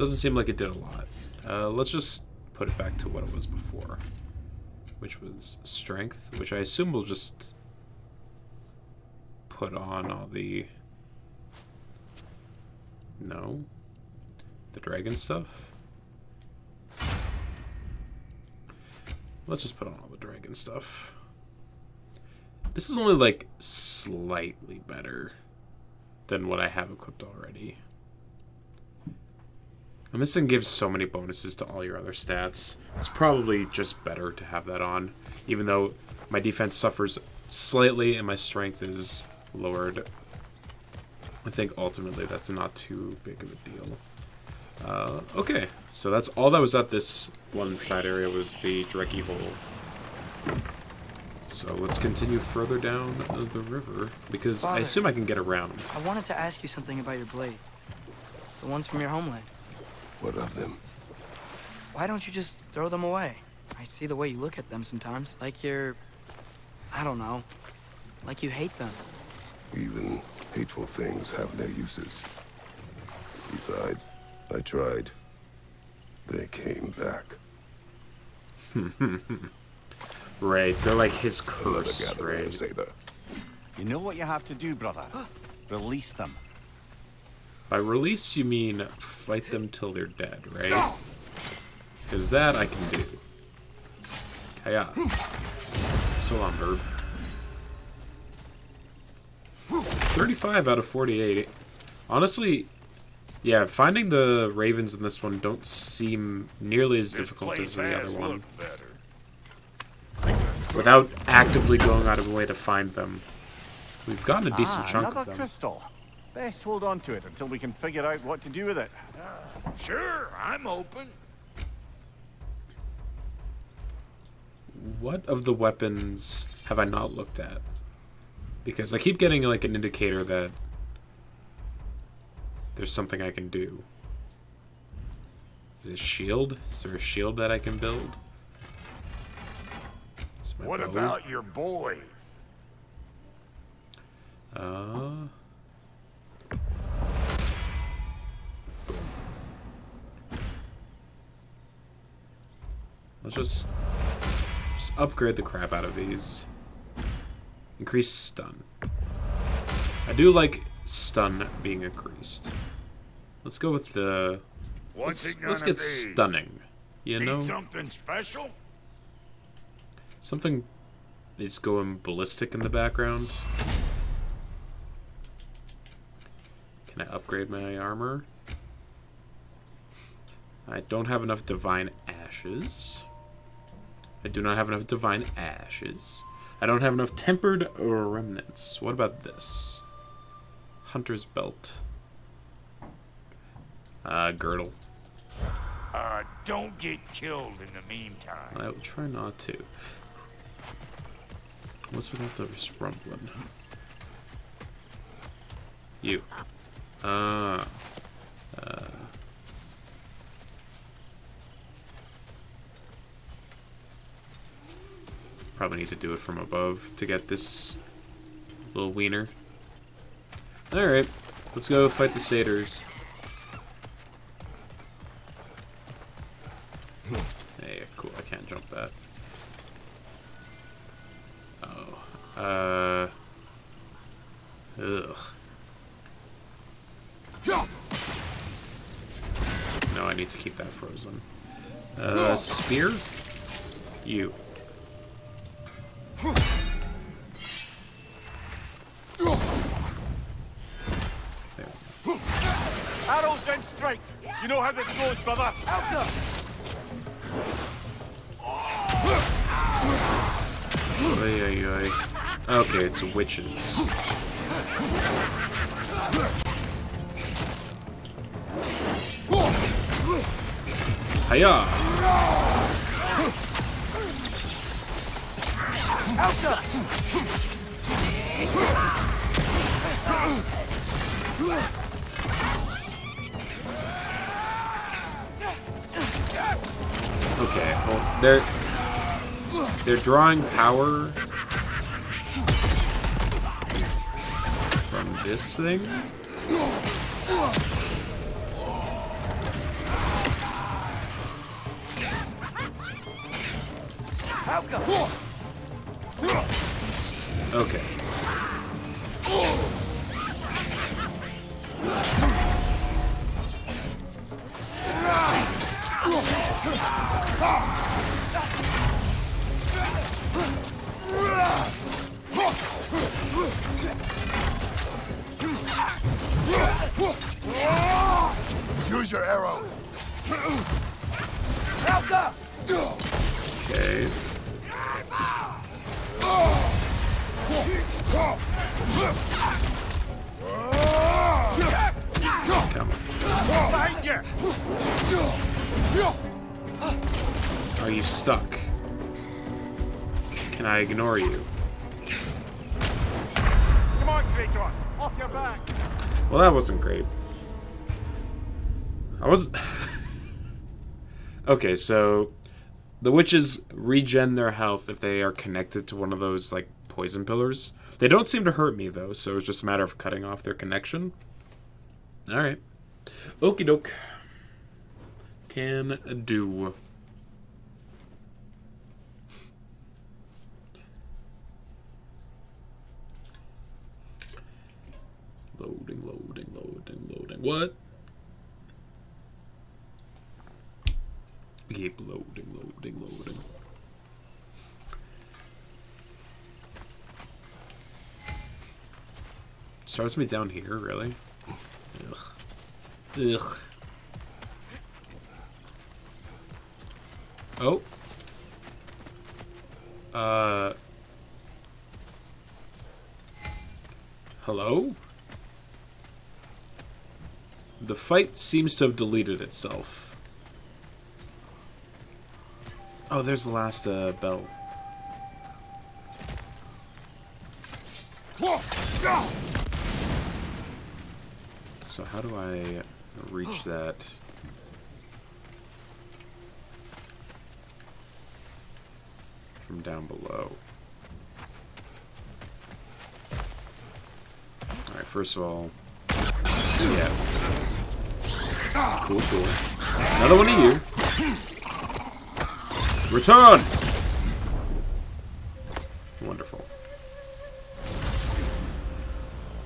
Doesn't seem like it did a lot. Let's just put it back to what it was before, which was strength, which I assume will just put on all the... No? The dragon stuff? Let's just put on all the dragon stuff. This is only, like, slightly better than what I have equipped already. And this thing gives so many bonuses to all your other stats. It's probably just better to have that on, even though my defense suffers slightly and my strength is lowered. I think ultimately that's not too big of a deal. Okay, so that's all that was at this one side area was the Drekkie hole. So let's continue further down the river, because Father, I assume I can get around. I wanted to ask you something about your blade. The ones from your homeland. What of them? Why don't you just throw them away? I see the way you look at them sometimes. Like you're... I don't know. Like you hate them. Even hateful things have their uses. Besides, I tried. They came back. Right, they're like his curse, Another gathering right? of Sather. You know what you have to do, brother? Release them. By release, you mean fight them till they're dead, right? Because that I can do. Hiya. So on, Herb. 35 out of 48. Honestly, yeah, finding the ravens in this one don't seem nearly as difficult as the other one. Without actively going out of the way to find them. We've gotten a decent chunk of another them. crystal. Best hold on to it until we can figure out what to do with it. Sure, I'm open. What of the weapons have I not looked at? Because I keep getting like an indicator that there's something I can do. Is it a shield? Is there a shield that I can build? What bow. about your boy? Let's just upgrade the crap out of these. Increase stun. I do like stun being increased. Let's go with the... Let's get stunning. You know? Need something special? Something is going ballistic in the background. Can I upgrade my armor? I don't have enough divine ashes. I do not have enough divine ashes. I don't have enough tempered remnants. What about this? Hunter's belt. Girdle. Don't get killed in the meantime. I will try not to. What's without the rumbling? You. Probably need to do it from above to get this little wiener. Alright, let's go fight the satyrs. Hey, cool, I can't jump that. Oh. Ugh. No, I need to keep that frozen. Spear? You. Arrows and strike. You know how this goes, brother. Oy, oy, oy. Okay, it's witches. Hiya! Okay, well, they're drawing power from this thing. Okay. Use your arrows. Okay. Come on. Behind you! Are you stuck? Can I ignore you? Come on, Kratos! Off your back! Well, that wasn't great. I was... Okay, so... The witches regen their health if they are connected to one of those, like, poison pillars. They don't seem to hurt me, though, so it's just a matter of cutting off their connection. Alright. Okie doke. Can do. Loading, loading, loading, loading. What? Keep loading, loading, loading. Starts me down here, really? Ugh. Ugh. Oh. Hello? The fight seems to have deleted itself. Oh, there's the last bell. So how do I reach that? From down below. Alright, first of all... Yeah. Cool, cool. Another one of you. Return! Wonderful.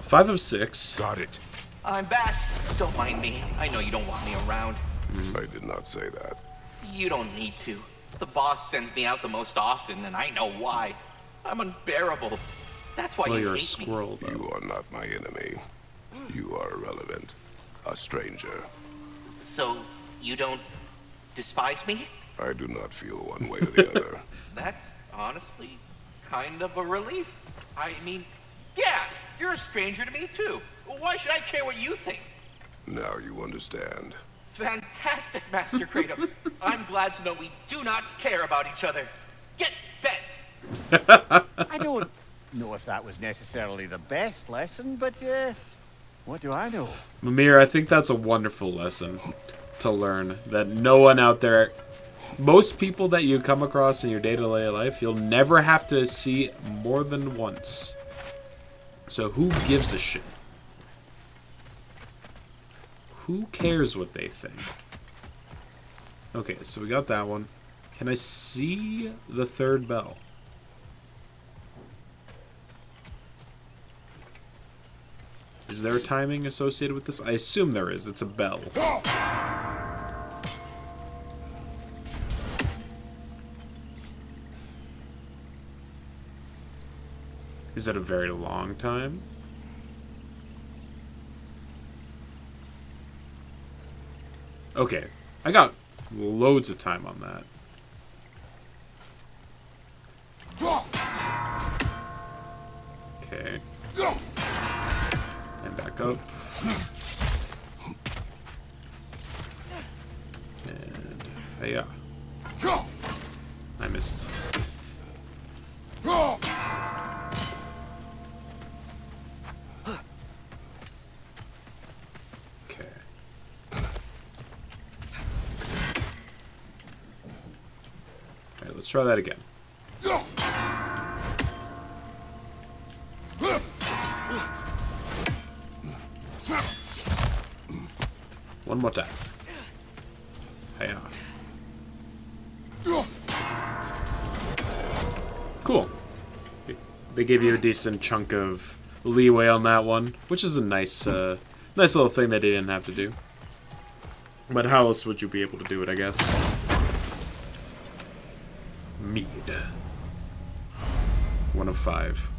5 of 6. Got it. I'm back. Don't mind me. I know you don't want me around. I did not say that. You don't need to. The boss sends me out the most often, and I know why. I'm unbearable. That's why Well, you you're a hate me. squirrel, though. You are not my enemy. You are irrelevant. A stranger. So, you don't despise me? I do not feel one way or the other. That's honestly kind of a relief. I mean, yeah, you're a stranger to me too. Why should I care what you think? Now you understand. Fantastic, Master Kratos. I'm glad to know we do not care about each other. Get bent! I don't know if that was necessarily the best lesson, but, what do I know? Mimir, I think that's a wonderful lesson to learn. That no one out there... Most people that you come across in your day-to-day life, you'll never have to see more than once. So who gives a shit? Who cares what they think? Okay, so we got that one. Can I see the third bell? Is there timing associated with this? I assume there is. It's a bell. Is that a very long time? Okay, I got loads of time on that. Okay. And back up. And yeah. I missed. Okay. Alright, let's try that again. One more time. Hiya. they gave you a decent chunk of leeway on that one, which is a nice little thing that they didn't have to do. But how else would you be able to do it, I guess? Mead. 1 of 5.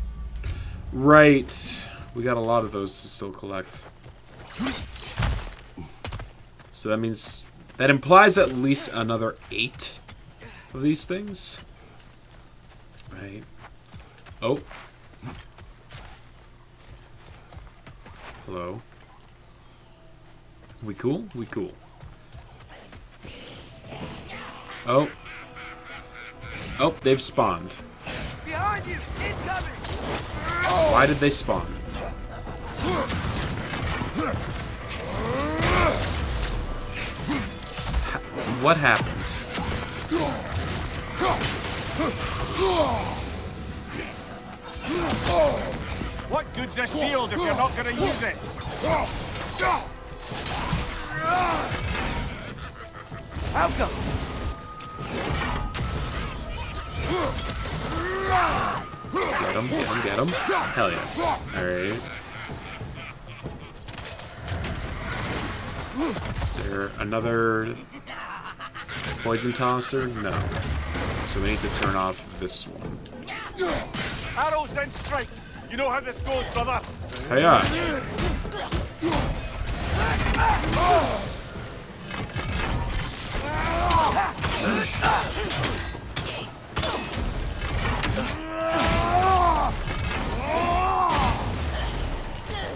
Right. We got a lot of those to still collect. So that means... that implies at least another 8 of these things. Right. Oh. Hello. We cool? We cool. Oh. Oh, they've spawned. Behind you! Incoming! Why did they spawn? What happened? What good's a shield if you're not gonna use it? How come? Get him, get him, get him. Hell yeah. Alright. Is there another poison tosser? No. So we need to turn off this one. Arrows then strike. You know how this goes, brother. Hey, yeah.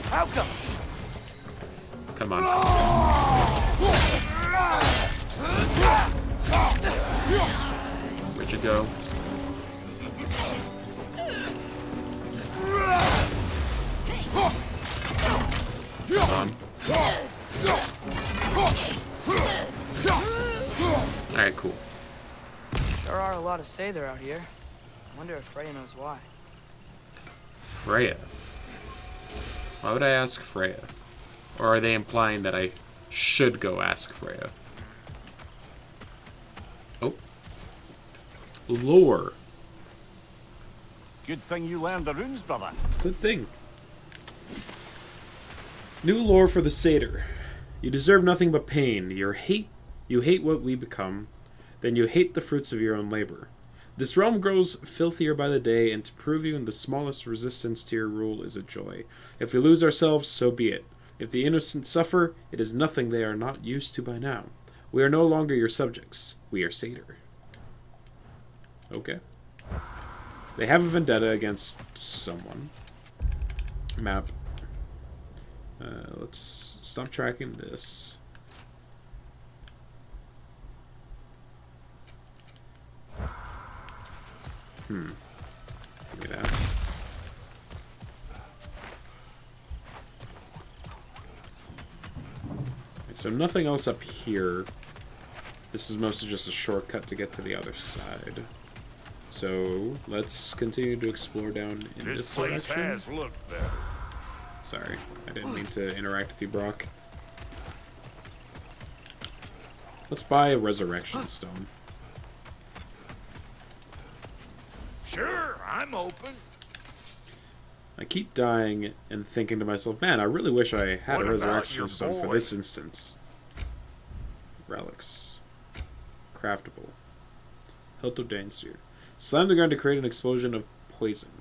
How come? Come on. Where'd you go? Come on. Alright, cool. There are a lot of Sather out here. I wonder if Freya knows why. Freya. Why would I ask Freya? Or are they implying that I should go ask Freya? Oh. Lore. Good thing you learned the runes, brother. Good thing. New lore for the satyr. You deserve nothing but pain. You hate what we become. Then you hate the fruits of your own labor. This realm grows filthier by the day, and to prove even the smallest resistance to your rule is a joy. If we lose ourselves, so be it. If the innocent suffer, it is nothing they are not used to by now. We are no longer your subjects. We are satyr. Okay. They have a vendetta against someone. Map. Let's stop tracking this. Give me that. Right, so nothing else up here. This is mostly just a shortcut to get to the other side. So let's continue to explore down in this place direction. has looked better. Sorry, I didn't mean to interact with you, Brock. Let's buy a resurrection stone. Sure, I'm open. I keep dying and thinking to myself, man, I really wish I had What a about resurrection your stone for boy? this instance. Relics. Craftable. Hilt of Dansphere. Slam the ground to create an explosion of poison.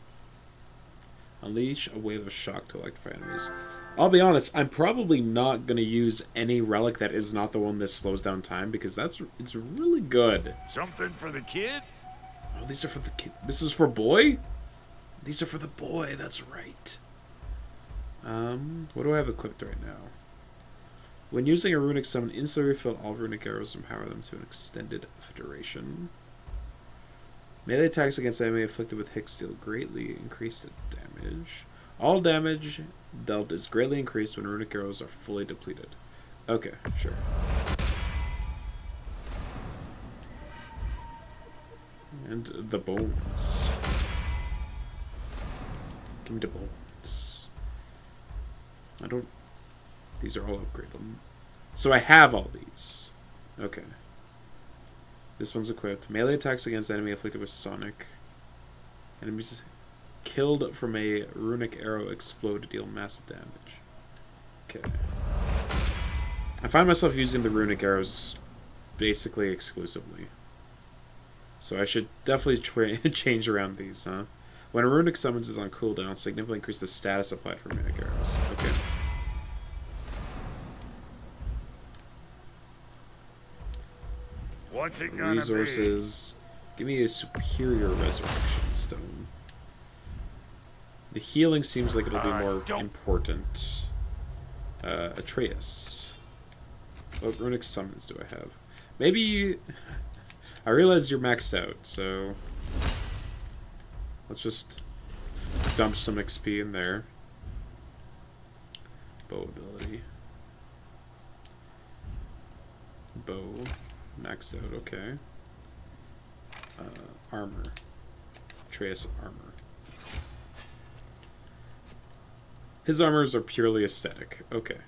Unleash a wave of shock to electrify enemies. I'll be honest, I'm probably not going to use any relic that is not the one that slows down time, because it's really good. Something for the kid? Oh, these are for the kid. This is for boy? These are for the boy, that's right. What do I have equipped right now? When using a runic summon, instantly refill all runic arrows and power them to an extended duration. Melee attacks against enemy afflicted with Hicks deal greatly increased damage. All damage dealt is greatly increased when runic arrows are fully depleted. Okay, sure. And the bones. Give me the bones. I don't... These are all upgradable. So I have all these. Okay. This one's equipped. Melee attacks against enemy afflicted with sonic. Enemies Killed from a runic arrow explode to deal massive damage. Okay. I find myself using the runic arrows basically exclusively. So I should definitely change around these, huh? When a runic summons is on cooldown, significantly increase the status applied for runic arrows. Okay. What's it gonna Resources. Give me a superior resurrection stone. The healing seems like it'll be more important. Atreus. What runic summons do I have? Maybe... I realize you're maxed out, so... Let's just dump some XP in there. Bow ability. Bow. Maxed out, okay. Armor. Atreus armor. His armors are purely aesthetic. Okay.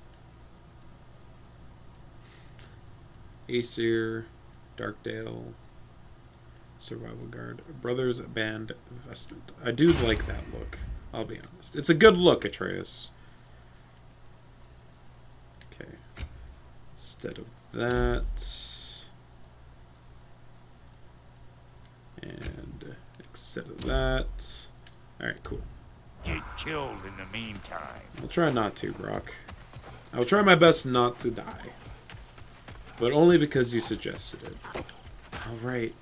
Aesir, Darkdale, Survival Guard, Brothers Band Vestment. I do like that look, I'll be honest. It's a good look, Atreus. Okay. Instead of that... And instead of that... Alright, cool. Get killed in the meantime. I'll try not to, Brock. I'll try my best not to die. But only because you suggested it. Alright,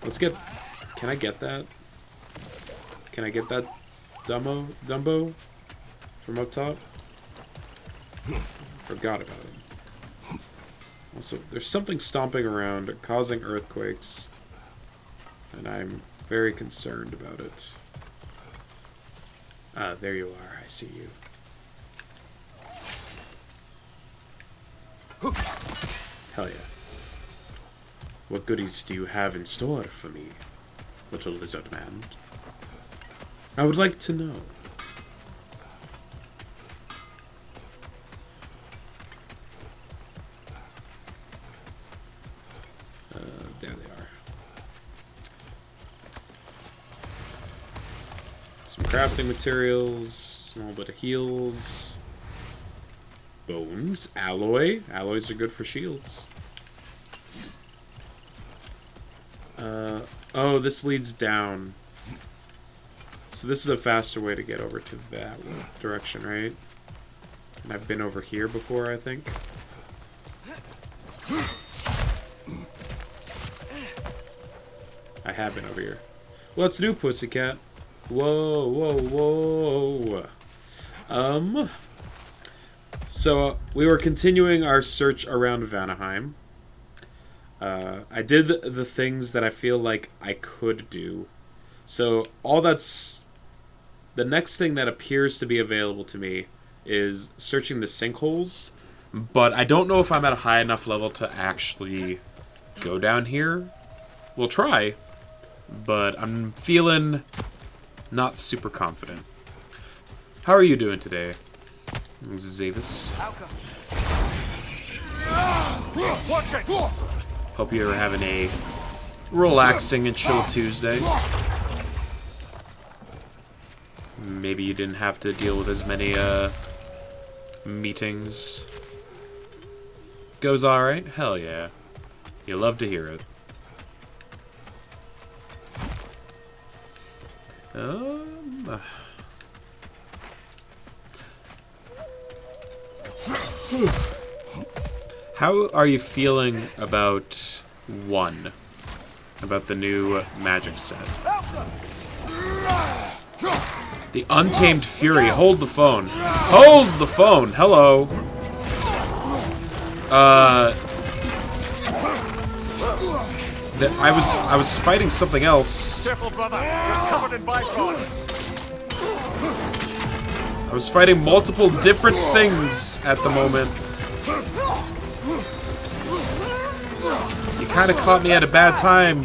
let's get... Can I get that? Can I get that Dumbo? From up top? Forgot about him. Also, there's something stomping around, causing earthquakes. And I'm very concerned about it. Ah, there you are. I see you. Hell yeah. What goodies do you have in store for me, little lizard man? I would like to know. There they are. Some crafting materials, a little bit of heals. Bones, alloy. Alloys are good for shields. Oh, this leads down. So this is a faster way to get over to that direction, right? And I've been over here before, I think. I have been over here. What's new, pussycat? Whoa, whoa, whoa. So, we were continuing our search around Vanaheim. I did the things that I feel like I could do. So, all that's... The next thing that appears to be available to me is searching the sinkholes. But I don't know if I'm at a high enough level to actually go down here. We'll try. But I'm feeling not super confident. How are you doing today, Zavis? Hope you're having a relaxing and chill Tuesday. Maybe you didn't have to deal with as many meetings. Goes alright? Hell yeah. You love to hear it. How are you feeling about 1? About the new magic set? The Untamed Fury. Hold the phone. Hold the phone. Hello. I was fighting something else. Careful, brother. You're covered in byproduct. I was fighting multiple different things at the moment. You kind of caught me at a bad time.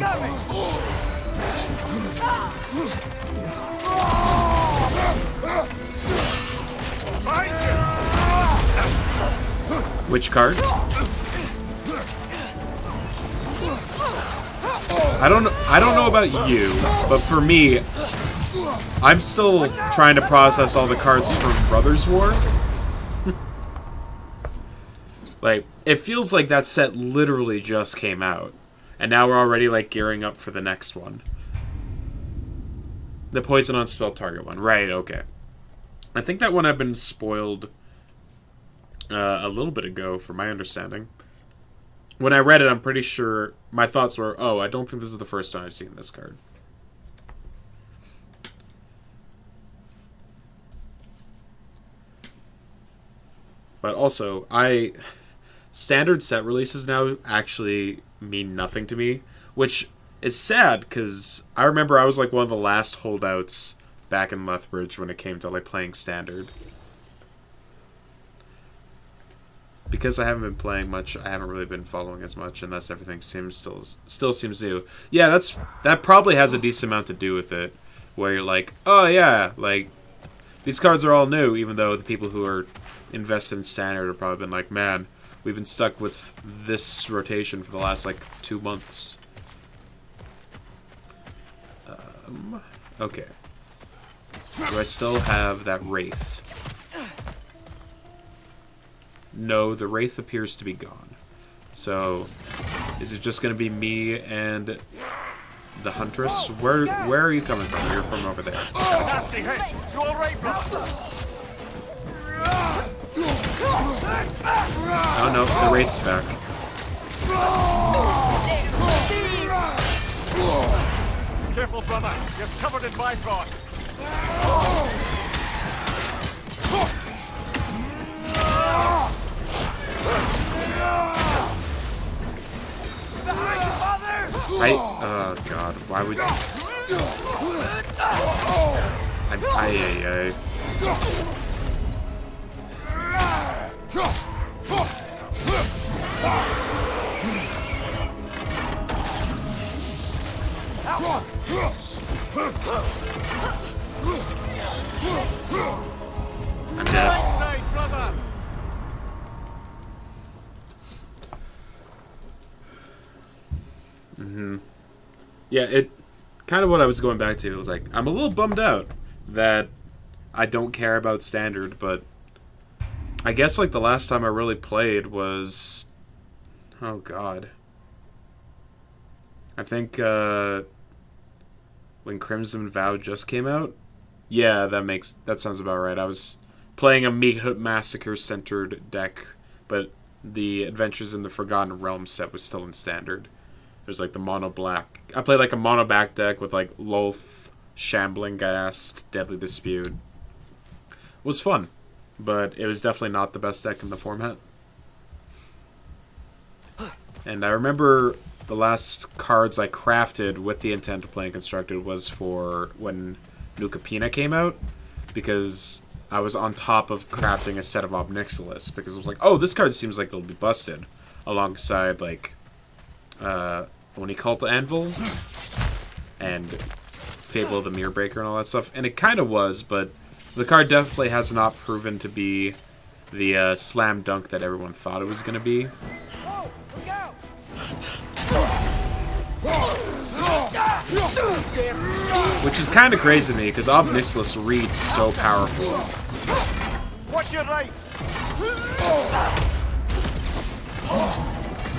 Which card? I don't know about you, but for me, I'm still trying to process all the cards from Brothers War. Like, it feels like that set literally just came out, and now we're already like gearing up for the next one. The poison on spell target one, right? Okay. I think that one had been spoiled a little bit ago, from my understanding. When I read it, I'm pretty sure my thoughts were, oh, I don't think this is the first time I've seen this card. But also, standard set releases now actually mean nothing to me, which is sad, because I remember I was like one of the last holdouts back in Lethbridge when it came to like playing standard. Because I haven't been playing much, I haven't really been following as much, and thus everything still seems new. Yeah, that probably has a decent amount to do with it, where you're like, oh yeah, like, these cards are all new, even though the people who are invested in standard have probably been like, man, we've been stuck with this rotation for the last, like, 2 months. Okay. Do I still have that Wraith? No, the Wraith appears to be gone. So, is it just going to be me and the Huntress? Where are you coming from? You're from over there. Nasty hit. You all right, brother? Oh no, the Wraith's back. Careful, brother. You're covered in Bifrost. Oh god, why would I'm dead. Yeah, it kind of what I was going back to. It was like, I'm a little bummed out that I don't care about standard, but I guess like the last time I really played was, oh god, I think when Crimson Vow just came out. Yeah, that sounds about right. I was playing a Meat Hook Massacre centered deck, but the Adventures in the Forgotten Realms set was still in standard. There's like the mono black. I played like a mono back deck with like Loth, Shambling Ghast, Deadly Dispute. It was fun, but it was definitely not the best deck in the format. And I remember the last cards I crafted with the intent of playing Constructed was for when New Capena came out, because I was on top of crafting a set of Obnixilis, because it was like, oh, this card seems like it'll be busted, alongside like Onicult Anvil and Fable of the Mirror Breaker and all that stuff, and it kind of was, but the card definitely has not proven to be the slam dunk that everyone thought it was going to be. Which is kind of crazy to me, because Obnixilis reads so powerful. What's your right?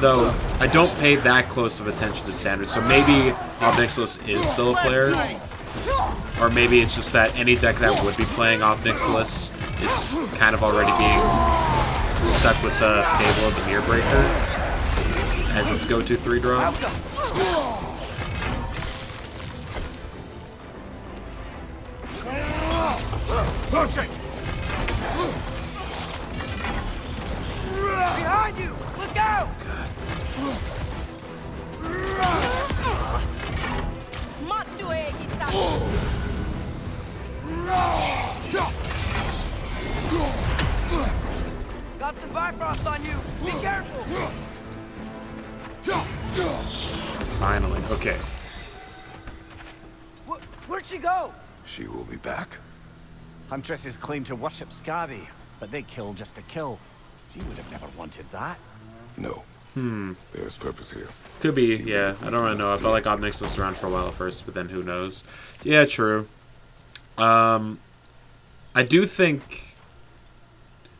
Though, I don't pay that close of attention to standard, so maybe Obnixilis is still a player. Or maybe it's just that any deck that would be playing Obnixilis is kind of already being stuck with the Fable of the Mirror Breaker as its go-to 3-drop. Behind you! Look out! Got some Bifrost on you! Be careful! Finally, okay. Where'd she go? She will be back. Huntresses claim to worship Scathy, but they kill just to kill. She would have never wanted that. No, There's purpose here. Could be, yeah. I don't really know. I felt like Obnix was around for a while at first, but then who knows? Yeah, true. I do think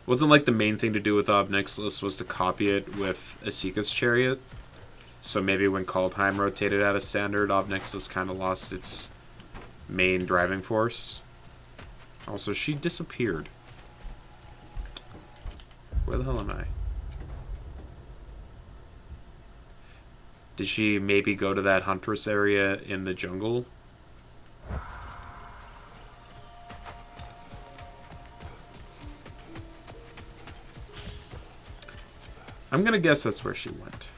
wasn't like the main thing to do with Obnixilus was to copy it with Asika's chariot. So maybe when Kaldheim rotated out of standard, Obnixilus kind of lost its main driving force. Also, she disappeared. Where the hell am I? Did she maybe go to that Huntress area in the jungle? I'm gonna guess that's where she went.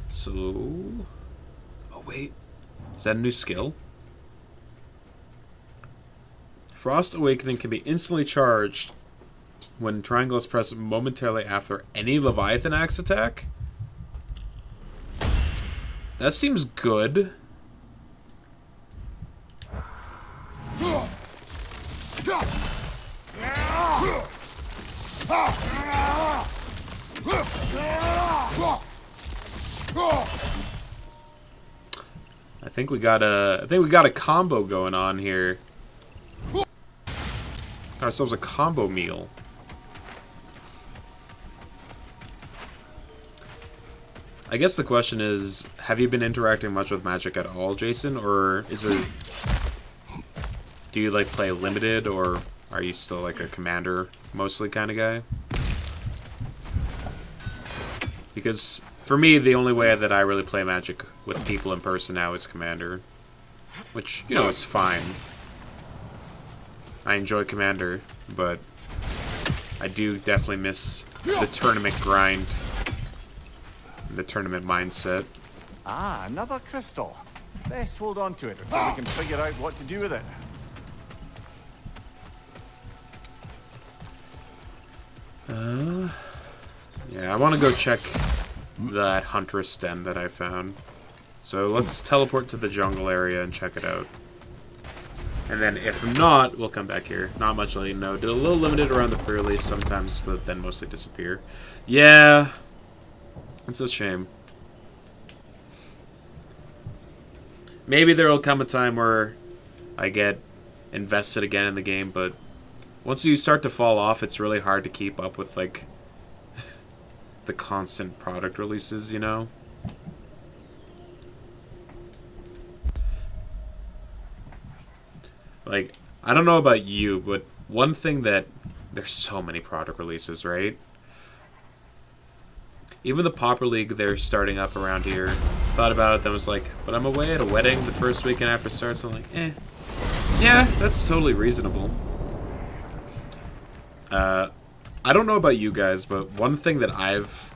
So... Oh, wait. Is that a new skill? Frost Awakening can be instantly charged when triangle is pressed momentarily after any Leviathan axe attack? That seems good. I think we got a combo going on here. Got ourselves a combo meal. I guess the question is, have you been interacting much with magic at all, Jason? Or is it... Do you, like, play limited, or are you still, like, a commander mostly kind of guy? Because, for me, the only way that I really play magic with people in person now is commander. Which, you know, is fine. I enjoy commander, but I do definitely miss the tournament grind. The tournament mindset. Ah, another crystal. Best hold on to it until we can figure out what to do with it. Yeah, I want to go check that Huntress den that I found. So let's teleport to the jungle area and check it out. And then if not, we'll come back here. Not much to let you know. Did a little limited around the pre-release sometimes, but then mostly disappear. Yeah. It's a shame. Maybe there will come a time where I get invested again in the game, but once you start to fall off, it's really hard to keep up with, like, the constant product releases, you know? Like, I don't know about you, but one thing that... There's so many product releases, right? Even the Pauper League they're starting up around here. Thought about it, then was like, but I'm away at a wedding the first weekend after starts, so I'm like, eh. Yeah, that's totally reasonable. I don't know about you guys, but one thing that I've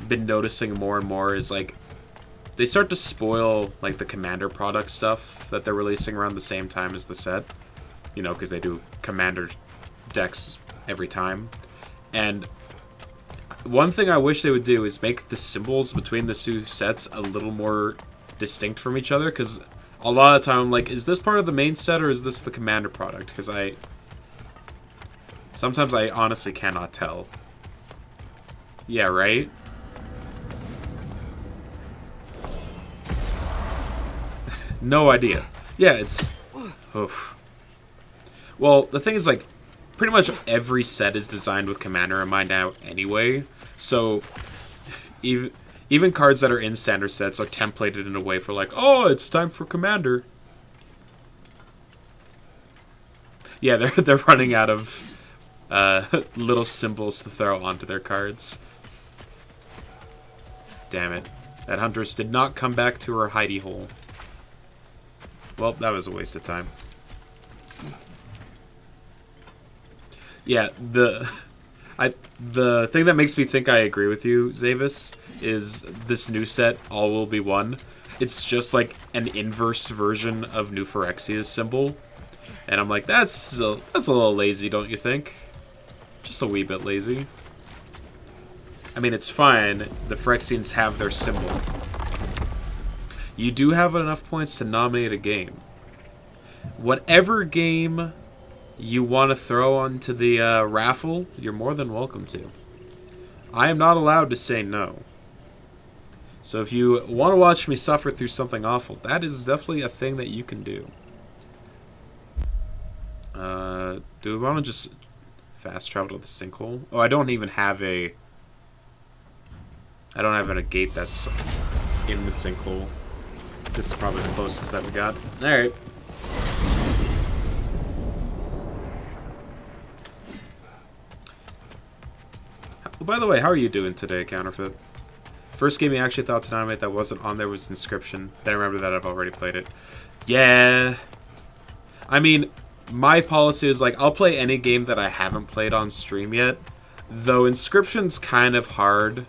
been noticing more and more is, like, they start to spoil, like, the Commander product stuff that they're releasing around the same time as the set. You know, because they do Commander decks every time. And one thing I wish they would do is make the symbols between the two sets a little more distinct from each other, because a lot of the time I'm like, is this part of the main set or is this the Commander product? Because sometimes I honestly cannot tell. Yeah, right? No idea. Yeah, it's... Oof. Well, the thing is, like, pretty much every set is designed with Commander in mind now anyway, so even cards that are in standard sets are templated in a way for, like, oh, it's time for Commander. Yeah, they're running out of little symbols to throw onto their cards. Damn it. That Huntress did not come back to her hidey hole. Well, that was a waste of time. Yeah, the thing that makes me think I agree with you, Zavis, is this new set, All Will Be One. It's just like an inverse version of New Phyrexia's symbol. And I'm like, that's a little lazy, don't you think? Just a wee bit lazy. I mean, it's fine. The Phyrexians have their symbol. You do have enough points to nominate a game. Whatever game you want to throw onto the raffle, you're more than welcome to. I am not allowed to say no. So if you want to watch me suffer through something awful, that is definitely a thing that you can do. Do we want to just fast travel to the sinkhole? Oh, I don't even have a... I don't have a gate that's in the sinkhole. This is probably the closest that we got. Alright. By the way, how are you doing today, Counterfeit? First game you actually thought to nominate that wasn't on there was Inscription. Then I remember that I've already played it. Yeah. I mean, my policy is like, I'll play any game that I haven't played on stream yet. Though Inscription's kind of hard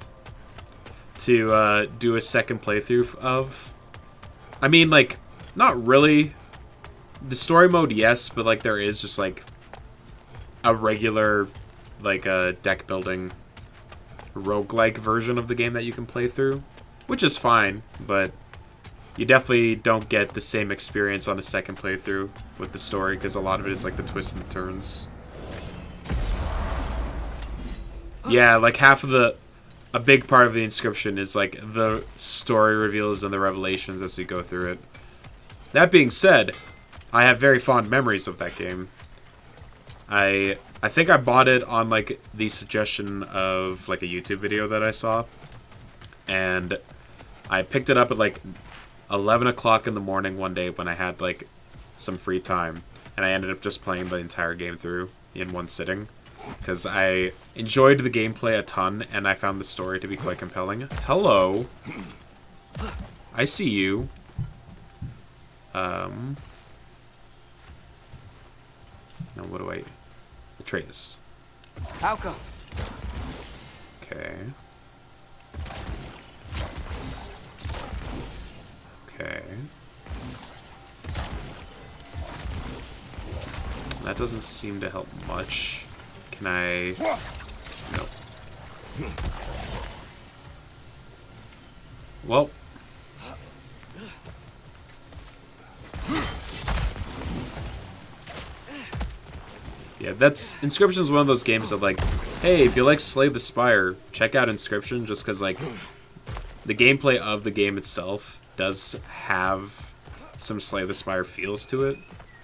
to do a second playthrough of. I mean, like, not really. The story mode, yes, but like there is just like a regular, like a deck building roguelike version of the game that you can play through, which is fine, but you definitely don't get the same experience on a second playthrough with the story, because a lot of it is like the twists and turns. Yeah, like half of a big part of the Inscription is like the story reveals and the revelations as you go through it. That being said, I have very fond memories of that game. I think I bought it on like the suggestion of like a YouTube video that I saw, and I picked it up at like 11 o'clock in the morning one day when I had like some free time, and I ended up just playing the entire game through in one sitting because I enjoyed the gameplay a ton and I found the story to be quite compelling. Hello. I see you. Now what do I... Atreus. Alka. Okay. Okay. That doesn't seem to help much. Can I... Nope. Well... Yeah, that's... Inscription's one of those games that, like, hey, if you like Slay the Spire, check out Inscription, just because, like, the gameplay of the game itself does have some Slay the Spire feels to it,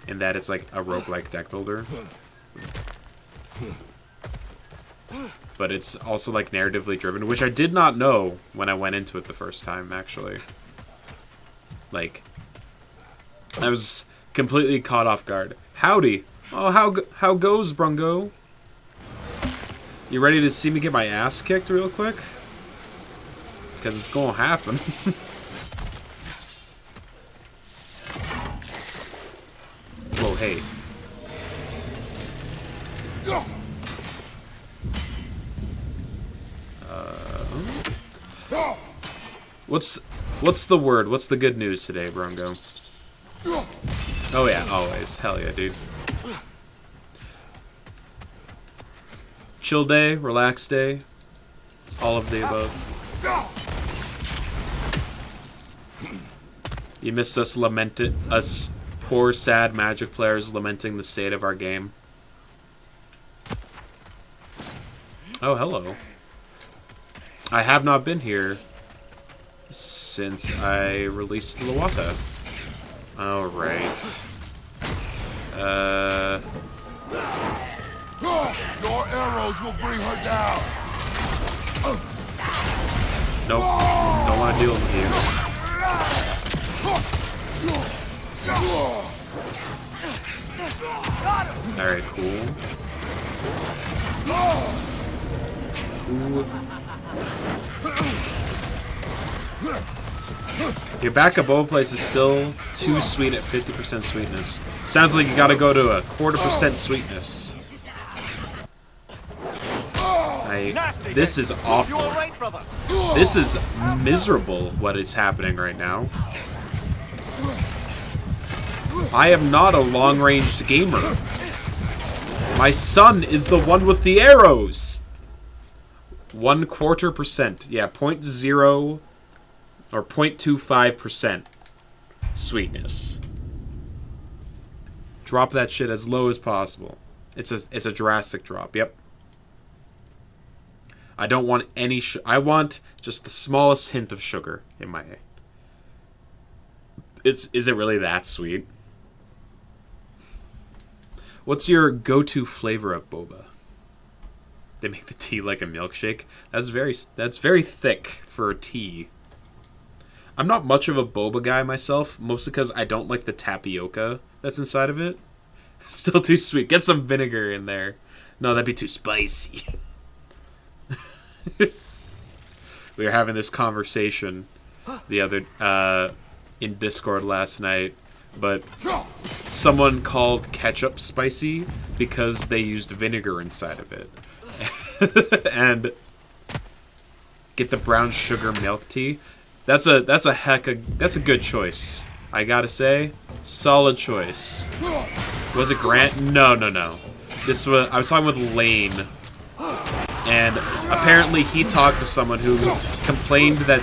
in that it's, like, a roguelike deck builder. But it's also, like, narratively driven, which I did not know when I went into it the first time, actually. Like, I was completely caught off guard. Howdy! Oh, how goes, Brungo? You ready to see me get my ass kicked real quick? Because it's gonna happen. Whoa, hey. What's the word? What's the good news today, Brungo? Oh yeah, always. Hell yeah, dude. Chill day, relaxed day, all of the above. You missed us poor, sad Magic players lamenting the state of our game. Oh, hello. I have not been here since I released Lawata. Alright. Your arrows will bring her down. Nope. Don't want to deal with you. Alright, cool. Ooh. Your backup bow place is still too sweet at 50% sweetness. Sounds like you gotta go to a 1/4% sweetness. This is awful. This is miserable what is happening right now. I am not a long-ranged gamer. My son is the one with the arrows. 1/4%. Yeah, 0.0 or 0.25% sweetness. Drop that shit as low as possible. It's a drastic drop. Yep. I don't want any. I want just the smallest hint of sugar in my. Is it really that sweet? What's your go-to flavor of boba? They make the tea like a milkshake. That's very thick for tea. I'm not much of a boba guy myself, mostly because I don't like the tapioca that's inside of it. Still too sweet. Get some vinegar in there. No, that'd be too spicy. We were having this conversation the other in Discord last night, but someone called ketchup spicy because they used vinegar inside of it. And get the brown sugar milk tea. That's a good choice. I gotta say, solid choice. Was it Grant? No. I was talking with Lane, and apparently he talked to someone who complained that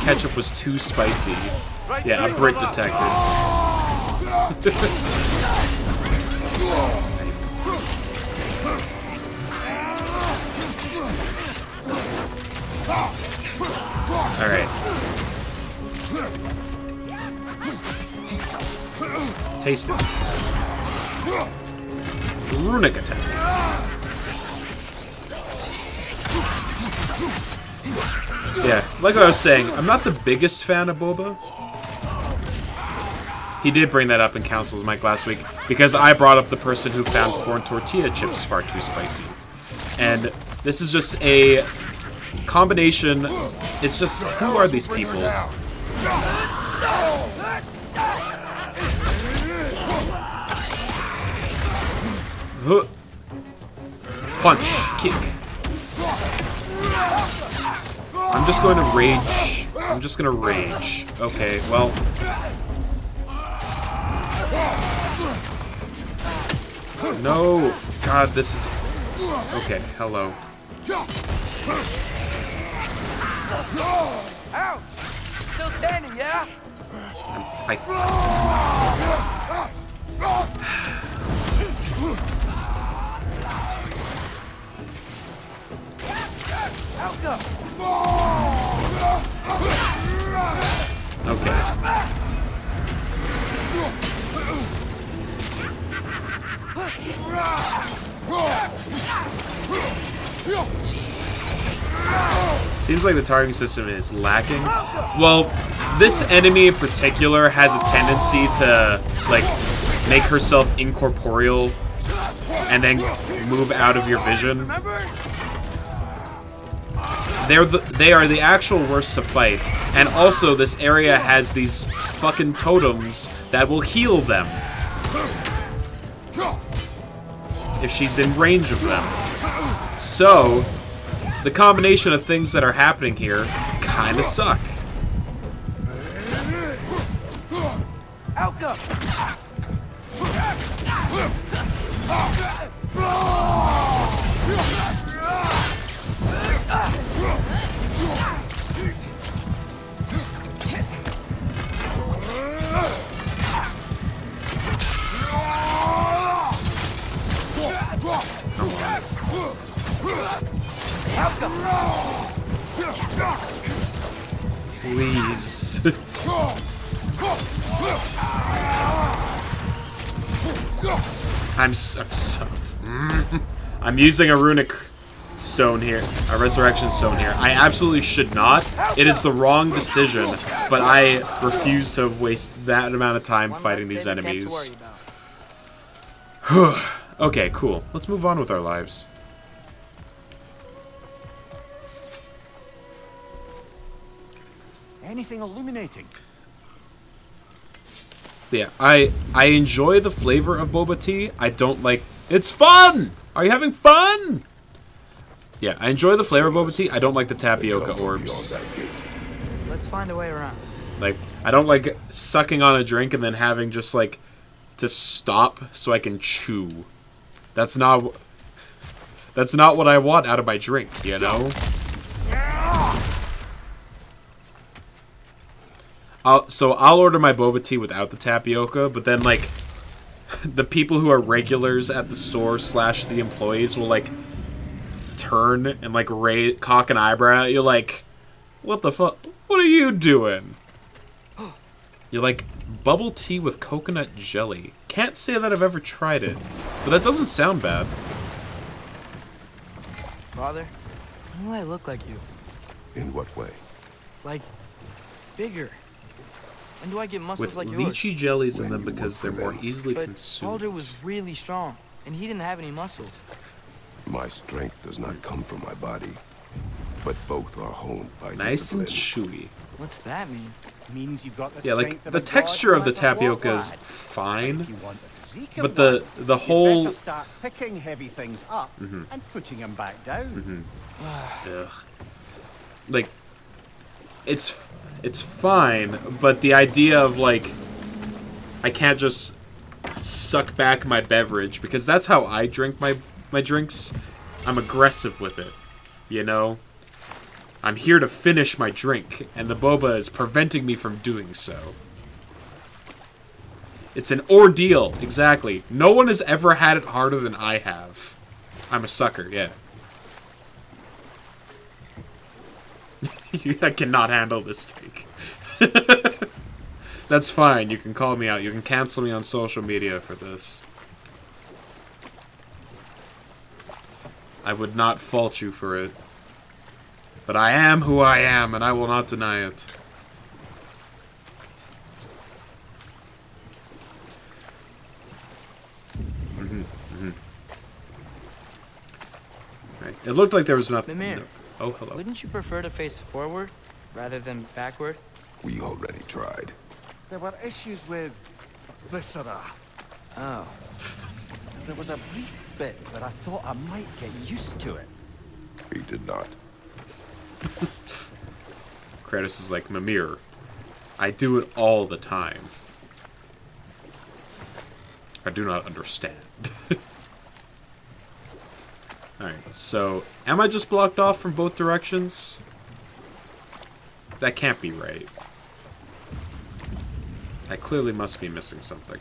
ketchup was too spicy. Yeah, a Brit detective. Alright. Taste it. Runic attack. Yeah, like I was saying, I'm not the biggest fan of boba. He did bring that up in Council's mic last week, because I brought up the person who found corn tortilla chips far too spicy. And this is just a combination. It's just, who are these people? Punch, kick. I'm just going to rage. I'm just going to rage. Okay, well. No. God, this is... Okay, hello. Ouch! Still standing, yeah? Okay. Seems like the targeting system is lacking. Well, this enemy in particular has a tendency to, like, make herself incorporeal and then move out of your vision. They are the actual worst to fight. And also, this area has these fucking totems that will heal them if she's in range of them. So, the combination of things that are happening here kinda suck. Outcome! Please. I'm using a runic stone here, a resurrection stone here. I absolutely should not. It is the wrong decision, but I refuse to waste that amount of time fighting these enemies. Okay, cool. Let's move on with our lives. Anything illuminating? Yeah, I enjoy the flavor of boba tea. I don't like... It's fun! Are you having fun? Yeah, I enjoy the flavor of boba tea. I don't like the tapioca orbs. Let's find a way around. Like, I don't like sucking on a drink and then having just, like, to stop so I can chew. That's not what I want out of my drink, you know? So I'll order my boba tea without the tapioca, but then, like, the people who are regulars at the store / the employees will like turn and like cock an eyebrow at you like, what the fuck? What are you doing? You're like, bubble tea with coconut jelly. Can't say that I've ever tried it, but that doesn't sound bad. Father, why do I look like you? In what way? Like, bigger. When do I get muscles With like yours? lychee jellies in When them you because work they're for more them. easily But consumed. Baldur was really strong, and he didn't have any muscles. My strength does not come from my body, but both are honed by Nice and discipline. chewy. What's that mean? Means you've got the Yeah, like strength of the a god texture of the no matter what, tapioca is lad. fine, If you want the physique of but the one, whole you better start picking heavy things up and putting them back down. ugh. Like it's fine, but the idea of like I can't just suck back my beverage because that's how I drink my drinks. I'm aggressive with it, you know? I'm here to finish my drink, and the boba is preventing me from doing so. It's an ordeal, exactly. No one has ever had it harder than I have. I'm a sucker, yeah. I cannot handle this take. That's fine, you can call me out. You can cancel me on social media for this. I would not fault you for it. But I am who I am, and I will not deny it. Right. It looked like there was nothing. Mimir. Oh, hello. Wouldn't you prefer to face forward rather than backward? We already tried. There were issues with viscera. Oh. There was a brief bit where I thought I might get used to it. He did not. Kratos is like, Mimir, I do it all the time. I do not understand. Alright, so, am I just blocked off from both directions? That can't be right. I clearly must be missing something.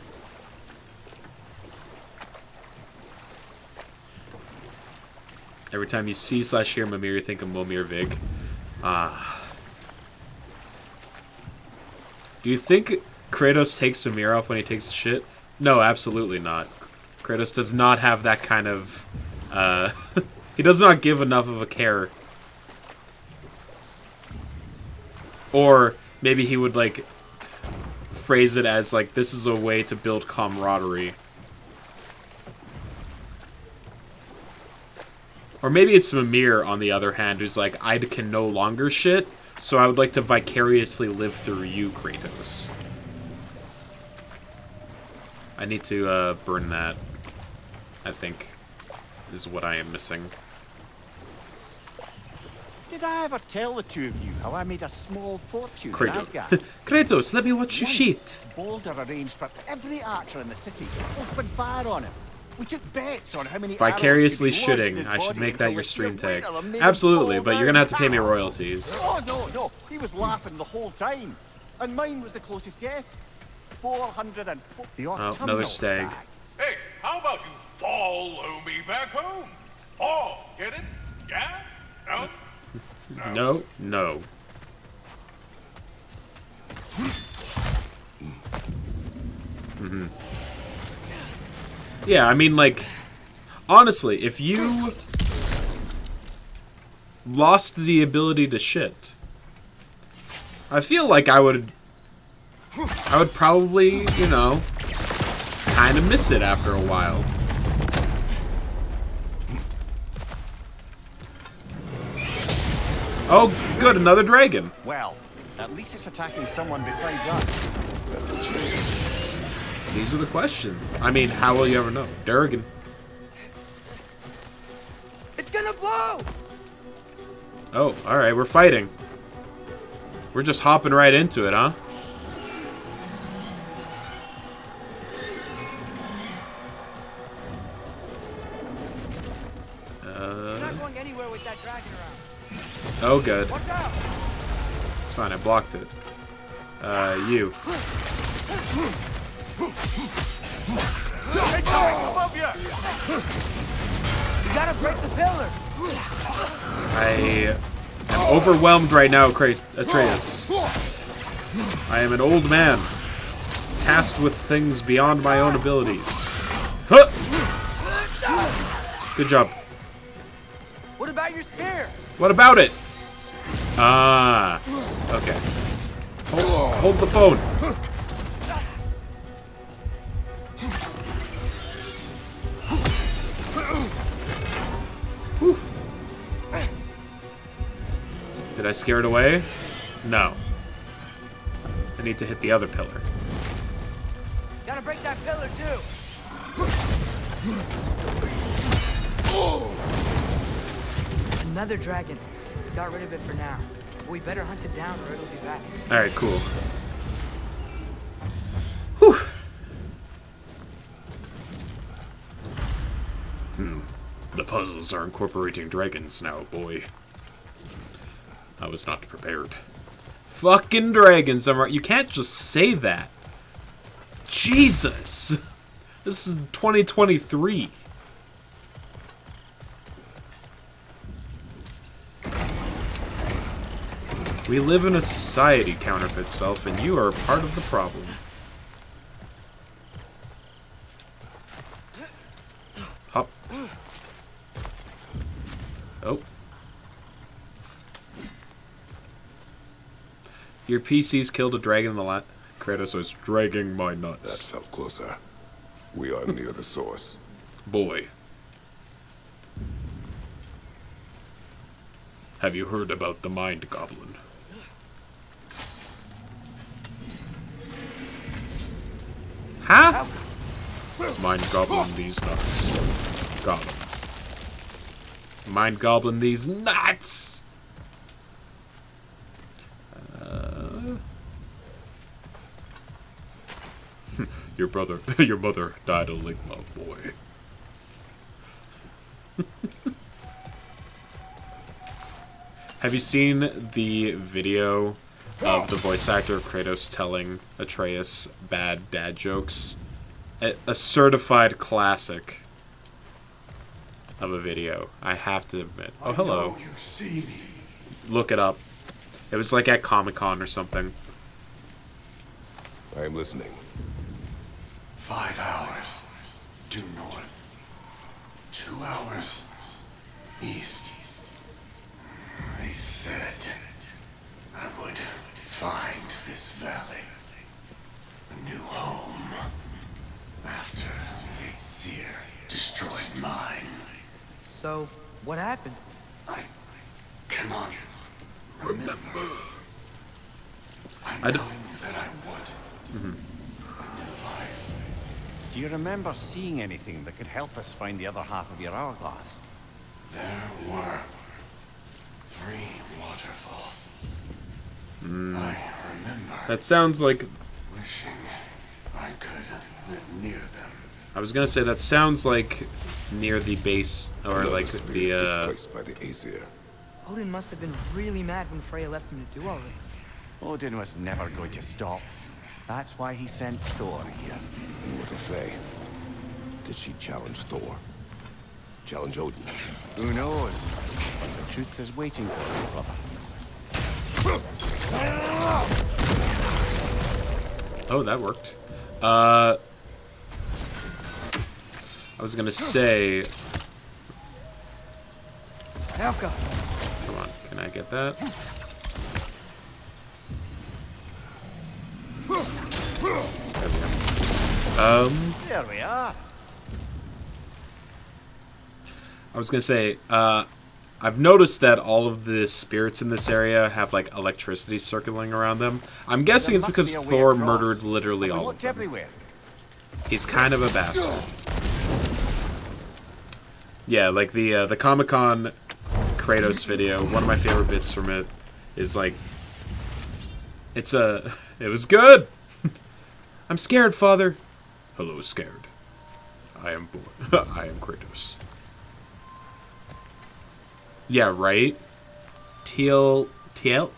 Every time you see / hear Mimir, you think of Momir Vig. Do you think Kratos takes Mimir off when he takes a shit? No, absolutely not. Kratos does not have that kind of... he does not give enough of a care. Or maybe he would, like, phrase it as, like, this is a way to build camaraderie. Or maybe it's Mimir, on the other hand, who's like, I can no longer shit, so I would like to vicariously live through you, Kratos. I need to burn that, I think, is what I am missing. Did I ever tell the two of you how I made a small fortune in Kratos. Asgard? Kratos, let me watch you Once, shit. Baldur arranged for every archer in the city to open fire on him. We took bets on how many Vicariously arrows could be lodged in shitting. his I should body make until that your the stream sheer weight tag. of them made him Absolutely, fall but you're gonna have to down. pay me royalties. Oh, no. He was laughing the whole time. And mine was the closest guess. 440 the Oh, autumnal another stag. Hey, how about you follow me back home? Fall, get it? Yeah? No? No, no. Yeah, I mean, like, honestly, if you lost the ability to shit, I feel like I would probably, you know, kind of miss it after a while. Oh, good, another dragon. Well, at least it's attacking someone besides us. These are the questions. I mean, how will you ever know? Durgan. It's gonna blow! Oh, alright, we're fighting. We're just hopping right into it, huh? You're not going anywhere with that dragon around. Oh, good. Watch out! It's fine, I blocked it. You. Above you! You gotta break the pillar. I am overwhelmed right now, Atreus. I am an old man, tasked with things beyond my own abilities. Huh! Good job. What about your spear? What about it? Ah, okay. Hold the phone. Whew. Did I scare it away? No. I need to hit the other pillar. Gotta break that pillar too. Another dragon. We got rid of it for now. But we better hunt it down or it'll be back. Alright, cool. Whew. The puzzles are incorporating dragons now, boy. I was not prepared. Fucking dragons, I'm right. You can't just say that. Jesus! This is 2023. We live in a society, counterfeit self, and you are part of the problem. Hop. Oh. Your PC's killed a dragon in the last... Kratos was dragging my That nuts. felt closer. We are near the source. Boy. Have you heard about the Mind Goblin? Huh? Mind Goblin these nuts. Goblin. Mind Goblin these nuts! Your mother died a Ligma, boy. Have you seen the video of the voice actor of Kratos telling Atreus bad dad jokes? A certified classic of a video, I have to admit. Oh, hello. You see me. Look it up. It was like at Comic-Con or something. I am listening. 5 hours due north. 2 hours east. I said I would find this valley a new home after the Aesir destroyed mine. So, what happened? I cannot remember. I I know don't- that I would. A new life. Do you remember seeing anything that could help us find the other half of your hourglass? There were 3 waterfalls. I remember That sounds like... wishing I could live near them. I was gonna say, that sounds like near the base, or Another like spirit the, displaced by the Aesir. Odin must have been really mad when Freya left him to do all this. Odin was never going to stop. That's why he sent Thor here. What of Faye? Did she challenge Thor? Challenge Odin? Who knows? But the truth is waiting for us, brother. Oh, that worked. I was gonna say... Helka! Come on, can I get that? There we go. There we are. I was gonna say, I've noticed that all of the spirits in this area have, like, electricity circling around them. I'm guessing There it's must because be a way Thor across. murdered literally We all of looked them. everywhere. He's kind of a bastard. Yeah, like the Comic-Con Kratos video, one of my favorite bits from it is, like, it was good! I'm scared, father. Hello, scared. I am born. I am Kratos. Yeah, right? TL?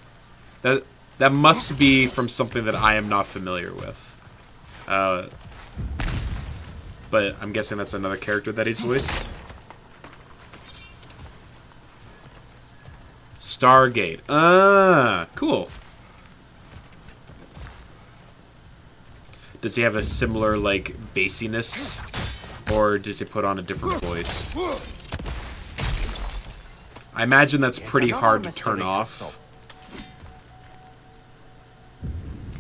That must be from something that I am not familiar with. But But I'm guessing that's another character that he's voiced. Stargate. Ah, cool. Does he have a similar, like, bassiness? Or does he put on a different voice? I imagine that's pretty hard to turn off.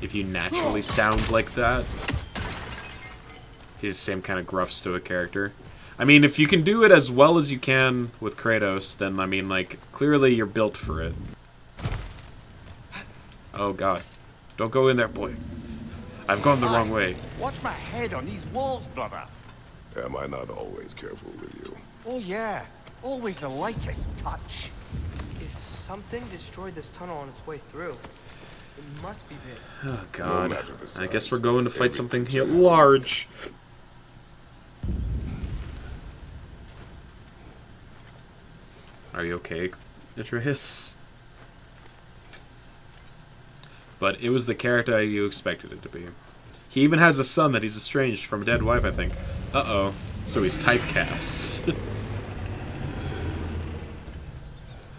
If you naturally sound like that. He's the same kind of gruff, stoic character. I mean, if you can do it as well as you can with Kratos, then, I mean, like, clearly you're built for it. Oh, God. Don't go in there, boy. I've gone the wrong way. Watch my head on these walls, brother. Am I not always careful with you? Oh, yeah. Always the likest touch. If something destroyed this tunnel on its way through, it must be big. Oh, God. No matter the size, I guess we're going to fight every something creature here large. Are you okay, Atreus? But it was the character you expected it to be. He even has a son that he's estranged from a dead wife, I think. Uh-oh. So he's typecast.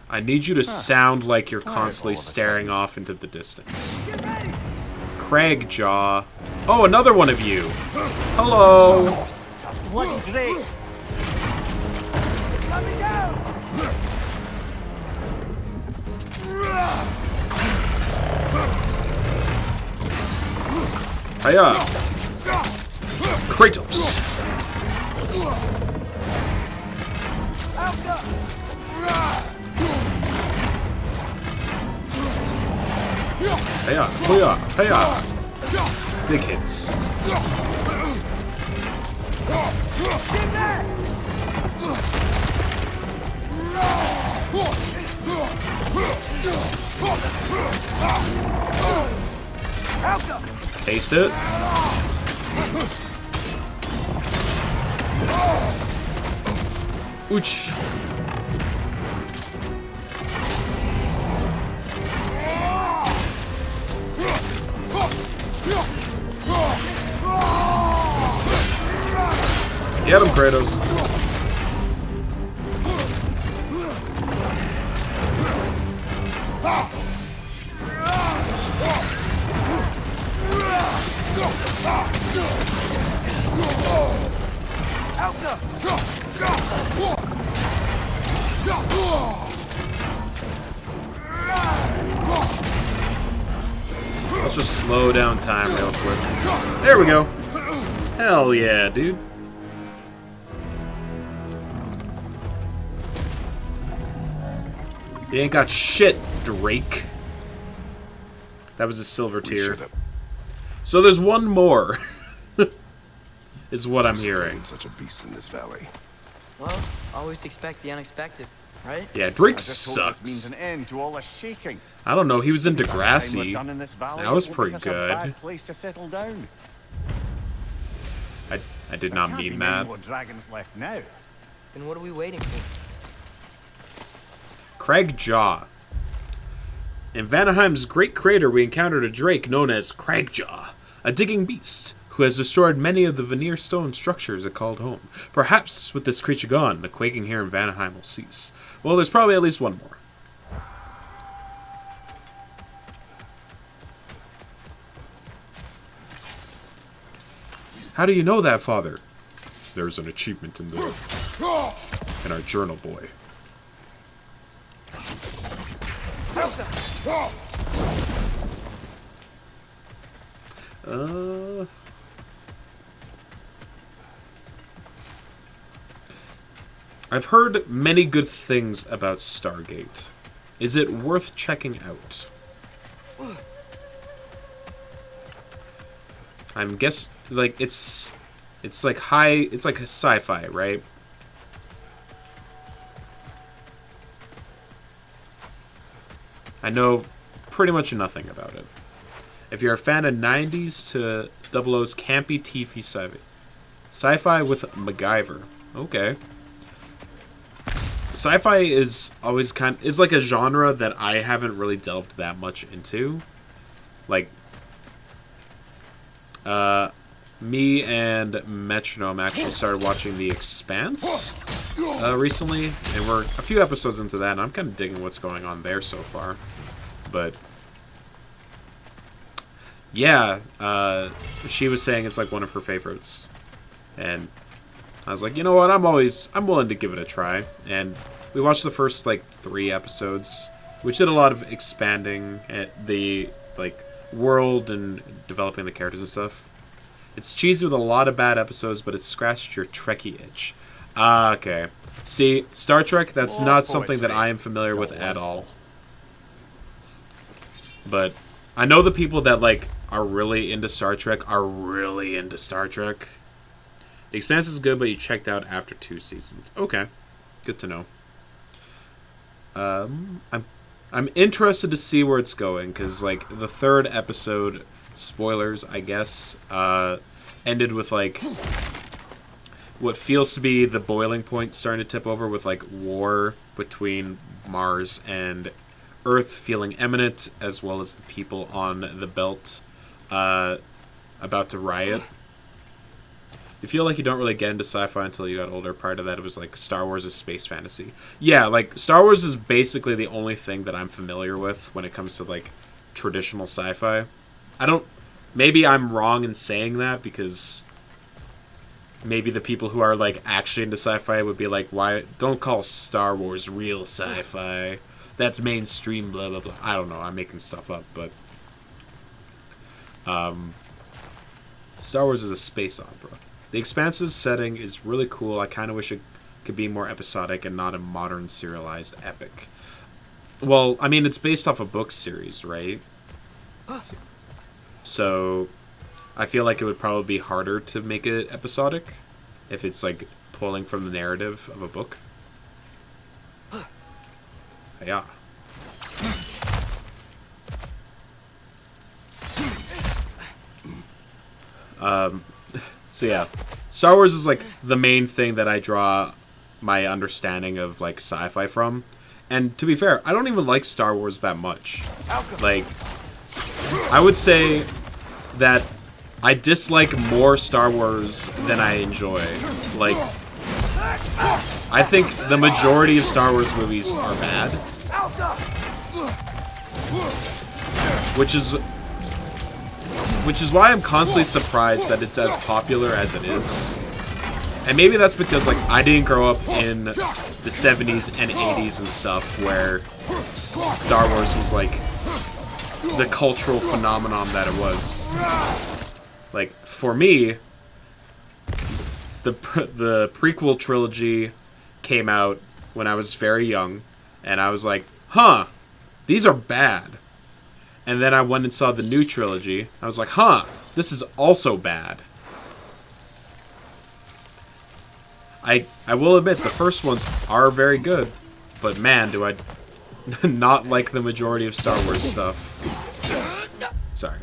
I need you to sound like you're constantly staring off into the distance. Craig Jaw. Oh, another one of you. Hello. Bloody Drake. Hiya. Kratos. Hiya. Hiya. Hiya. Big hits. Taste it. Ouch. Get him, Kratos. Let's just slow down time real quick. There we go. Hell yeah, dude. You ain't got shit, Drake. That was a silver tier. So there's one more. Is what I'm hearing. Such a beast in this valley. Well, always expect the unexpected, right? Yeah, Drake I just hope this means sucks. an end to all this shaking. I don't know, he was in Time we're Degrassi. done in this valley, That was it won't be pretty such a good. bad place to settle down. I did There not can't be mean many that. more dragons left now. Then what are we waiting for? Craig Jaw. In Vanaheim's Great Crater, we encountered a drake known as Cragjaw, a digging beast who has destroyed many of the veneer stone structures it called home. Perhaps with this creature gone, the quaking here in Vanaheim will cease. Well, there's probably at least one more. How do you know that, Father? There's an achievement in our journal, boy. I've heard many good things about Stargate. Is it worth checking out? I'm guess like it's like it's like a sci-fi, right? I know pretty much nothing about it. If you're a fan of 90s to 00's campy, teefy sci-fi with MacGyver. Okay. Sci-fi is always is like a genre that I haven't really delved that much into. Like me and Metronome actually started watching The Expanse recently, and we're a few episodes into that, and I'm kind of digging what's going on there so far. But yeah, she was saying it's like one of her favorites, and I was like, you know what, I'm willing to give it a try. And we watched the first like 3 episodes, which did a lot of expanding at the like world and developing the characters and stuff. It's cheesy with a lot of bad episodes, but it scratched your Trekkie itch. Okay. See, Star Trek, that's not something that I am familiar with at all. But I know the people that like are really into Star Trek are really into Star Trek. The Expanse is good, but you checked out after 2 seasons. Okay. Good to know. I'm interested to see where it's going, because like the 3rd episode, spoilers I guess, ended with like what feels to be the boiling point starting to tip over, with like war between Mars and Earth feeling imminent, as well as the people on the belt about to riot. You feel like you don't really get into sci-fi until you got older. Prior to that, it was like Star Wars is space fantasy. Yeah, like Star Wars is basically the only thing that I'm familiar with when it comes to like traditional sci-fi. Maybe I'm wrong in saying that, because maybe the people who are like actually into sci-fi would be like, why don't call Star Wars real sci-fi? That's mainstream, blah blah blah. I don't know, I'm making stuff up, but Star Wars is a space opera. The Expanse's setting is really cool. I kind of wish it could be more episodic and not a modern serialized epic. Well, I mean, it's based off a book series, right? So I feel like it would probably be harder to make it episodic if it's like pulling from the narrative of a book. Yeah. So yeah, Star Wars is like the main thing that I draw my understanding of like sci-fi from. And to be fair, I don't even like Star Wars that much. Like, I would say that I dislike more Star Wars than I enjoy. Like, I think the majority of Star Wars movies are bad. Which is why I'm constantly surprised that it's as popular as it is. And maybe that's because like I didn't grow up in the 70s and 80s and stuff where Star Wars was like the cultural phenomenon that it was. Like, for me, the prequel trilogy came out when I was very young, and I was like, huh, these are bad. And then I went and saw the new trilogy. I was like, huh, this is also bad. I will admit, the first ones are very good. But man, do I not like the majority of Star Wars stuff. Sorry.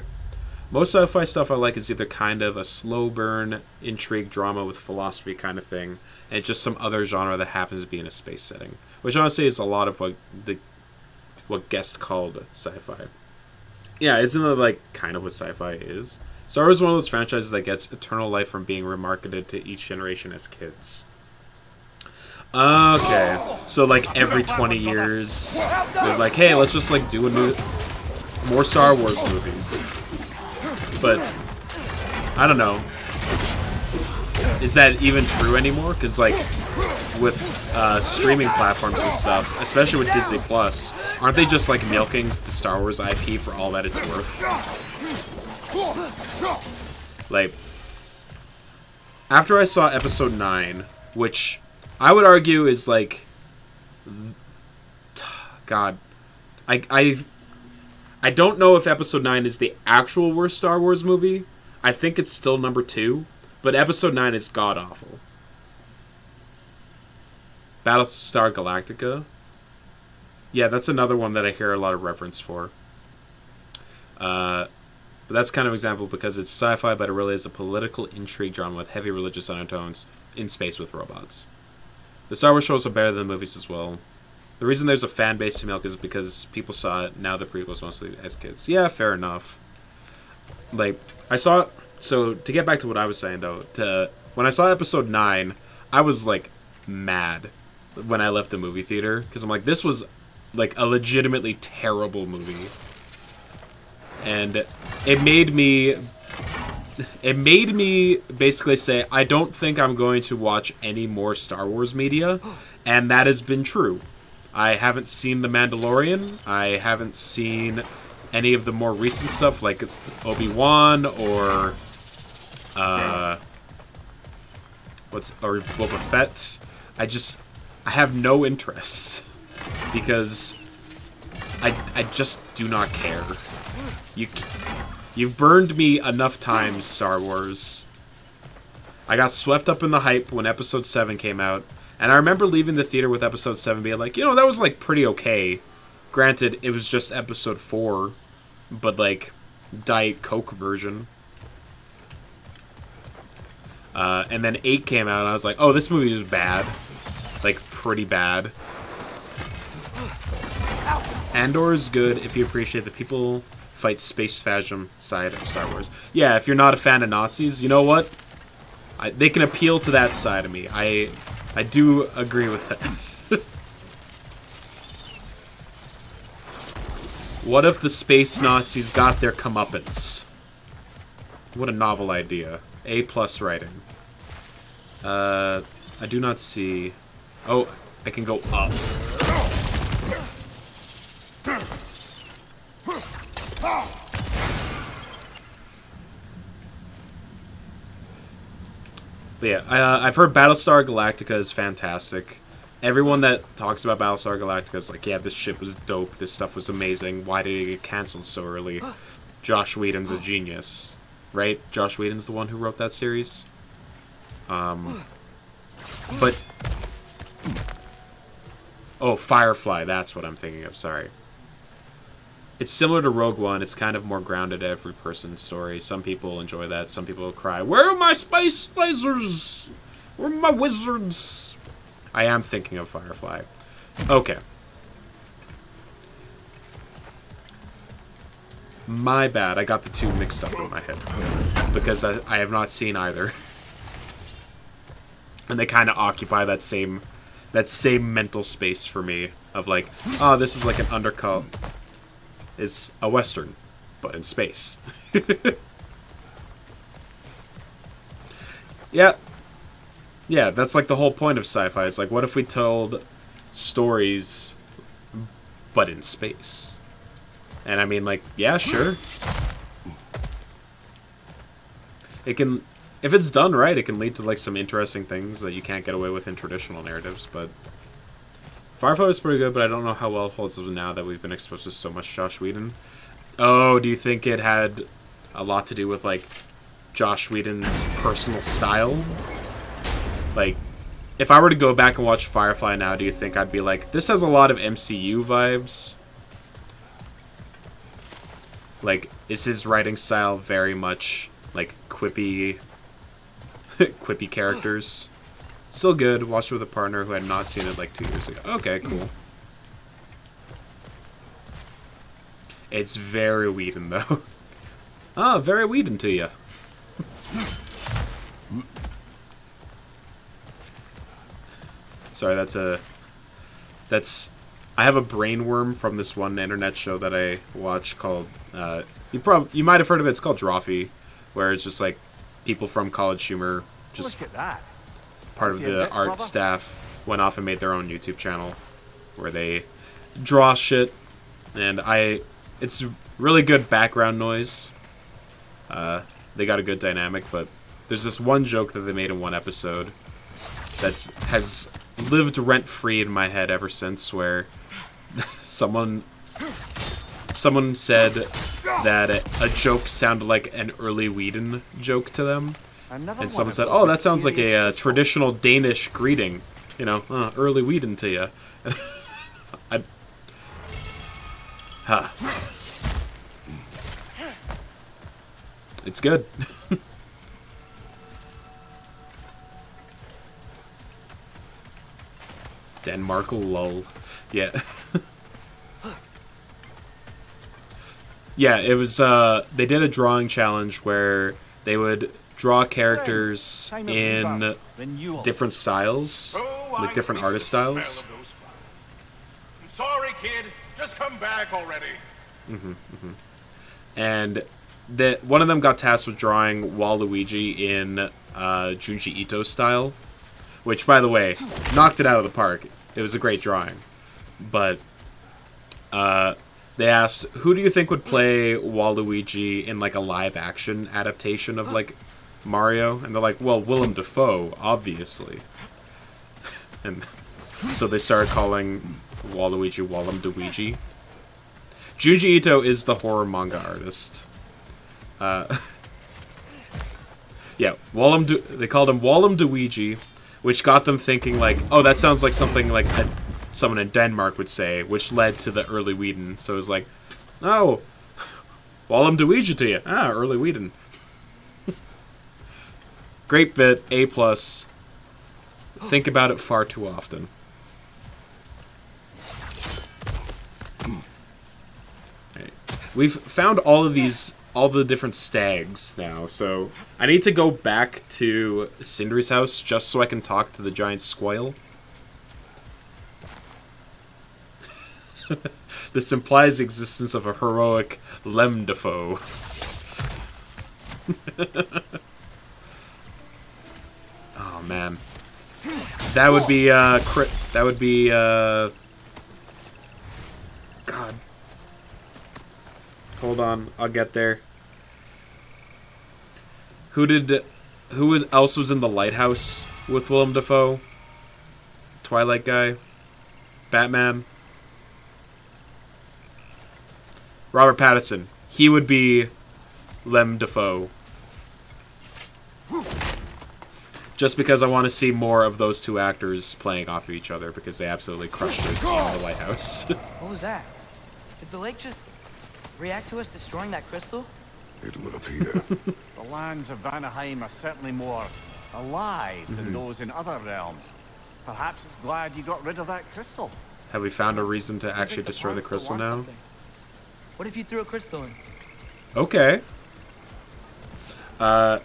Most sci-fi stuff I like is either kind of a slow burn, intrigue drama with philosophy kind of thing, and just some other genre that happens to be in a space setting. Which honestly is a lot of what Guest called sci-fi. Yeah, isn't that like kind of what sci-fi is? Star Wars is one of those franchises that gets eternal life from being remarketed to each generation as kids. Okay, so like every 20 years, they're like, hey, let's just like do more Star Wars movies. But I don't know. Is that even true anymore? Because like with streaming platforms and stuff, especially with Disney Plus, aren't they just like milking the Star Wars IP for all that it's worth? Like, after I saw Episode 9, which I would argue is like, God, I don't know if Episode 9 is the actual worst Star Wars movie. I think it's still number 2, but Episode 9 is god-awful. Battlestar Galactica. Yeah, that's another one that I hear a lot of reference for. But that's kind of an example because it's sci-fi, but it really is a political intrigue drama with heavy religious undertones in space with robots. The Star Wars shows are better than the movies as well. The reason there's a fan base to milk is because people saw it, now the prequels mostly as kids. Yeah, fair enough. Like, I saw So to get back to what I was saying though, when I saw episode 9, I was like mad when I left the movie theater because I'm like, this was like a legitimately terrible movie, and it made me basically say I don't think I'm going to watch any more Star Wars media, and that has been true. I haven't seen The Mandalorian. I haven't seen any of the more recent stuff like Obi-Wan or Boba Fett. I have no interest because I just do not care. You've burned me enough times, Star Wars. I got swept up in the hype when Episode 7 came out, and I remember leaving the theater with Episode 7 being like, that was like pretty okay. Granted, it was just Episode 4, but like Diet Coke version. And then 8 came out, and I was like, oh, this movie is bad. Like, pretty bad. Andor is good if you appreciate the people fight space fascism side of Star Wars. Yeah, if you're not a fan of Nazis, you know what? They can appeal to that side of me. I do agree with that. What if the space Nazis got their comeuppance? What a novel idea. A+ writing. I do not see... Oh, I can go up. But yeah, I've heard Battlestar Galactica is fantastic. Everyone that talks about Battlestar Galactica is like, yeah, this shit was dope. This stuff was amazing. Why did it get canceled so early? Josh Whedon's a genius. Right? Josh Whedon's the one who wrote that series. But... Oh, Firefly. That's what I'm thinking of. Sorry. It's similar to Rogue One. It's kind of more grounded every person's story. Some people enjoy that. Some people cry, where are my space lasers? Where are my wizards? I am thinking of Firefly. Okay. My bad. I got the two mixed up in my head. Because I have not seen either. And they kind of occupy that same mental space for me. Of like, oh, this is like an undercut. Is a Western, but in space. Yeah. Yeah, that's like the whole point of sci-fi. It's like, what if we told stories, but in space? And I mean, like, yeah, sure. It can, if it's done right, it can lead to like some interesting things that you can't get away with in traditional narratives, but... Firefly was pretty good, but I don't know how well it holds up now that we've been exposed to so much Josh Whedon. Oh, do you think it had a lot to do with, like, Josh Whedon's personal style? Like, if I were to go back and watch Firefly now, do you think I'd be like, this has a lot of MCU vibes? Like, is his writing style very much, like, quippy characters? Still good. Watched it with a partner who had not seen it like 2 years ago. Okay, cool. It's very Whedon, though. Ah, very Whedon to you. Sorry, that's... I have a brain worm from this one internet show that I watch called... you might have heard of it. It's called Drawfee, where it's just like people from College Humor just... Look at that. Part of the art staff went off and made their own YouTube channel where they draw shit, and it's really good background noise. They got a good dynamic, but there's this one joke that they made in one episode that has lived rent-free in my head ever since, where someone said that a joke sounded like an early Whedon joke to them. And someone said, oh, that sounds like a traditional Danish greeting. You know, early Whedon to you. It's good. Denmark lol. Yeah. Yeah, it was, they did a drawing challenge where they would draw characters Time of in rebirth. The new different styles, Oh, like I different miss artist the smell styles. of those flowers. I'm sorry, kid. Just come back already. And one of them got tasked with drawing Waluigi in Junji Ito style, which, by the way, knocked it out of the park. It was a great drawing. But they asked, who do you think would play Waluigi in, like, a live-action adaptation of, like, Mario? And they're like, well, Willem Dafoe, obviously. And so they started calling Waluigi Wallum Luigi. Junji Ito is the horror manga artist. Yeah, they called him Wallum Luigi, which got them thinking, like, oh, that sounds like something like someone in Denmark would say, which led to the early Whedon. So it was like, oh, Wallum Luigi to you. Ah, early Whedon. Great bit, A+. Think about it far too often. Right. We've found all the different stags now, so I need to go back to Sindri's house just so I can talk to the giant squirrel. This implies the existence of a heroic Lem Dafoe. Oh man, that would be God. Hold on, I'll get there. Who else was in the lighthouse with Willem Dafoe? Twilight guy? Batman? Robert Pattinson. He would be Lem Dafoe. Just because I want to see more of those two actors playing off of each other, because they absolutely crushed it in the lighthouse. What was that? Did the lake just react to us destroying that crystal? It will appear. The lands of Vanaheim are certainly more alive than those in other realms. Perhaps it's glad you got rid of that crystal. Have we found a reason to Do you actually think destroy the pond still crystal wants now? something? What if you threw a crystal in? Okay. I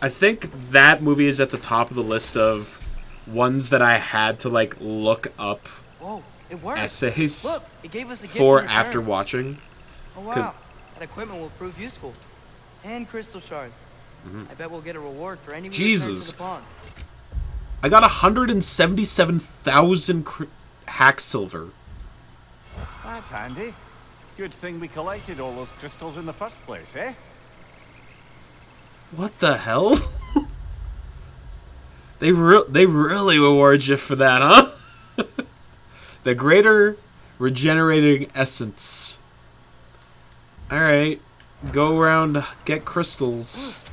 think that movie is at the top of the list of ones that I had to, like, look up Whoa, it worked. essays Look, it gave us a gift for in return. after watching. Oh 'cause- wow, that equipment will prove useful. And crystal shards. I bet we'll get a reward for any we return Jesus. to the pond. I got 177,000 hack silver. That's handy. Good thing we collected all those crystals in the first place, eh? What the hell? They really reward you for that, huh? The greater regenerating essence. Alright. Go around, get crystals.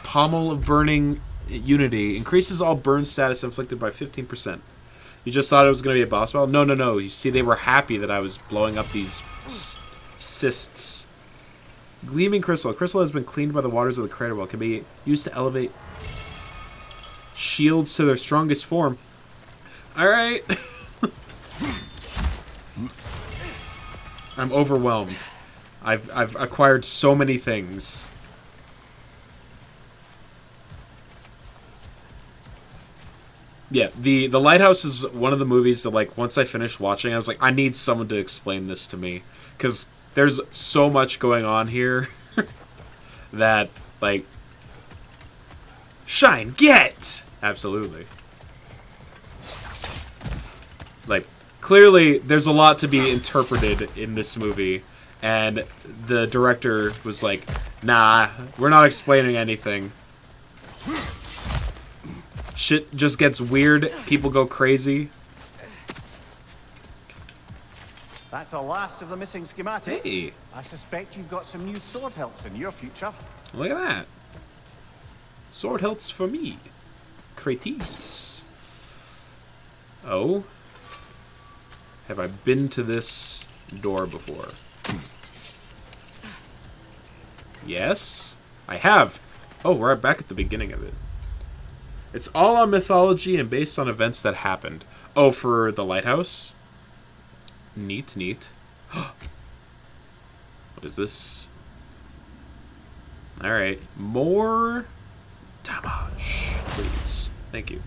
Pommel of Burning Unity. Increases all burn status inflicted by 15%. You just thought it was going to be a boss battle? No. You see, they were happy that I was blowing up these cysts. Gleaming Crystal. A crystal has been cleaned by the waters of the crater well. Can be used to elevate shields to their strongest form. Alright. I'm overwhelmed. I've acquired so many things. Yeah, the Lighthouse is one of the movies that, like, once I finished watching, I was like, I need someone to explain this to me. Because there's so much going on here that, like, shine, get! Absolutely. Like, clearly, there's a lot to be interpreted in this movie, and the director was like, nah, we're not explaining anything. Shit just gets weird, people go crazy. That's the last of the missing schematics. Hey. I suspect you've got some new sword hilts in your future. Look at that. Sword hilts for me. Kratos. Oh. Have I been to this door before? Yes, I have. Oh, we're back at the beginning of it. It's all on mythology and based on events that happened. Oh, for the lighthouse? Neat. What is this? Alright. More damage, please. Thank you.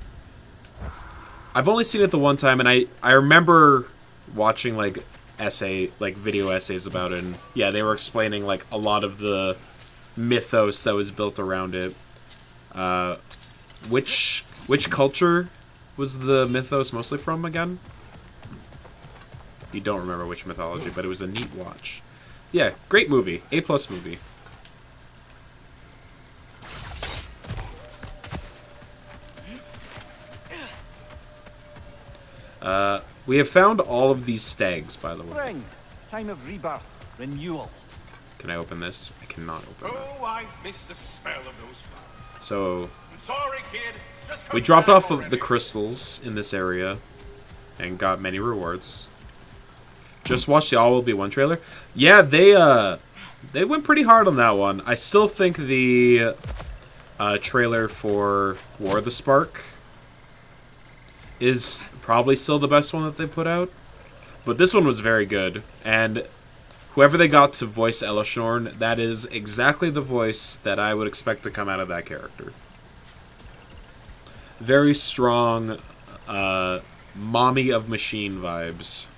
I've only seen it the one time, and I remember watching, like, video essays about it, and yeah, they were explaining, like, a lot of the mythos that was built around it. Which culture was the mythos mostly from, again? You don't remember which mythology, but it was a neat watch. Yeah, great movie. A+ movie. We have found all of these stags, by the way. Spring, time of rebirth, renewal. Can I open this? I cannot open it. Oh, I've missed the smell of those flowers. So, I'm sorry, kid. Just come we dropped back off already. the crystals in this area and got many rewards. Just watched the All Will Be One trailer. Yeah, they went pretty hard on that one. I still think the trailer for War of the Spark is probably still the best one that they put out. But this one was very good. And whoever they got to voice Elishnorn, that is exactly the voice that I would expect to come out of that character. Very strong, mommy of machine vibes.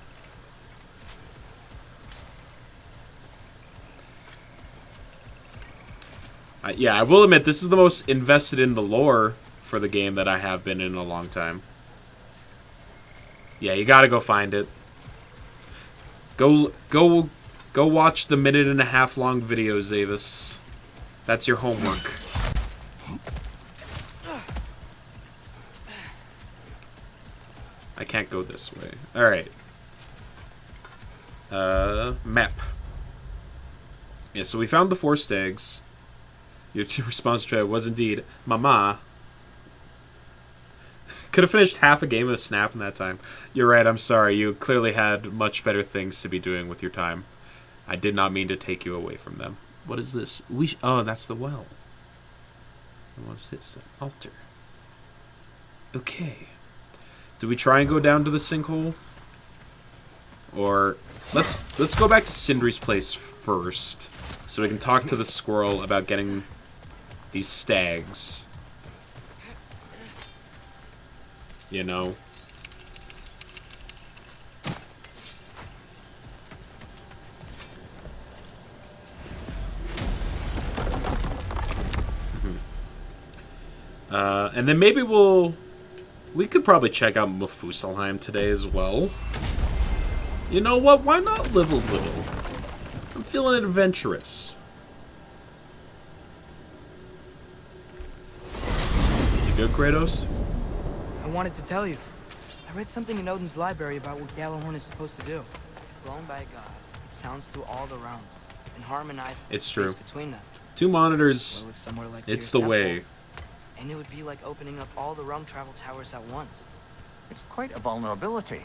Yeah, I will admit, this is the most invested in the lore for the game that I have been in a long time. Yeah, you gotta go find it. Go watch the 1.5-minute long videos, Avis. That's your homework. I can't go this way. Alright. Map. Yeah, so we found the 4 stags. Your response to it was indeed, Mama. Could have finished half a game of Snap in that time. You're right, I'm sorry. You clearly had much better things to be doing with your time. I did not mean to take you away from them. What is this? Oh, that's the well. And what's this? An altar. Okay. Do we try and go down to the sinkhole? Or let's go back to Sindri's place first, so we can talk to the squirrel about getting these stags. You know? And then maybe we could probably check out Mufusalheim today as well. You know what? Why not live a little? I'm feeling adventurous. You good, Kratos? I wanted to tell you. I read something in Odin's library about what Gjallarhorn is supposed to do. If blown by a god, it sounds through all the realms and harmonizes the It's space true. between them. 2 monitors. Or somewhere like It's Tyr's the way. temple, and it would be like opening up all the realm travel towers at once. It's quite a vulnerability.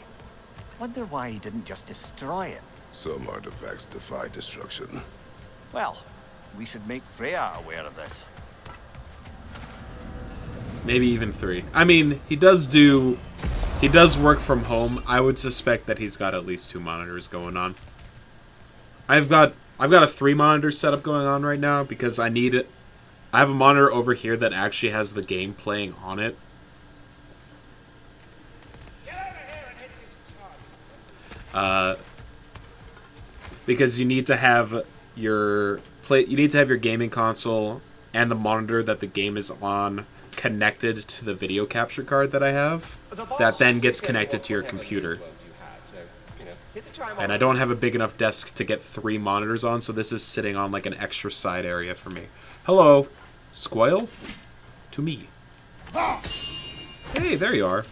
Wonder why he didn't just destroy it. Some artifacts defy destruction. Well, we should make Freya aware of this. Maybe even 3. I mean, he does work from home. I would suspect that he's got at least 2 monitors going on. I've got a 3 monitor setup going on right now because I need it. I have a monitor over here that actually has the game playing on it. Because you need to have your gaming console and the monitor that the game is on connected to the video capture card that I have, that then gets connected to your computer. And I don't have a big enough desk to get 3 monitors on, so this is sitting on like an extra side area for me. Hello, Squile? To me. Hey, there you are.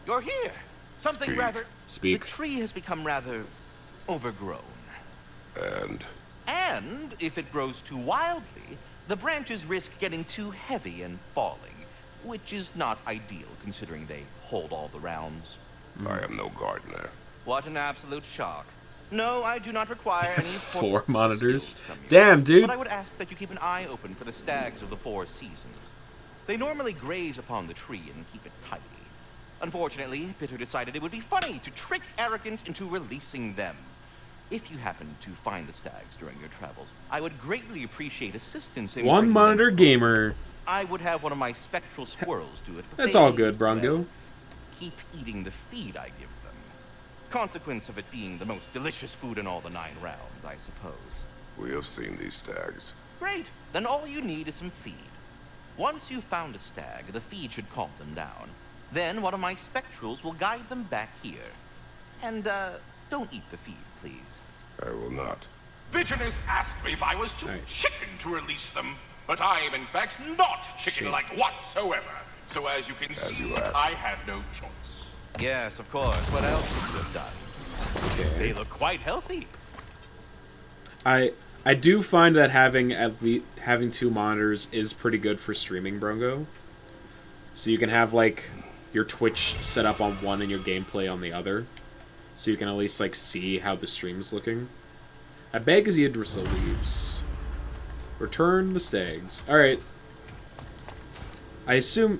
You're here. Something Speak. rather... Speak. The tree has become rather overgrown. And if it grows too wildly, the branches risk getting too heavy and falling, which is not ideal considering they hold all the realms. I am no gardener. What an absolute shock. No, I do not require any 4 monitors. skills from you. Damn, dude. But I would ask that you keep an eye open for the stags of the 4 seasons. They normally graze upon the tree and keep it tidy. Unfortunately, Bitter decided it would be funny to trick Arrogant into releasing them. If you happen to find the stags during your travels, I would greatly appreciate assistance in One bringing monitor them. gamer. I would have one of my spectral squirrels do it. But That's they, all good, Brongo. well, keep eating the feed I give them. Consequence of it being the most delicious food in all the 9 realms, I suppose. We have seen these stags. Great. Then all you need is some feed. Once you've found a stag, the feed should calm them down. Then one of my spectrals will guide them back here. And, don't eat the feed, please. I will not. Viginus asked me if I was too Alright. chicken to release them, but I am in fact not chicken-like whatsoever. So as you can see, you asked. I had no choice. Yes, of course. What else would you have done? Okay. They look quite healthy. I do find that having 2 monitors is pretty good for streaming, Brongo. So you can have like your Twitch set up on one and your gameplay on the other. So you can at least like see how the stream's looking. I beg as Yggdrasil leaves. Return the stags. Alright. I assume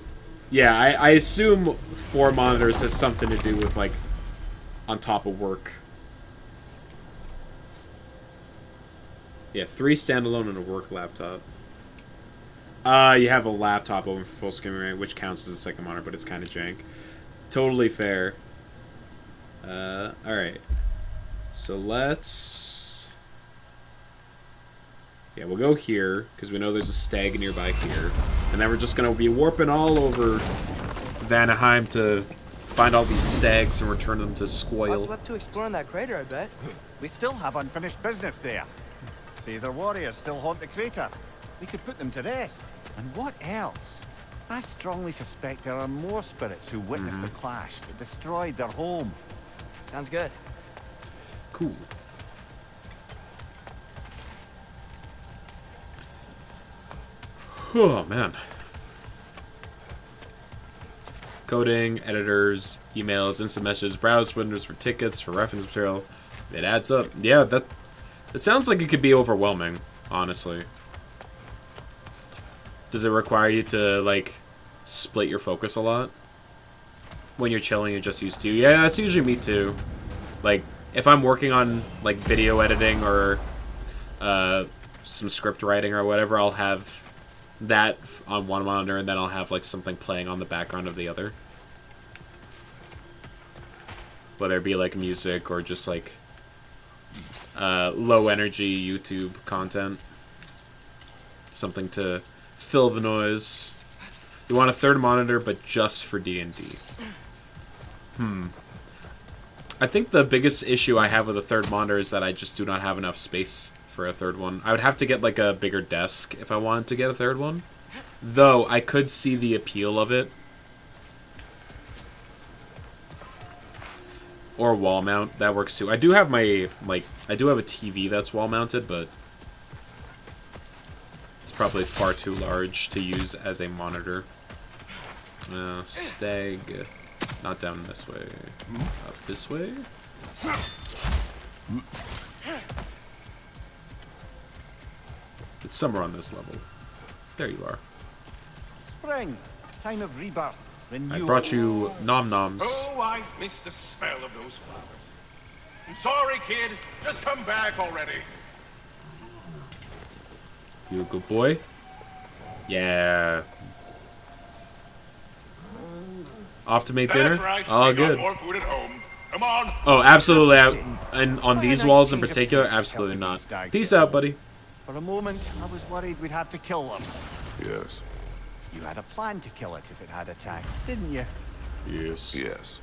I assume 4 monitors has something to do with like on top of work. Yeah, 3 standalone and a work laptop. You have a laptop open for full screen rate, which counts as a second monitor, but it's kind of jank. Totally fair. Alright. So let's... Yeah, we'll go here, because we know there's a stag nearby here. And then we're just going to be warping all over Vanaheim to find all these stags and return them to What's Scoil. left to explore in that crater, I bet. We still have unfinished business there. See, their warriors still haunt the crater. We could put them to rest. And what else? I strongly suspect there are more spirits who witnessed the clash that destroyed their home. Sounds good. Cool. Oh, man. Coding, editors, emails, instant messages, browse windows for tickets, for reference material. It adds up. Yeah, it sounds like it could be overwhelming, honestly. Does it require you to, like, split your focus a lot? When you're chilling, you're just used to. Yeah, that's usually me too. Like, if I'm working on, like, video editing or some script writing or whatever, I'll have that on one monitor and then I'll have, like, something playing on the background of the other. Whether it be, like, music or just, like, low-energy YouTube content. Something to fill the noise. You want a 3rd monitor, but just for D&D. I think the biggest issue I have with a 3rd monitor is that I just do not have enough space for a 3rd one. I would have to get, like, a bigger desk if I wanted to get a 3rd one. Though, I could see the appeal of it. Or wall mount, that works too. I do have my, like, I do have a TV that's wall mounted, but it's probably far too large to use as a monitor. Stag. Not down this way. Up this way? It's somewhere on this level. There you are. Spring, time of rebirth. I Renewal. brought you nom-noms. Oh, I've missed the smell of those flowers. I'm sorry, kid. Just come back already. You a good boy? Yeah. Off to make dinner? That's right. Oh, We got good. more food at home. Come on. Oh, absolutely. And on these walls in particular, absolutely not. Peace out, buddy. For a moment, I was worried we'd have to kill them. Yes. You had a plan to kill it if it had attacked, didn't you? Yes. Yes.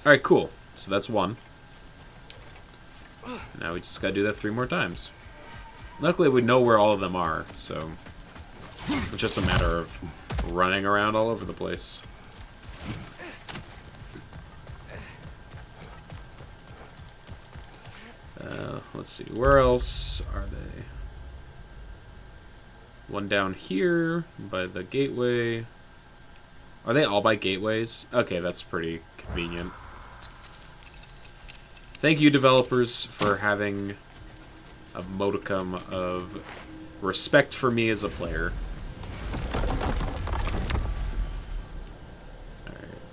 Alright, cool. So that's 1. Now we just gotta do that 3 more times. Luckily, we know where all of them are, so it's just a matter of running around all over the place. Let's see, where else are they? One down here by the gateway. Are they all by gateways? Okay, that's pretty convenient. Thank you, developers, for having a modicum of respect for me as a player.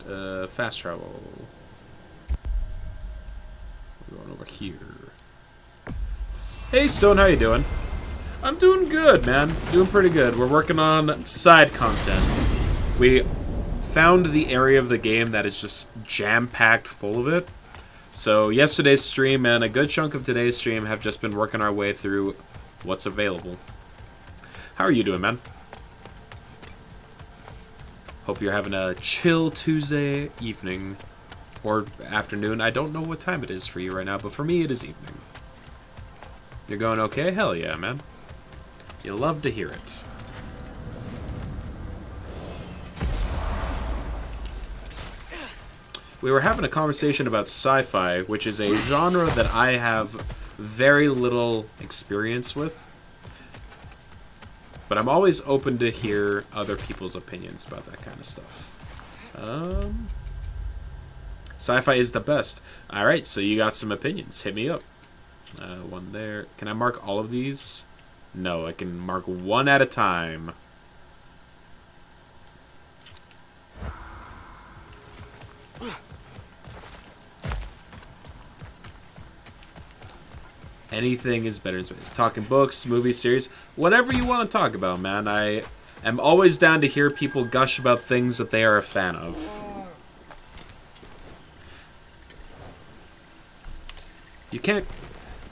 Alright, fast travel. over here. Hey, Stone, how you doing? I'm doing good, man. Doing pretty good. We're working on side content. We found the area of the game that is just jam-packed full of it. So yesterday's stream and a good chunk of today's stream have just been working our way through what's available. How are you doing, man? Hope you're having a chill Tuesday evening or afternoon. I don't know what time it is for you right now, but for me it is evening. You're going okay? Hell yeah, man. You'll love to hear it. We were having a conversation about sci-fi, which is a genre that I have very little experience with. But I'm always open to hear other people's opinions about that kind of stuff. Sci-fi is the best. Alright, so you got some opinions. Hit me up. One there. Can I mark all of these? No, I can mark one at a time. Anything is better in space. Talking books, movie series, whatever you want to talk about, man. I am always down to hear people gush about things that they are a fan of. You can't...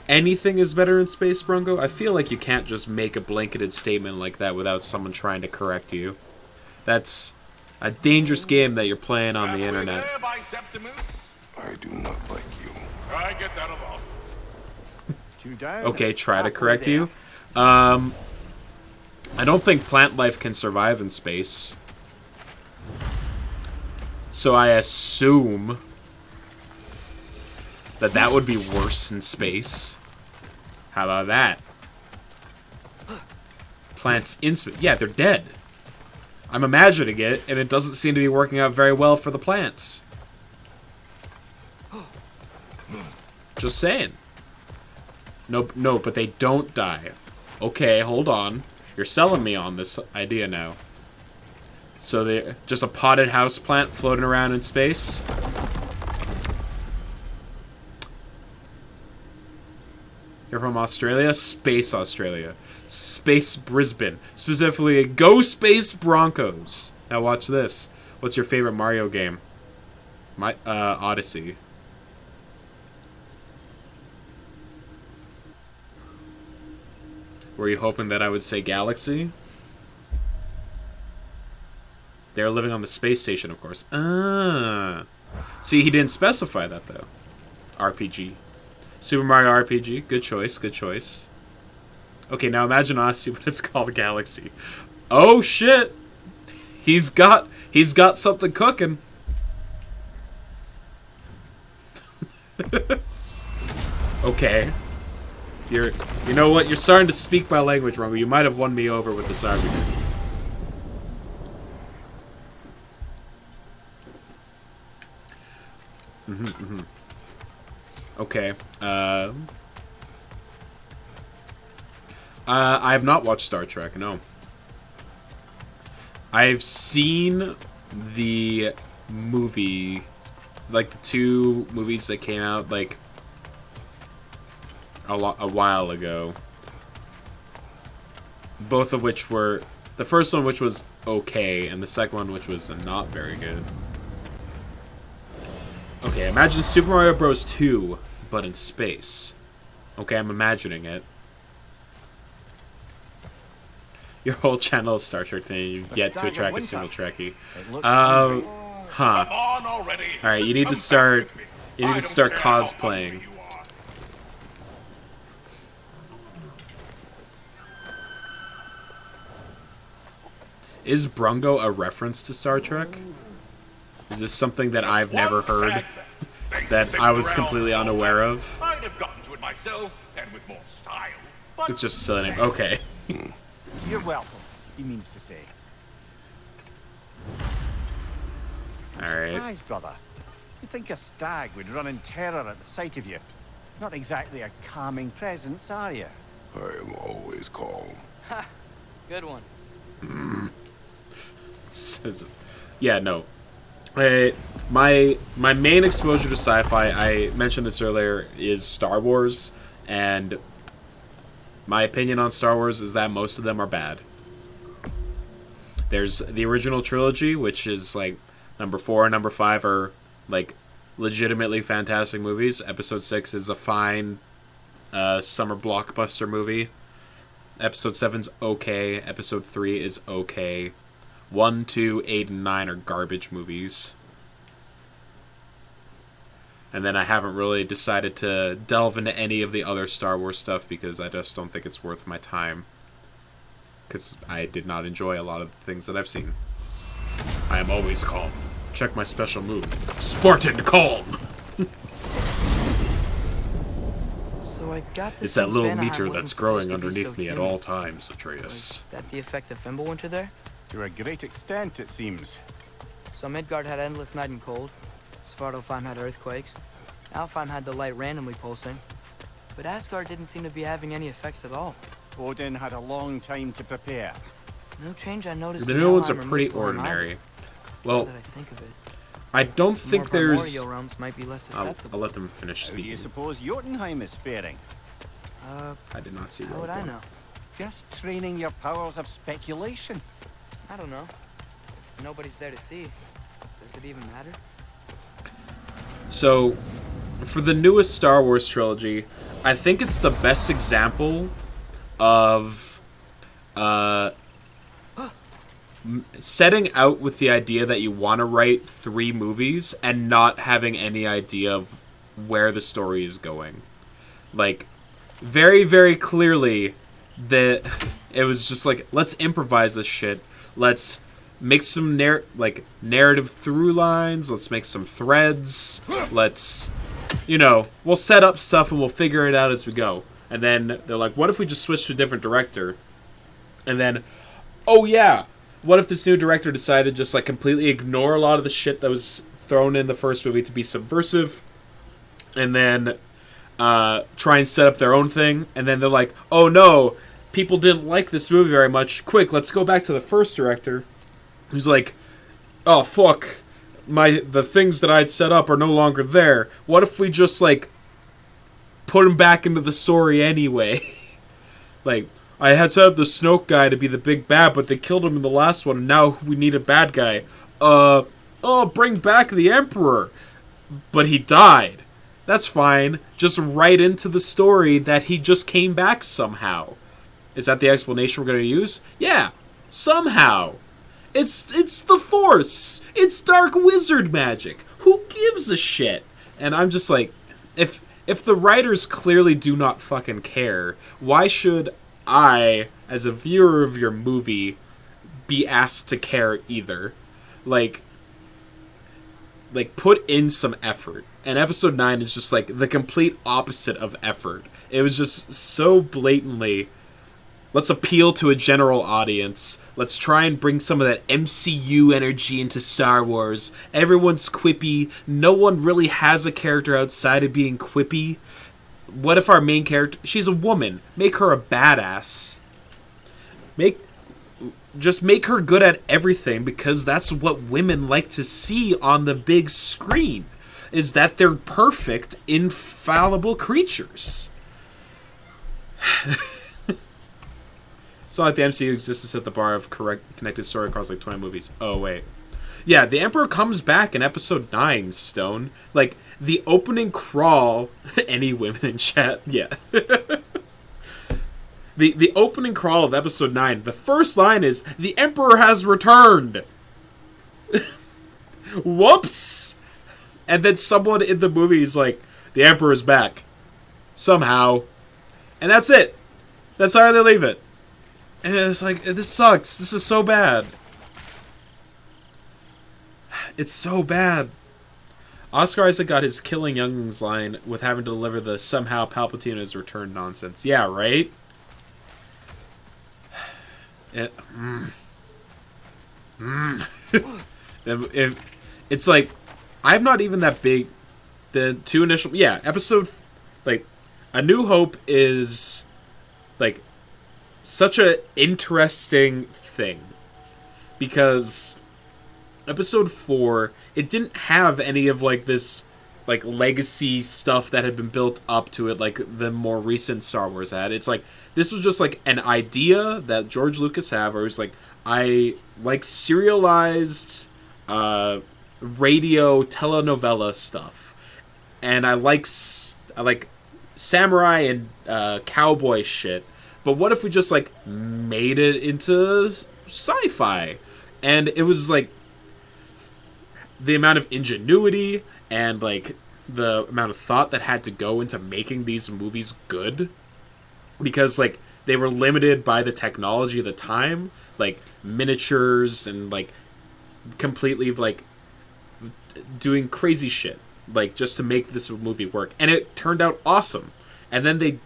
Anything is better in space, Brungo? I feel like you can't just make a blanketed statement like that without someone trying to correct you. That's a dangerous game that you're playing on the internet. I do not like you. I get that a lot. Okay, try to correct you. I don't think plant life can survive in space. So I assume that that would be worse in space. How about that? Plants in space. Yeah, they're dead. I'm imagining it, and it doesn't seem to be working out very well for the plants. Just saying. No, but they don't die. Okay, hold on. You're selling me on this idea now. So they're just a potted house plant floating around in space? You're from Australia? Space Australia. Space Brisbane. Specifically, Go Space Broncos. Now watch this. What's your favorite Mario game? Odyssey. Were you hoping that I would say Galaxy? They're living on the space station, of course. Ah. See, he didn't specify that, though. RPG. Super Mario RPG. Good choice, good choice. Okay, now imagine Odyssey, but it's called Galaxy. Oh, shit! He's got something cooking. Okay. You know what? You're starting to speak my language, Rungo. You might have won me over with this argument. Okay. I have not watched Star Trek, no. I've seen the movie, like the two movies that came out, like, a while ago. Both of which were... The first one which was okay, and the second one which was not very good. Okay, imagine Super Mario Bros. 2, but in space. Okay, I'm imagining it. Your whole channel is Star Trek thing, you get to attract a single Trekkie. Huh. Alright, you need to start... You need to start cosplaying. Is Brungo a reference to Star Trek? Is this something that I've never heard? That I was completely unaware of? I'd have gotten to it myself, and with more style. It's just a silly name. Okay. You're welcome, he means to say. Alright. Surprise, brother. You'd think a stag would run in terror at the sight of you. Not exactly a calming presence, are you? I am always calm. Ha! Good one. Says, yeah, no. my main exposure to sci-fi, I mentioned this earlier, is Star Wars, and my opinion on Star Wars is that most of them are bad. There's the original trilogy, which is like number 4 and number 5 are like legitimately fantastic movies. Episode 6 is a fine summer blockbuster movie. Episode 7's okay. Episode 3 is okay. 1, 2, 8, and 9 are garbage movies. And then I haven't really decided to delve into any of the other Star Wars stuff because I just don't think it's worth my time. Because I did not enjoy a lot of the things that I've seen. I am always calm. Check my special move. Spartan calm! So I got this. It's that sense little Vanaheim meter wasn't that's supposed growing to be underneath so me at human. all times, Atreus. Was that the effect of Fimbulwinter there? To a great extent, it seems. So Midgard had endless night and cold. Svartalfheim had earthquakes. Alfheim had the light randomly pulsing. But Asgard didn't seem to be having any effects at all. Odin had a long time to prepare. No change I noticed. The in new ones are Helheim or pretty Muspelheim ordinary. either, Well, now that I think of it. I don't The think more there's... primordial realms might be less I'll susceptible. let them finish How do you speaking. suppose Jotunheim is faring? I did not see How Rogue would I One. know? Just training your powers of speculation. I don't know. If nobody's there to see, does it even matter? So, for the newest Star Wars trilogy, I think it's the best example of setting out with the idea that you want to write 3 movies and not having any idea of where the story is going. Like, very, very clearly, it was just like, let's improvise this shit. Let's make some narrative through lines. Let's make some threads. Let's, we'll set up stuff and we'll figure it out as we go. And then they're like, what if we just switch to a different director? And then, oh yeah, what if this new director decided just like completely ignore a lot of the shit that was thrown in the first movie to be subversive, and then try and set up their own thing? And then they're like, oh no, people didn't like this movie very much. Quick, let's go back to the first director, who's like, oh fuck, the things that I'd set up are no longer there. What if we just like put him back into the story anyway? Like, I had set up the Snoke guy to be the big bad, but they killed him in the last one, and now we need a bad guy. Bring back the Emperor. But he died. That's fine. Just write into the story that he just came back somehow. Is that the explanation we're going to use? Yeah, somehow. It's the Force. It's dark wizard magic. Who gives a shit? And I'm just like, if the writers clearly do not fucking care, why should I, as a viewer of your movie, be asked to care either? Like put in some effort. And episode 9 is just like the complete opposite of effort. It was just so blatantly, let's appeal to a general audience. Let's try and bring some of that MCU energy into Star Wars. Everyone's quippy. No one really has a character outside of being quippy. What if our main character... She's a woman. Make her a badass. Just make her good at everything, because that's what women like to see on the big screen. Is that they're perfect, infallible creatures. It's not like the MCU exists to set the bar of correct connected story across like 20 movies. Oh, wait. Yeah, the Emperor comes back in episode 9, Stone. Like, the opening crawl... Any women in chat? Yeah. The opening crawl of episode 9, the first line is, "The Emperor has returned!" Whoops! And then someone in the movie is like, "The Emperor is back." Somehow. And that's it. That's how they leave it. And it's like, this sucks. This is so bad. It's so bad. Oscar Isaac got his killing younglings line with having to deliver the somehow Palpatine has returned nonsense. Yeah, right? It's like, I'm not even that big. The 2 initial... Yeah, episode... Like, A New Hope is... Like, such a interesting thing. Because... Episode 4, it didn't have any of, like, this, like, legacy stuff that had been built up to it, like the more recent Star Wars had. It's like, this was just, like, an idea that George Lucas had, where it was like, I like serialized radio telenovela stuff, and I like samurai and cowboy shit, but what if we just, like, made it into sci-fi? And it was, like, the amount of ingenuity and, like, the amount of thought that had to go into making these movies good, because, like, they were limited by the technology of the time, like miniatures and, like, completely, like, doing crazy shit, like, just to make this movie work. And it turned out awesome. And then they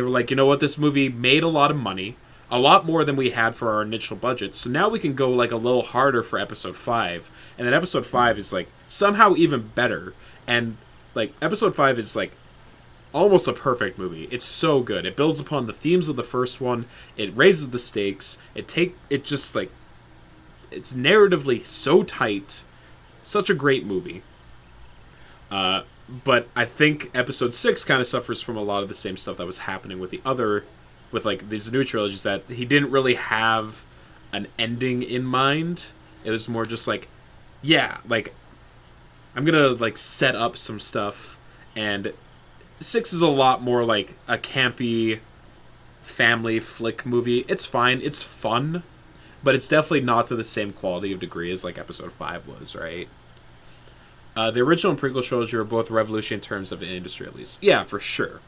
were like, you know what, this movie made a lot of money, a lot more than we had for our initial budget, so now we can go, like, a little harder for episode 5. And then episode 5 is, like, somehow even better. And, like, episode 5 is, like, almost a perfect movie. It's so good. It builds upon the themes of the first one. It raises the stakes. It just, like, it's narratively so tight. Such a great movie. But I think episode 6 kind of suffers from a lot of the same stuff that was happening with like, these new trilogies, that he didn't really have an ending in mind. It was more just like, yeah, like, I'm gonna, like, set up some stuff, and 6 is a lot more like a campy family flick movie. It's fine, it's fun, but it's definitely not to the same quality of degree as, like, episode 5 was, right? The original and prequel trilogy were both revolutionary in terms of industry, at least. Yeah, for sure.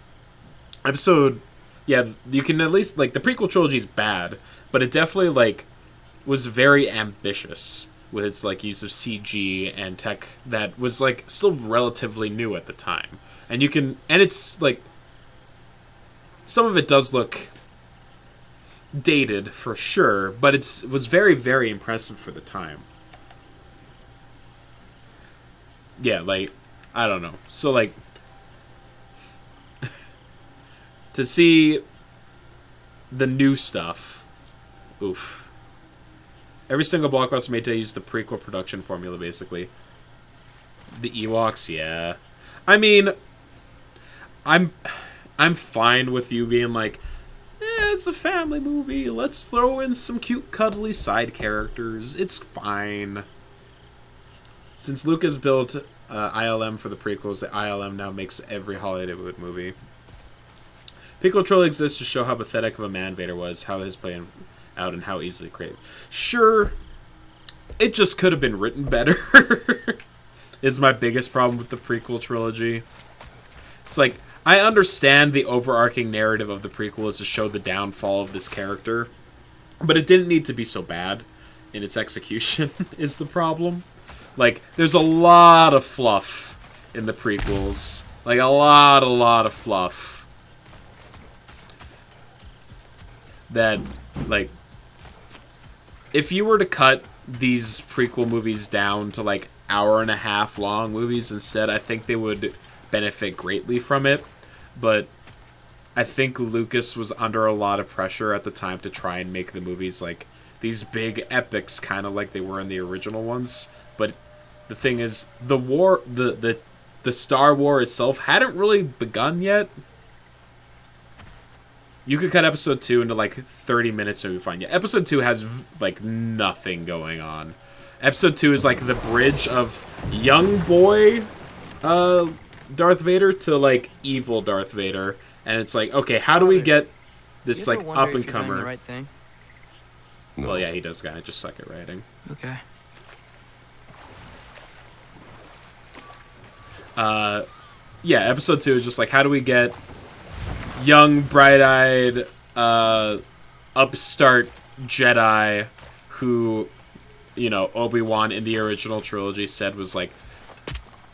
Yeah, you can at least, like, the prequel trilogy is bad, but it definitely, like, was very ambitious with its, like, use of CG and tech that was, like, still relatively new at the time. And it's, like, some of it does look dated, for sure, but it was very, very impressive for the time. Yeah, like, I don't know. So, like, to see the new stuff, oof. Every single blockbuster made to use the prequel production formula, basically. The Ewoks, yeah. I mean, I'm fine with you being like, it's a family movie. Let's throw in some cute, cuddly side characters. It's fine. Since Lucas built ILM for the prequels, the ILM now makes every Hollywood movie. Prequel trilogy exists to show how pathetic of a man Vader was, how his playing out, and how easily created. Sure, it just could have been written better. Is my biggest problem with the prequel trilogy. It's like, I understand the overarching narrative of the prequel is to show the downfall of this character, but it didn't need to be so bad in its execution, is the problem. Like, there's a lot of fluff in the prequels. Like, a lot of fluff. That, like, if you were to cut these prequel movies down to, like, hour-and-a-half long movies instead, I think they would benefit greatly from it. But I think Lucas was under a lot of pressure at the time to try and make the movies, like, these big epics, kind of like they were in the original ones. But the thing is, the war, the Star War itself hadn't really begun yet. You could cut episode 2 into, like, 30 minutes and be fine. Yeah, episode 2 has, like, nothing going on. Episode 2 is, like, the bridge of young boy Darth Vader to, like, evil Darth Vader. And it's like, okay, how do we get this, like, up-and-comer? The right thing? No. Well, yeah, he does kind of just suck at writing. Okay. Yeah, episode 2 is just like, how do we get young, bright-eyed, upstart Jedi who, you know, Obi-Wan in the original trilogy said was, like,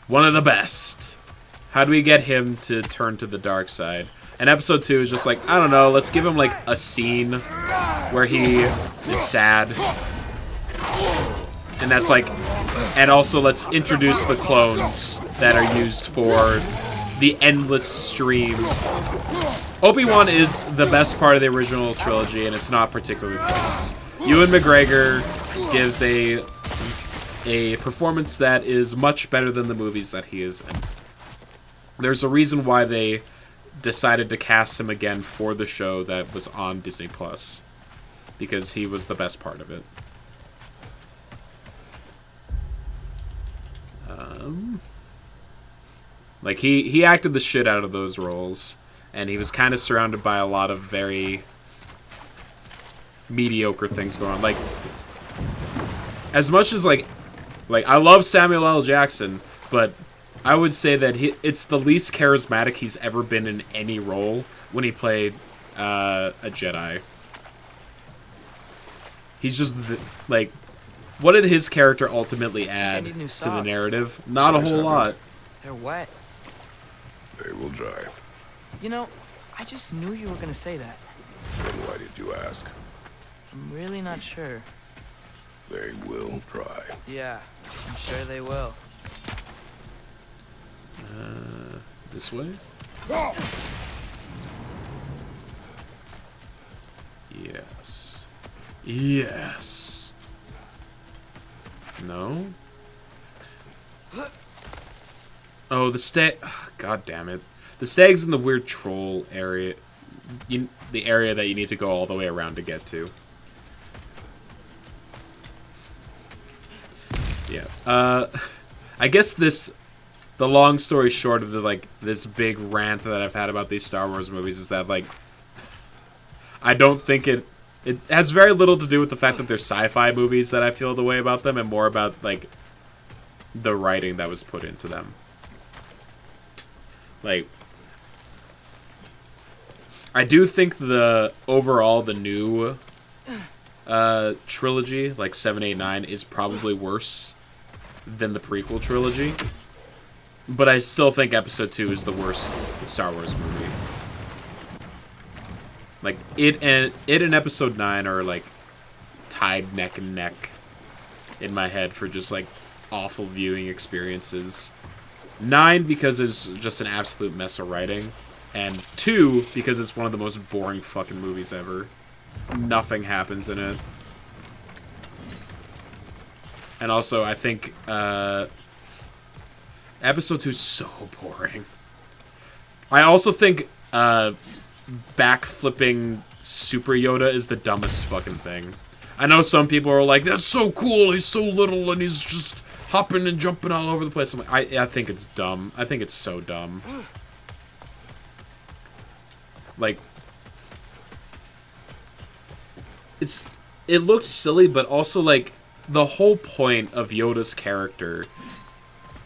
one of the best. How do we get him to turn to the dark side? And episode 2 is just like, I don't know, let's give him, like, a scene where he is sad. And that's like, and also let's introduce the clones that are used for the endless stream. Obi-Wan is the best part of the original trilogy, and it's not particularly close. Ewan McGregor gives a a performance that is much better than the movies that he is in. There's a reason why they decided to cast him again for the show that was on Disney Plus, because he was the best part of it. Like, he acted the shit out of those roles, and he was kind of surrounded by a lot of very mediocre things going on. Like, as much as, like I love Samuel L. Jackson, but I would say that it's the least charismatic he's ever been in any role when he played a Jedi. He's just, like, what did his character ultimately add to the narrative? Not a whole lot. They're wet. They will dry. You know, I just knew you were gonna say that. Then why did you ask? I'm really not sure. They will dry. Yeah, I'm sure they will. This way? Yes. Yes. No? Oh, the stag... God damn it. The stag's in the weird troll area. The area that you need to go all the way around to get to. Yeah. I guess the long story short of this big rant that I've had about these Star Wars movies is that, like, I don't think it has very little to do with the fact that they're sci-fi movies that I feel the way about them, and more about, like, the writing that was put into them. Like, I do think the new trilogy, like 7, 8, 9, is probably worse than the prequel trilogy. But I still think Episode 2 is the worst Star Wars movie. Like, it and Episode 9 are, like, tied neck and neck in my head for just, like, awful viewing experiences. 9 because it's just an absolute mess of writing. And 2 because it's one of the most boring fucking movies ever. Nothing happens in it. And also, I think, Episode 2 is so boring. I also think, backflipping Super Yoda is the dumbest fucking thing. I know some people are like, that's so cool, he's so little and he's just hopping and jumping all over the place. I'm like, I think it's dumb. I think it's so dumb. Like, it looked silly, but also, like, the whole point of Yoda's character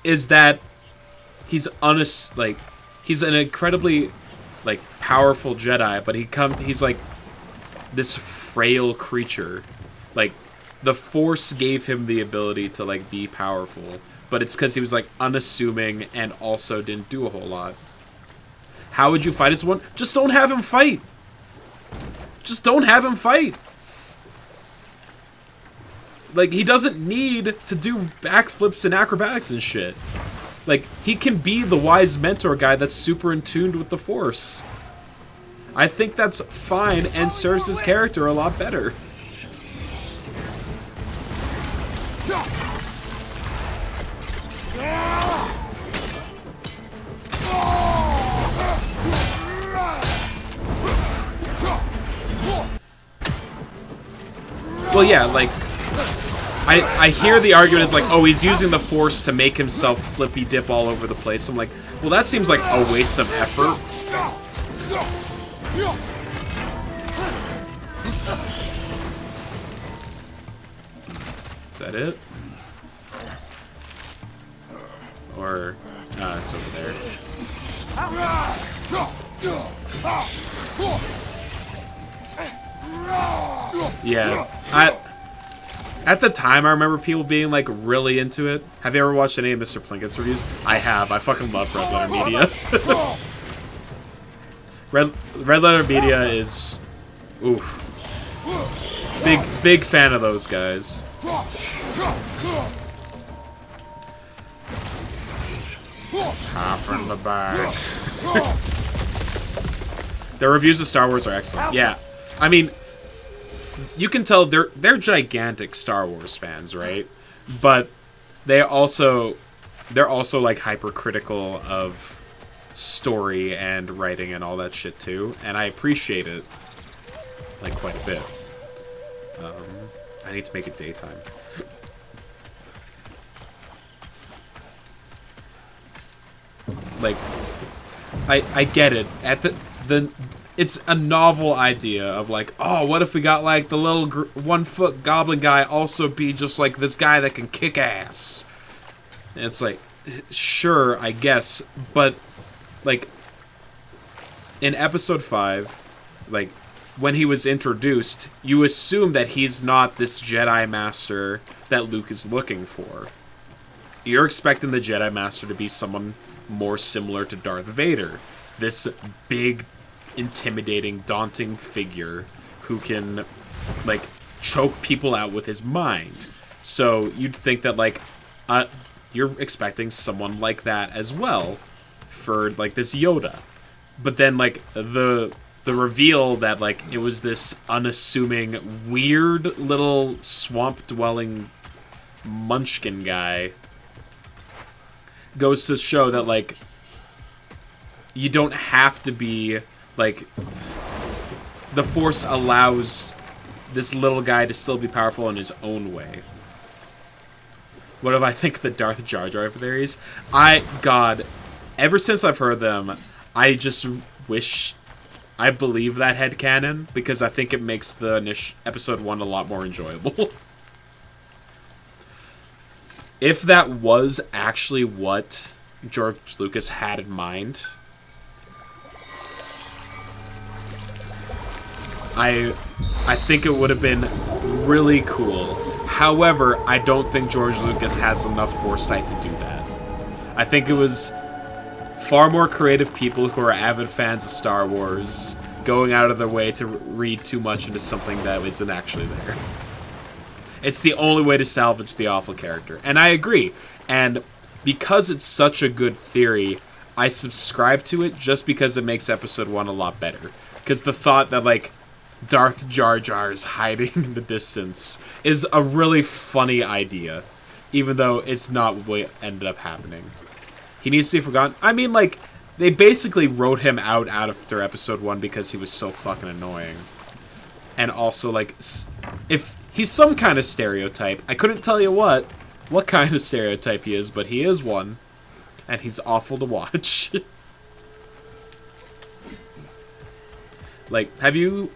is that he's he's an incredibly, like, powerful Jedi, but he's like this frail creature. Like, the Force gave him the ability to, like, be powerful, but it's because he was, like, unassuming and also didn't do a whole lot. How would you fight as one? Just don't have him fight. Just don't have him fight. Like, he doesn't need to do backflips and acrobatics and shit. Like, he can be the wise mentor guy that's super in tune with the Force. I think that's fine and serves his character a lot better. Well, yeah, like, I hear the argument is like, oh, he's using the Force to make himself flippy dip all over the place. I'm like, well, that seems like a waste of effort. Is that it? Or, it's over there. Yeah, at the time, I remember people being, like, really into it. Have you ever watched any of Mr. Plinkett's reviews? I have. I fucking love Red Letter Media. Red Letter Media is... oof. Big fan of those guys. Hop in the back. Their reviews of Star Wars are excellent. Yeah. I mean, you can tell they're gigantic Star Wars fans, right? But they're also like hypercritical of story and writing and all that shit too, and I appreciate it like quite a bit. I need to make it daytime. Like, I get it. At the it's a novel idea of like, oh, what if we got like the little 1 foot goblin guy also be just like this guy that can kick ass? And it's like, sure, I guess, but like in episode 5, like when he was introduced, you assume that he's not this Jedi Master that Luke is looking for. You're expecting the Jedi Master to be someone more similar to Darth Vader. This big, intimidating, daunting figure who can, like, choke people out with his mind. So you'd think that, like, you're expecting someone like that as well for, like, this Yoda. But then, like, the reveal that, like, it was this unassuming, weird little swamp-dwelling munchkin guy goes to show that, like, you don't have to be, like, the Force allows this little guy to still be powerful in his own way. What do I think of the Darth Jar Jar theories? God, ever since I've heard them, I just wish I believe that headcanon, because I think it makes the episode 1 a lot more enjoyable. If that was actually what George Lucas had in mind, I think it would have been really cool. However, I don't think George Lucas has enough foresight to do that. I think it was far more creative people who are avid fans of Star Wars going out of their way to read too much into something that isn't actually there. It's the only way to salvage the awful character. And I agree. And because it's such a good theory, I subscribe to it just because it makes episode 1 a lot better. Because the thought that, like, Darth Jar Jar is hiding in the distance is a really funny idea. Even though it's not what ended up happening. He needs to be forgotten. I mean, like, they basically wrote him out after episode 1 because he was so fucking annoying. And also, like, if he's some kind of stereotype, I couldn't tell you what kind of stereotype he is, but he is one. And he's awful to watch. Like, have you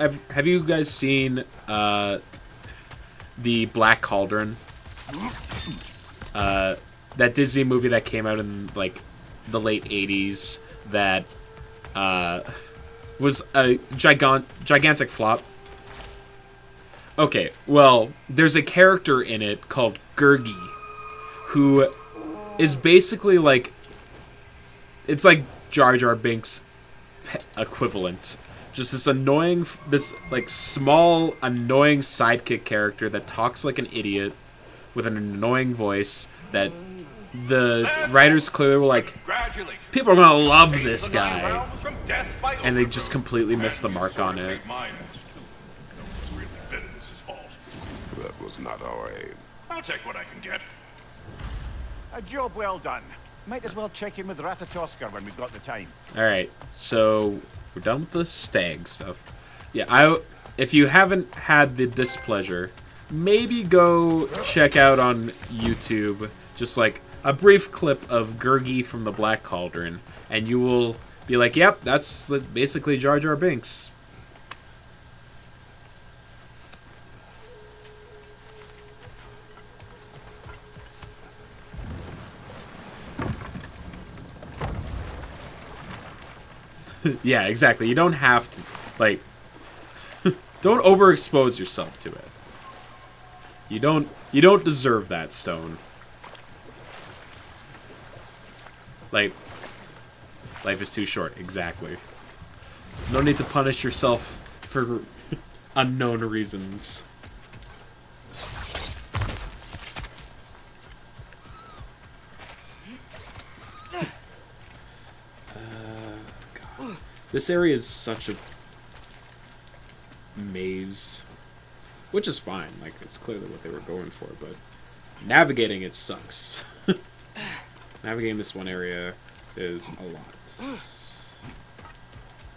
guys seen the Black Cauldron? That Disney movie that came out in, like, the late 80s that was a gigantic flop. Okay, well, there's a character in it called Gurgi, who is basically like, it's like Jar Jar Binks' equivalent. Just this annoying, like, small, annoying sidekick character that talks like an idiot with an annoying voice that the writers clearly were like, people are gonna love this guy. And they just completely missed the mark on it. That was not our aim. I'll take what I can get. A job well done. Might as well check in with Ratatoskr when we've got the time. Alright, so we're done with the stag stuff. Yeah, if you haven't had the displeasure, maybe go check out on YouTube just like a brief clip of Gurgi from the Black Cauldron, and you will be like, yep, that's basically Jar Jar Binks. Yeah, exactly. You don't have to, like, don't overexpose yourself to it. You don't deserve that, Stone. Like, life is too short, exactly. No need to punish yourself for unknown reasons. God. This area is such a maze. Which is fine, like, it's clearly what they were going for, but navigating it sucks. Navigating this one area is a lot.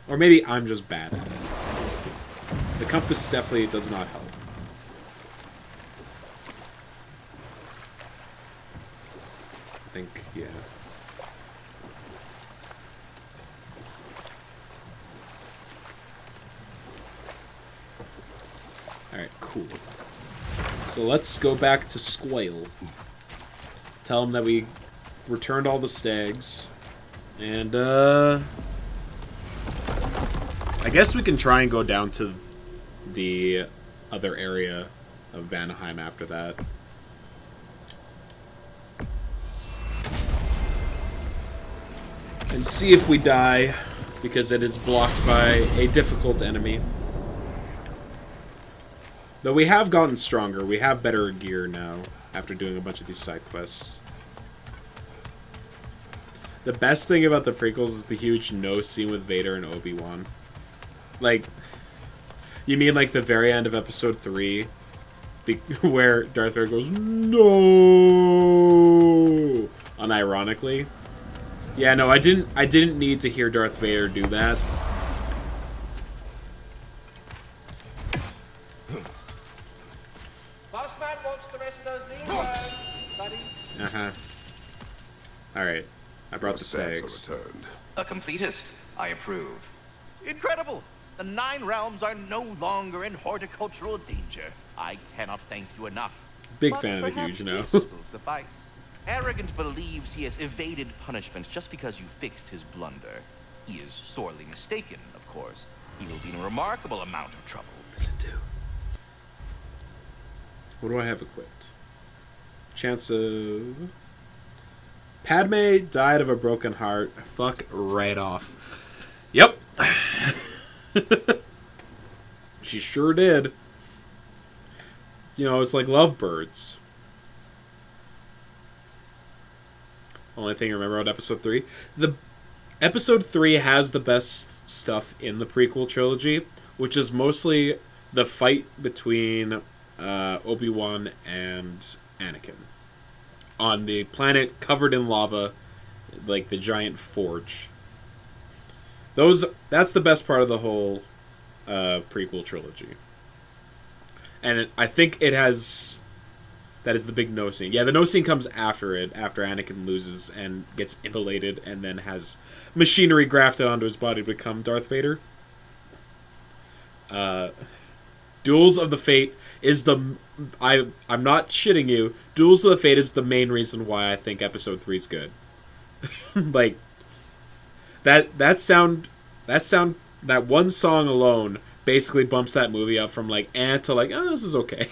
Or maybe I'm just bad at it. The compass definitely does not help. I think, yeah. Alright, cool. So let's go back to Squale. Tell him that we returned all the stags. And, I guess we can try and go down to the other area of Vanaheim after that. And see if we die, because it is blocked by a difficult enemy. Though we have gotten stronger. We have better gear now, after doing a bunch of these side quests. The best thing about the prequels is the huge no scene with Vader and Obi-Wan. Like, you mean like the very end of episode 3, where Darth Vader goes, no, unironically? Yeah, no, I didn't need to hear Darth Vader do that. Boss man wants the rest of those beans, buddy. Uh-huh. Alright. I brought the Stags stags. are returned. A completist. I approve. Incredible! The 9 realms are no longer in horticultural danger. I cannot thank you enough. Big But fan of the perhaps huge, you know. this will suffice. Arrogant believes he has evaded punishment just because you fixed his blunder. He is sorely mistaken, of course. He will be in a remarkable amount of trouble. What does it do? What do I have equipped? Chance of... Padme died of a broken heart. Fuck right off. Yep. She sure did. You know, it's like lovebirds. Only thing I remember about episode 3. The episode 3 has the best stuff in the prequel trilogy, which is mostly the fight between Obi-Wan and Anakin on the planet covered in lava, like the giant forge. That's the best part of the whole prequel trilogy. And I think it has... That is the big no scene. Yeah, the no scene comes after it, after Anakin loses and gets immolated and then has machinery grafted onto his body to become Darth Vader. Duels of the Fate is the... I'm not shitting you. Duels of the Fate is the main reason why I think episode 3 is good. Like, that one song alone basically bumps that movie up from like to like, oh, this is okay.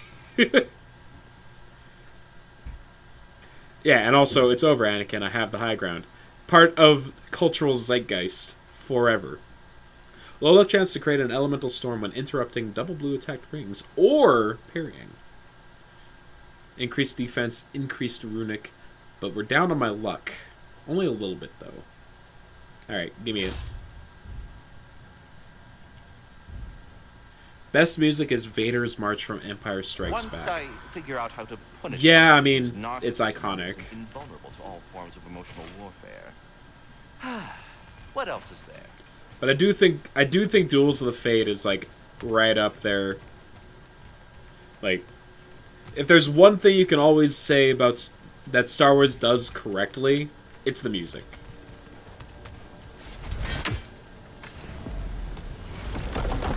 Yeah, and also it's over, Anakin. I have the high ground. Part of cultural zeitgeist forever. Low luck chance to create an elemental storm when interrupting double blue attacked rings or parrying. Increased defense, increased runic, but we're down on my luck. Only a little bit though. Alright, give me it. Best music is Vader's March from Empire Strikes Once Back. I figure out how to punish Yeah, someone I mean, who's narcissism it's iconic. is invulnerable to all forms of emotional warfare. What else is there? But I do think Duels of the Fate is like right up there. Like, if there's one thing you can always say about that Star Wars does correctly, it's the music.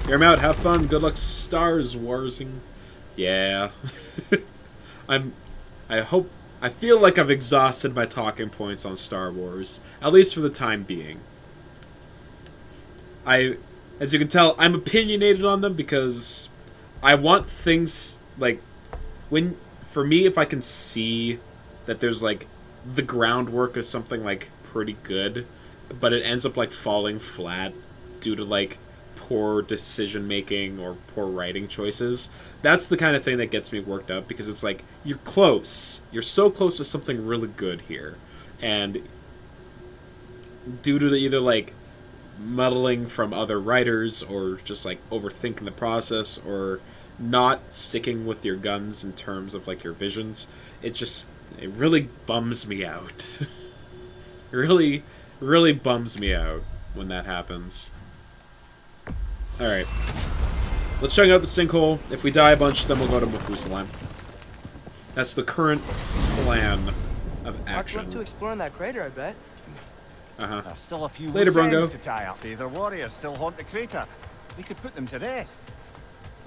Hear 'em out, have fun, good luck, Stars Warsing. Yeah. I feel like I've exhausted my talking points on Star Wars, at least for the time being. As you can tell, I'm opinionated on them because I want things like for me, if I can see that there's like the groundwork of something like pretty good, but it ends up like falling flat due to like poor decision making or poor writing choices, that's the kind of thing that gets me worked up, because it's like you're close, you're so close to something really good here, and due to either like muddling from other writers or just like overthinking the process or not sticking with your guns in terms of like your visions, it really bums me out. It really, really bums me out when that happens. Alright. Let's check out the sinkhole. If we die a bunch, then we'll go to Methuselah. That's the current plan of Lots action. left to explore in that crater, I bet. Uh-huh. There's still a few Later, loose ends Brungo. to tie up. See, their warriors still haunt the crater. We could put them to rest.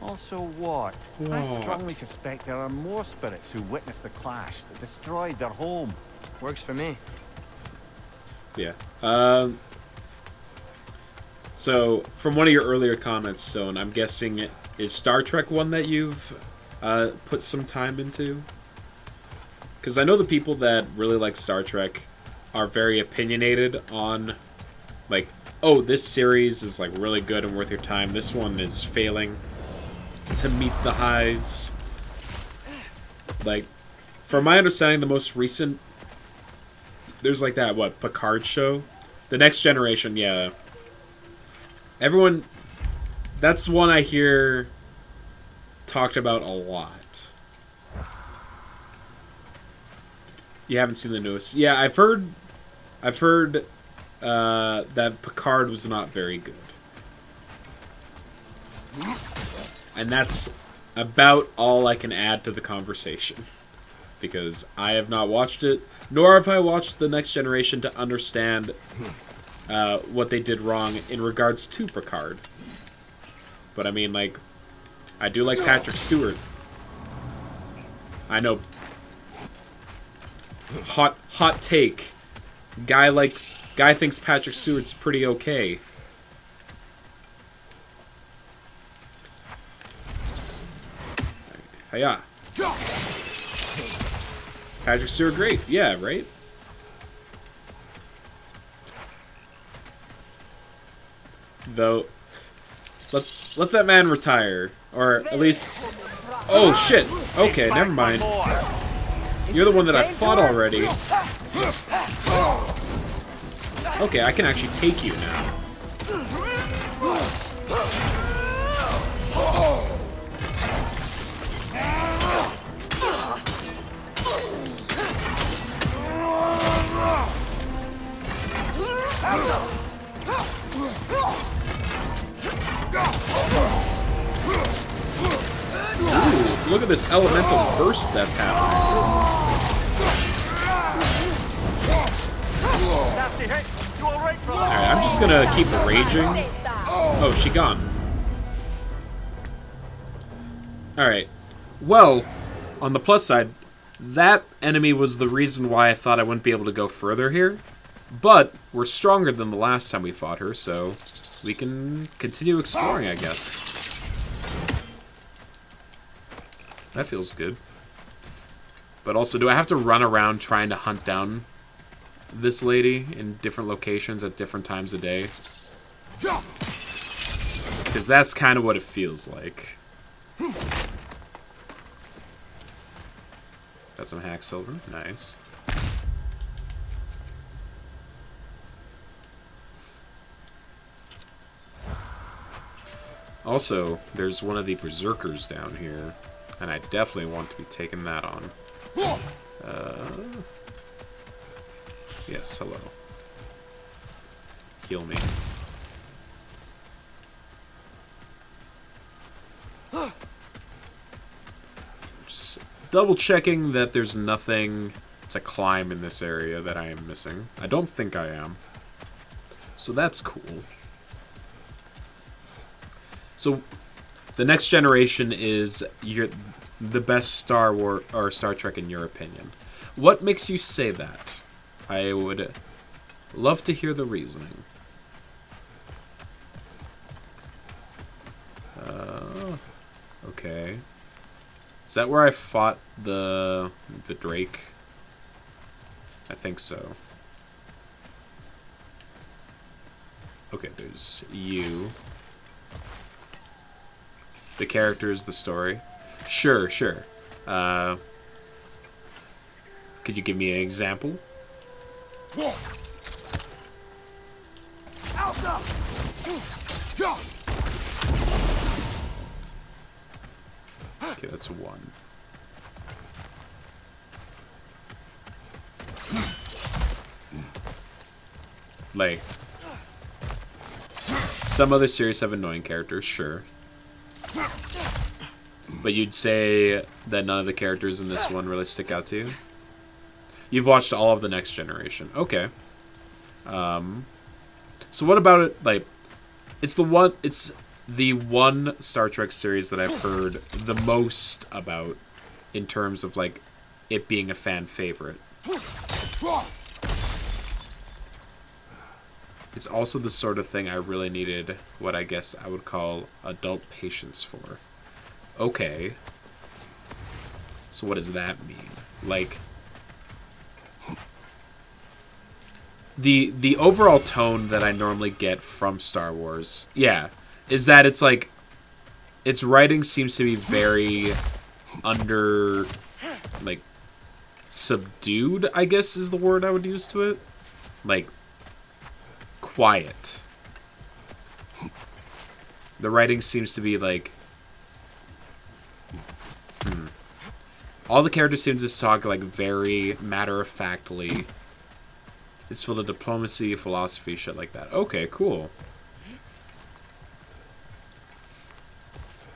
Also, what? I What? strongly suspect there are more spirits who witnessed the clash that destroyed their home. Works for me. Yeah. So, from one of your earlier comments, Stone, I'm guessing, is Star Trek one that you've put some time into? Because I know the people that really like Star Trek are very opinionated on, like, oh, this series is, like, really good and worth your time. This one is failing to meet the highs. Like, from my understanding, the most recent... There's, like, that, what, Picard show? The Next Generation, yeah. Everyone... That's one I hear talked about a lot. You haven't seen the newest... Yeah, I've heard that Picard was not very good. And that's about all I can add to the conversation. Because I have not watched it, nor have I watched The Next Generation to understand what they did wrong in regards to Picard. But I mean, like, I do like Patrick Stewart. I know. Hot take. Guy thinks Patrick Stewart's pretty okay. Hiya. Patrick Stewart, great. Yeah, right? Though, let that man retire. Or at least... Oh, shit. Okay, never mind. You're the one that I fought already. Okay, I can actually take you now. Ooh, look at this elemental burst that's happening. Alright, I'm just gonna keep raging. Oh, she gone. Alright. Well, on the plus side, that enemy was the reason why I thought I wouldn't be able to go further here. But we're stronger than the last time we fought her, so we can continue exploring, I guess. That feels good. But also, do I have to run around trying to hunt down this lady in different locations at different times of day? Because that's kind of what it feels like. Got some hack silver. Nice. Also, there's one of the berserkers down here, and I definitely want to be taking that on. Yes, hello. Heal me. Just double checking that there's nothing to climb in this area that I am missing. I don't think I am. So that's cool. So, The Next Generation is the best Star Trek in your opinion. What makes you say that? I would love to hear the reasoning. Okay. Is that where I fought the Drake? I think so. Okay, there's you. The characters, the story. Sure. Could you give me an example? Okay, that's one. Like, some other series have annoying characters, sure. But you'd say that none of the characters in this one really stick out to you? You've watched all of the Next Generation. Okay. So what about it, like, it's the one Star Trek series that I've heard the most about in terms of, like, it being a fan favorite. It's also the sort of thing I really needed what I guess I would call adult patience for. Okay. So what does that mean? Like, the overall tone that I normally get from Star Wars, yeah, is that it's like, its writing seems to be very under, like, subdued, I guess is the word I would use to it. Like, quiet. The writing seems to be like, all the characters seem to talk like very matter-of-factly. It's full of diplomacy, philosophy, shit like that. Okay, cool.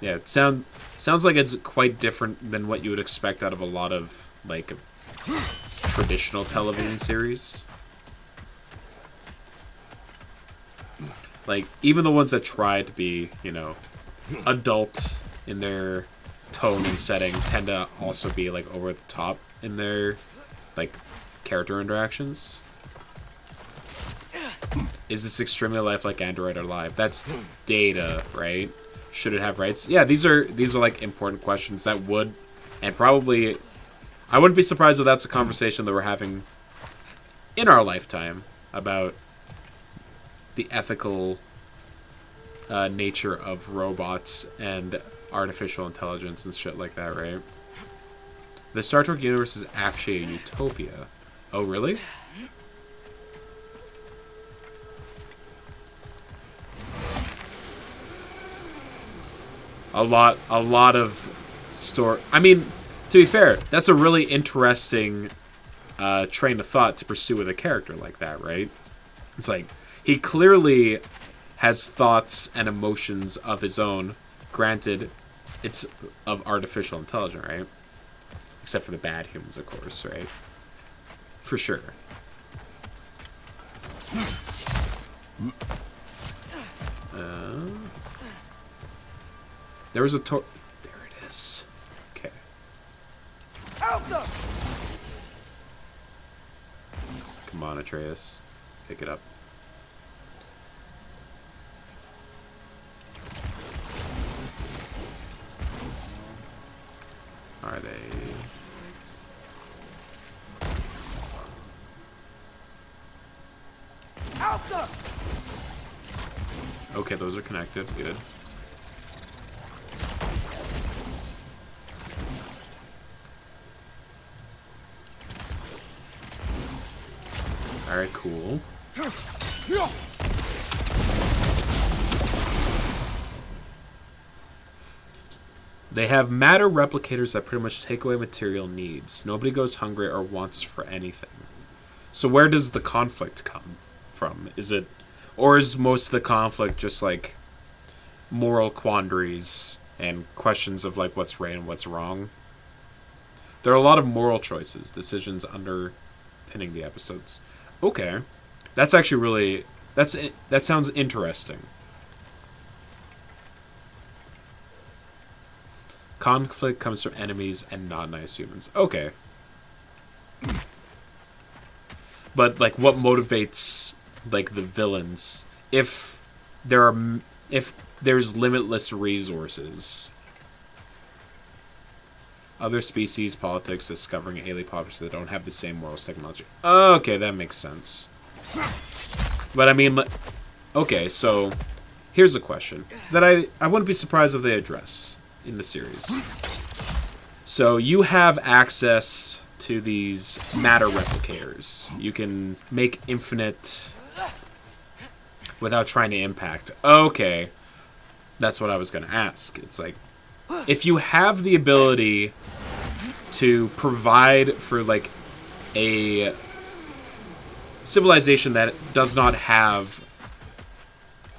Yeah, it sounds like it's quite different than what you would expect out of a lot of, like, traditional television series. Like, even the ones that try to be, you know, adult in their tone and setting tend to also be, like, over the top in their, like, character interactions. Is this extremely lifelike Android or live? That's Data, right? Should it have rights? Yeah, these are like important questions that would, and probably, I wouldn't be surprised if that's a conversation that we're having in our lifetime about the ethical nature of robots and artificial intelligence and shit like that, right? The Star Trek universe is actually a utopia. Oh, really? A lot of story. I mean, to be fair, that's a really interesting train of thought to pursue with a character like that, right? It's like, he clearly has thoughts and emotions of his own. Granted, it's of artificial intelligence, right? Except for the bad humans, of course, right? For sure. There was a there it is. Okay. Come on, Atreus. Pick it up. Are they... Okay, those are connected. Good. Alright, cool. They have matter replicators that pretty much take away material needs. Nobody goes hungry or wants for anything. So where does the conflict come from? Is it... Or is most of the conflict just, like, moral quandaries and questions of, like, what's right and what's wrong? There are a lot of moral choices, decisions underpinning the episodes. Okay. That's actually really... That sounds interesting. Conflict comes from enemies and not nice humans. Okay. But, like, what motivates, like, the villains? If there's limitless resources. Other species, politics, discovering alien populations that don't have the same morals, technology. Okay, that makes sense. But, I mean, okay, so here's a question that I wouldn't be surprised if they address in the series. So you have access to these matter replicators. You can make infinite without trying to impact. Okay. That's what I was going to ask. It's like, if you have the ability to provide for, like, a civilization that does not have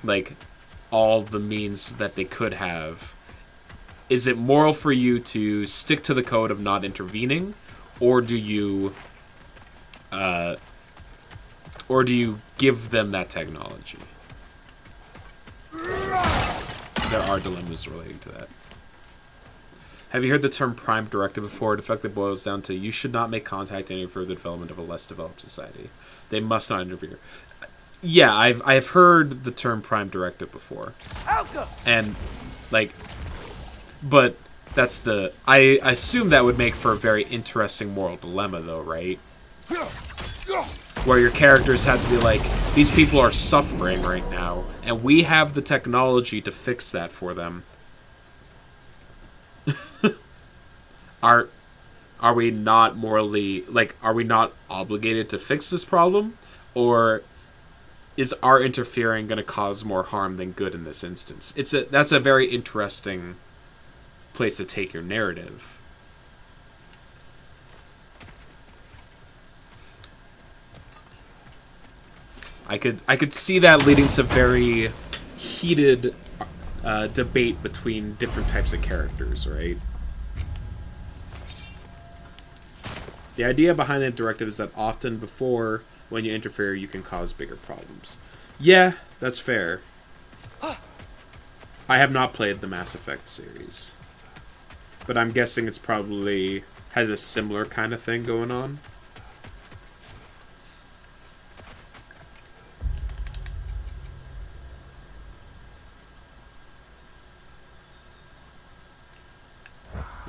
like all the means that they could have, is it moral for you to stick to the code of not intervening, or do you give them that technology? There are dilemmas relating to that. Have you heard the term Prime Directive before? It effectively boils down to you should not make contact any further development of a less developed society. They must not interfere. Yeah, I've heard the term Prime Directive before. And, like, but that's the... I assume that would make for a very interesting moral dilemma, though, right? Where your characters have to be like, these people are suffering right now, and we have the technology to fix that for them. Are we not morally, like, are we not obligated to fix this problem? Or is our interfering going to cause more harm than good in this instance? That's a very interesting place to take your narrative. I could see that leading to very heated debate between different types of characters, right? The idea behind the directive is that often before, when you interfere, you can cause bigger problems. Yeah, that's fair. I have not played the Mass Effect series, but I'm guessing it's probably has a similar kind of thing going on.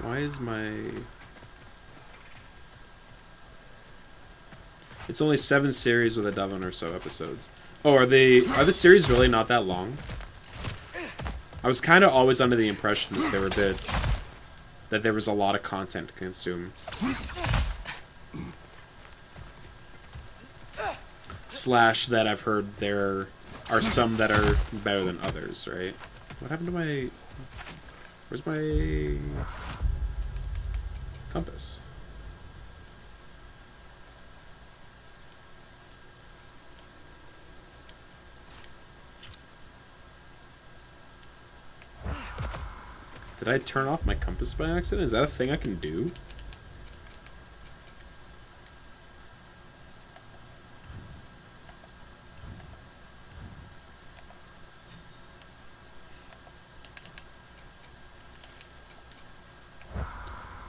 Why is my... It's only 7 series with a dozen or so episodes. Oh, are the series really not that long? I was kind of always under the impression that they were that there was a lot of content to consume. Slash that I've heard there are some that are better than others, right? What happened to my... Where's my... compass? Did I turn off my compass by accident? Is that a thing I can do?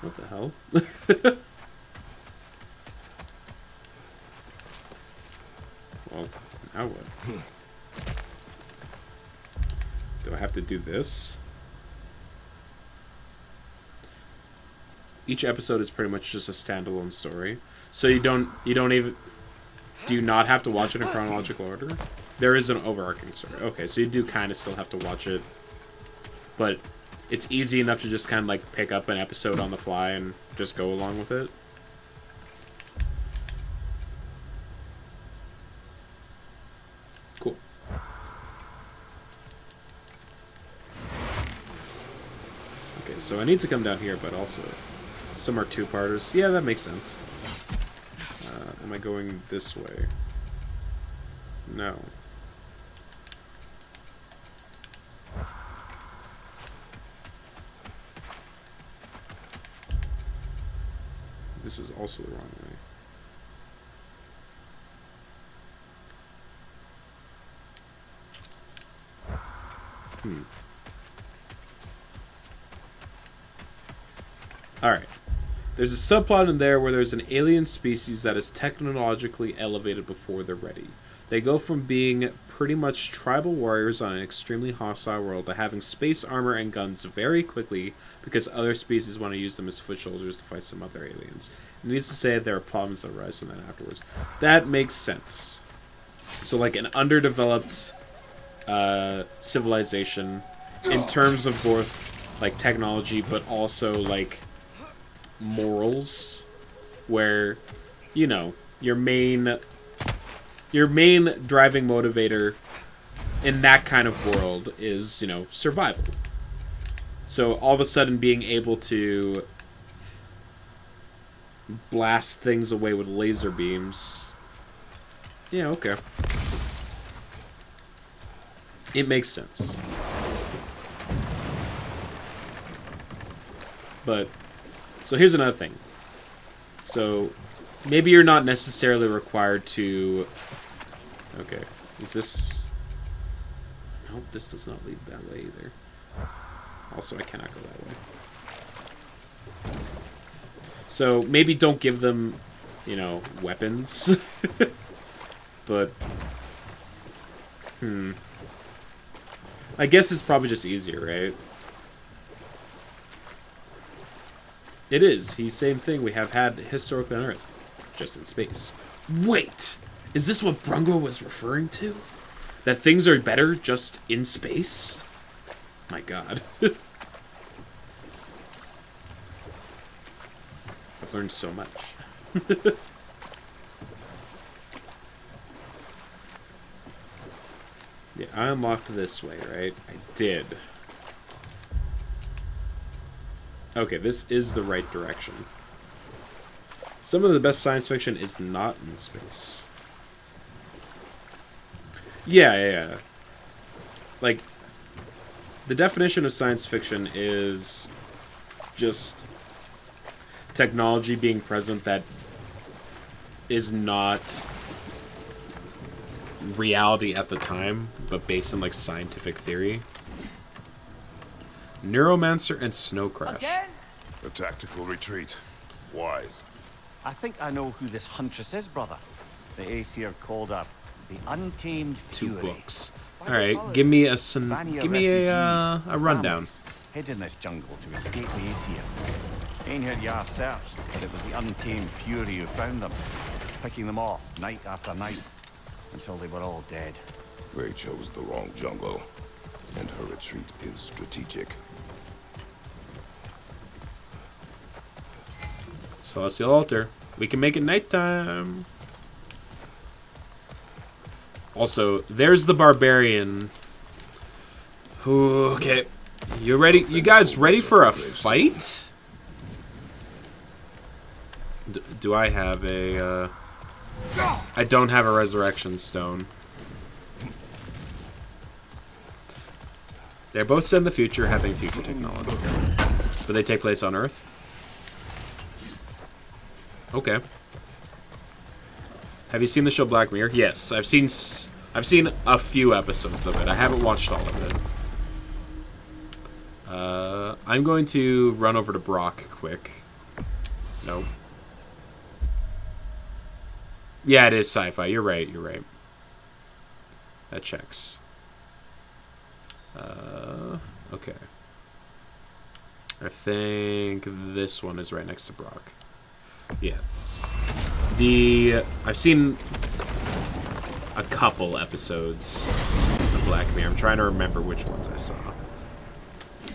What the hell? Well, now what? Do I have to do this? Each episode is pretty much just a standalone story. So you don't even... Do you not have to watch it in chronological order? There is an overarching story. Okay, so you do kind of still have to watch it. But it's easy enough to just kind of like pick up an episode on the fly and just go along with it. Cool. Okay, so I need to come down here, but also... Some are two-parters. Yeah, that makes sense. Am I going this way? No. This is also the wrong way. Alright. There's a subplot in there where there's an alien species that is technologically elevated before they're ready. They go from being pretty much tribal warriors on an extremely hostile world to having space armor and guns very quickly because other species want to use them as foot soldiers to fight some other aliens. Needless to say, there are problems that arise from that afterwards. That makes sense. So, like, an underdeveloped civilization in terms of both, like, technology, but also, like, morals, where, you know, your main driving motivator in that kind of world is, you know, survival. So all of a sudden being able to blast things away with laser beams Yeah, okay. It makes sense. But, so here's another thing. So, maybe you're not necessarily required to... Okay, is this... Nope, this does not lead that way either. Also, I cannot go that way. So, maybe don't give them, you know, weapons. But... I guess it's probably just easier, right? It is. He's same thing we have had historically on Earth. Just in space. Wait! Is this what Brungo was referring to? That things are better just in space? My god. I've learned so much. Yeah, I unlocked this way, right? I did. Okay, this is the right direction. Some of the best science fiction is not in space. Yeah. Like, the definition of science fiction is just technology being present that is not reality at the time, but based on, like, scientific theory. Neuromancer and Snow Crash. Again? A tactical retreat. Wise. I think I know who this huntress is, brother. The Aesir called her the Untamed 2 Fury. books. All right, give me a rundown. Hid in this jungle to escape the Aesir. Ain't heard Yar search, but it was the Untamed Fury who found them, picking them off night after night until they were all dead. They chose the wrong jungle, and her retreat is strategic. Celestial Altar. We can make it nighttime. Also, there's the barbarian. Ooh, okay. You ready? You guys ready for a fight? Do I have a... I don't have a resurrection stone. They're both set in the future, having future technology. But they take place on Earth? Okay. Have you seen the show Black Mirror? Yes, I've seen a few episodes of it. I haven't watched all of it. I'm going to run over to Brock quick. Nope. Yeah, it is sci-fi. You're right. That checks. Okay. I think this one is right next to Brock. Yeah. I've seen a couple episodes of Black Mirror. I'm trying to remember which ones I saw.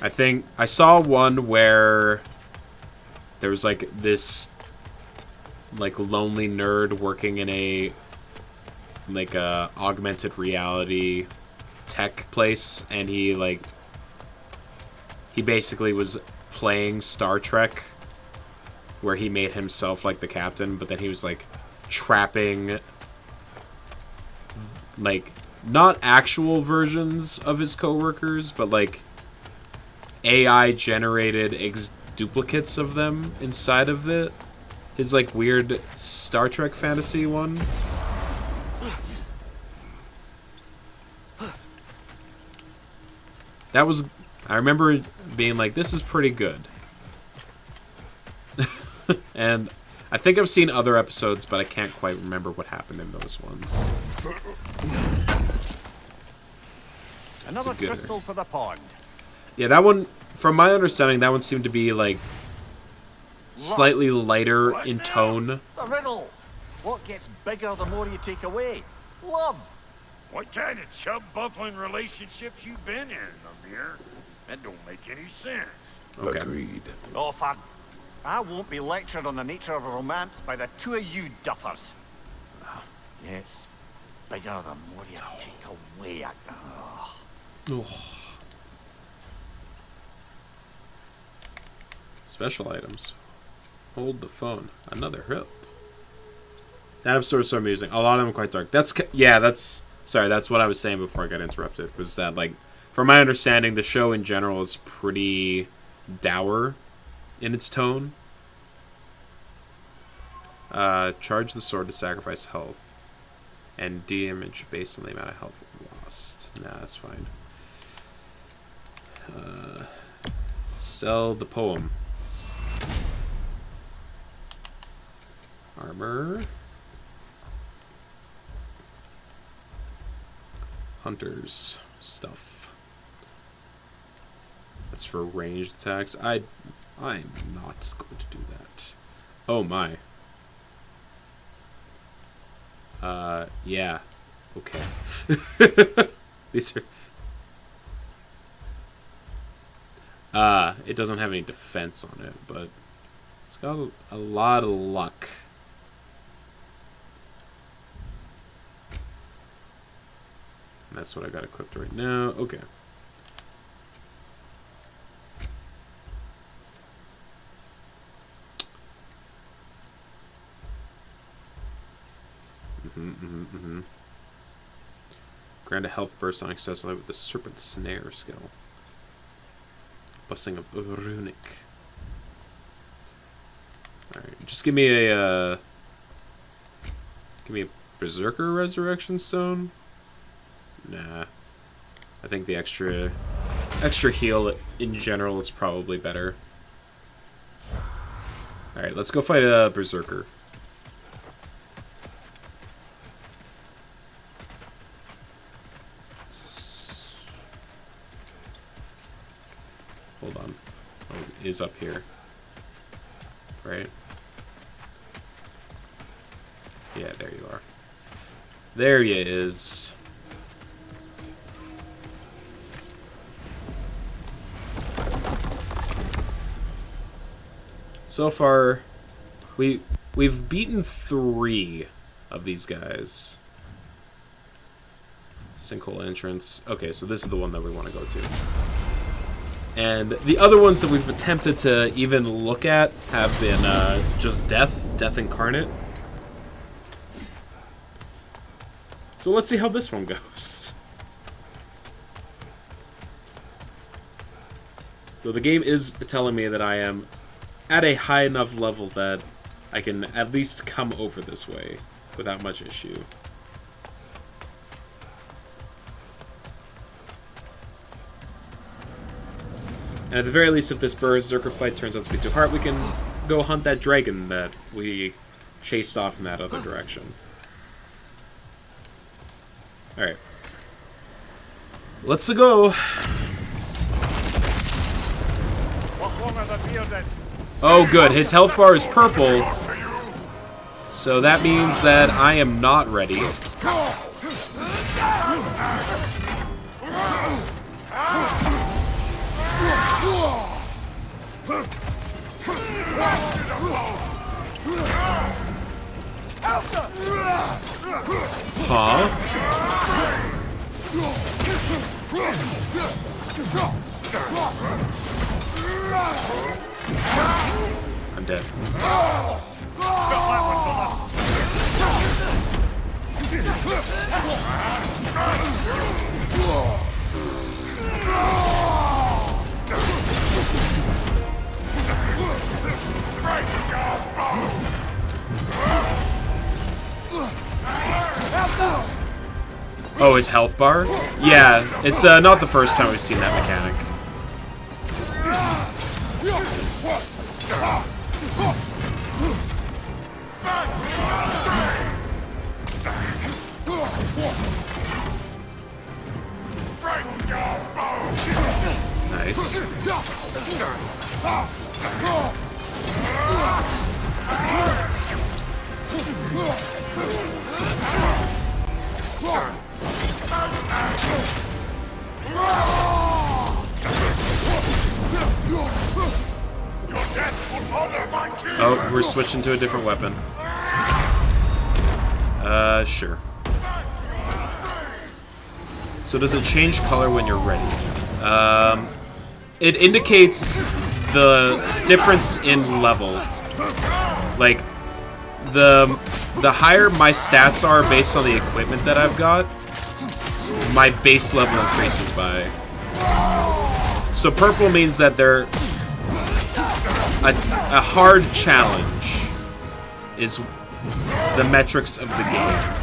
I think I saw one where there was like this like lonely nerd working in a like a augmented reality tech place, and he basically was playing Star Trek, where he made himself like the captain, but then he was like trapping like not actual versions of his coworkers, but like AI generated duplicates of them inside of it. His like weird Star Trek fantasy one. That was, I remember being like, this is pretty good. And I think I've seen other episodes, but I can't quite remember what happened in those ones. Another crystal for the pond. Yeah, that one, from my understanding, that one seemed to be like slightly lighter in tone. The riddle. What gets bigger the more you take away? Love. What kind of chub-buffling relationships you been in, Amir? That don't make any sense. Okay. Agreed. Oh, fun. I won't be lectured on the nature of a romance by the two of you duffers. It's bigger the more you take away. Special items. Hold the phone. Another help. That episode's so amusing. A lot of them are quite dark. That's what I was saying before I got interrupted. Was that, like, from my understanding, the show in general is pretty dour in its tone. Charge the sword to sacrifice health and damage based on the amount of health lost. Nah, that's fine. Sell the poem. Armor. Hunters stuff. That's for ranged attacks. I'm not going to do that. Oh my. Yeah. Okay. These are... it doesn't have any defense on it, but it's got a lot of luck. And that's what I got equipped right now. Okay. Grant a health burst on accessible with the Serpent Snare skill. Blessing of Runic. Alright, just give me a Berserker Resurrection Stone? Nah. I think the extra heal in general is probably better. Alright, let's go fight a Berserker. Hold on. Oh, it is up here. Right? Yeah, there you are. There you is. So far, we've beaten 3 of these guys. Sinkhole entrance. Okay, so this is the one that we want to go to. And the other ones that we've attempted to even look at have been just death incarnate. So let's see how this one goes. So the game is telling me that I am at a high enough level that I can at least come over this way without much issue. And at the very least, if this Berserker fight turns out to be too hard, we can go hunt that dragon that we chased off in that other direction. Alright. Let's go! Oh good, his health bar is purple. So that means that I am not ready. Huh? I'm dead. Oh, his health bar? Yeah, it's not the first time we've seen that mechanic. Nice. Oh, we're switching to a different weapon. Sure. So does it change color when you're ready? It indicates the difference in level. Like, the the higher my stats are based on the equipment that I've got, my base level increases by. So purple means that they're a hard challenge is the metrics of the game.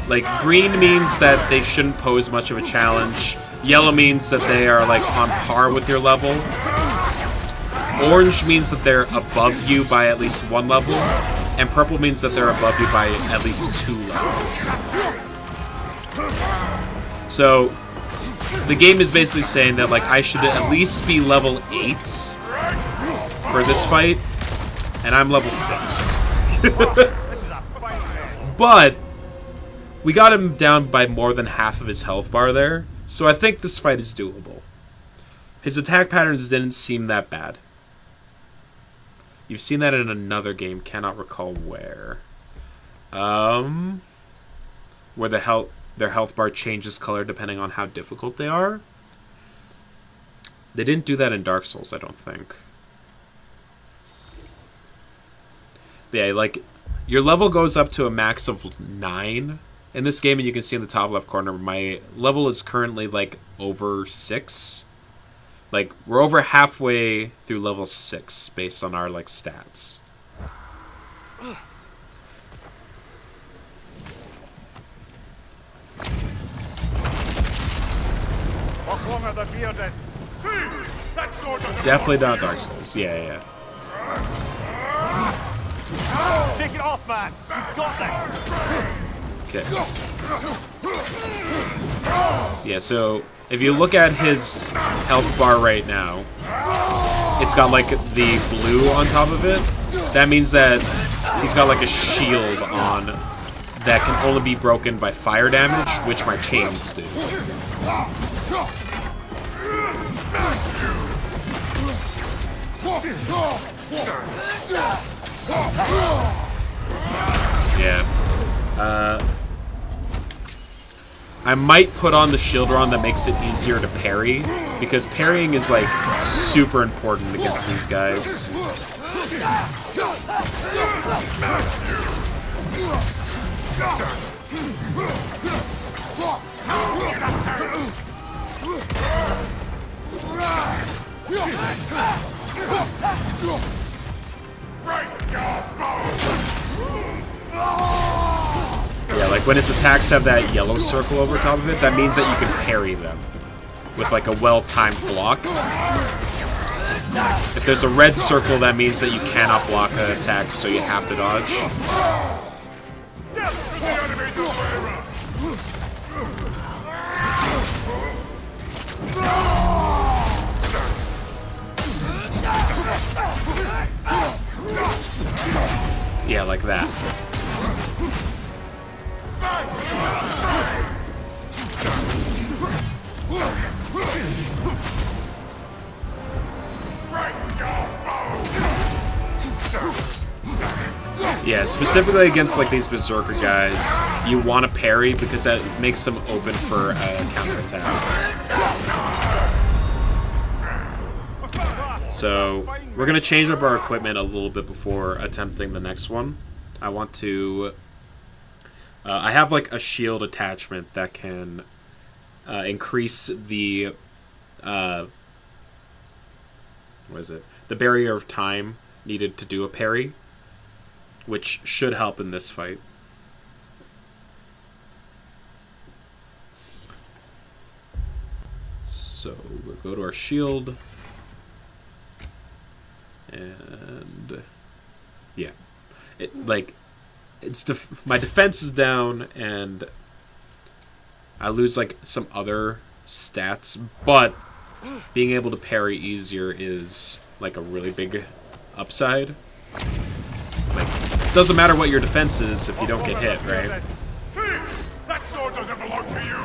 Like, green means that they shouldn't pose much of a challenge. Yellow means that they are, like, on par with your level. Orange means that they're above you by at least 1 level. And purple means that they're above you by at least 2 levels. So, the game is basically saying that, like, I should at least be level 8 for this fight. And I'm level 6. But we got him down by more than half of his health bar there, so I think this fight is doable. His attack patterns didn't seem that bad. You've seen that in another game, cannot recall where. Where their health bar changes color depending on how difficult they are. They didn't do that in Dark Souls, I don't think. But yeah, like, your level goes up to a max of 9 in this game, and you can see in the top left corner, my level is currently, like, over 6. Like, we're over halfway through level 6, based on our, like, stats. Definitely not Dark Souls. Yeah. Take it off, man! You've got this! Okay. Yeah, so if you look at his health bar right now, it's got like the blue on top of it. That means that he's got like a shield on that can only be broken by fire damage, which my chains do. Yeah. I might put on the shield rod that makes it easier to parry, because parrying is like super important against these guys. Yeah, like when his attacks have that yellow circle over top of it, that means that you can parry them with like a well-timed block. If there's a red circle, that means that you cannot block an attack, so you have to dodge. Yeah, like that. Yeah, specifically against like these berserker guys, you want to parry because that makes them open for a counterattack. So we're gonna change up our equipment a little bit before attempting the next one. I want to. I have like a shield attachment that can increase the what is it? The barrier of time needed to do a parry, which should help in this fight. So we'll go to our shield, and yeah, my defense is down, and I lose like some other stats, but being able to parry easier is like a really big upside. Like, it doesn't matter what your defense is if you don't get hit, right? That sword doesn't belong to you!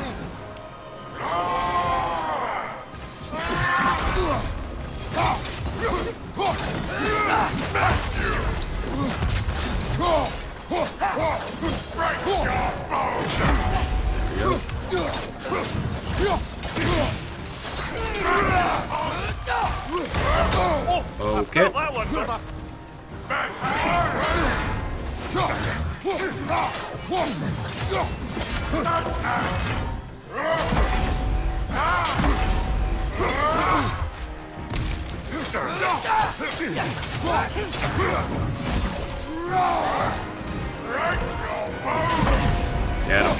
Okay. Get him.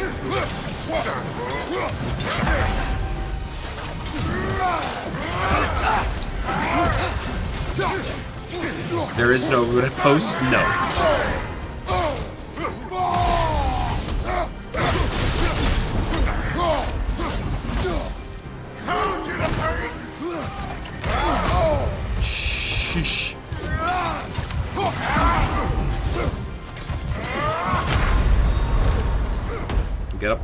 There is no rooted post? No. Sheesh. Get up.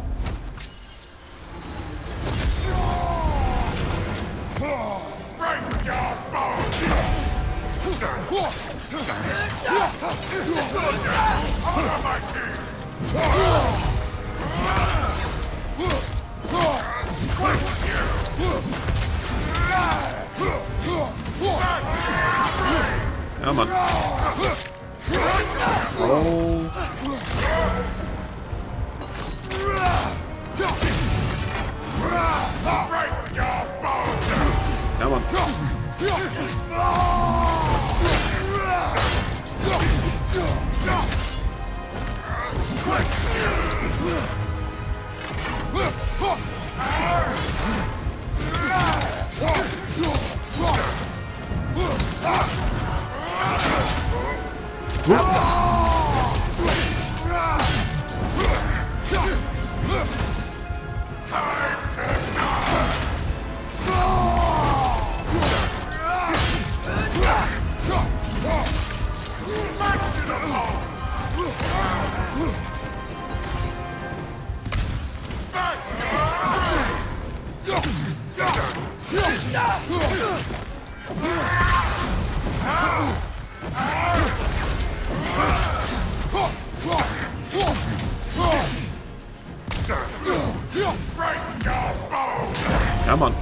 Come on. Oh. Come on. Come on.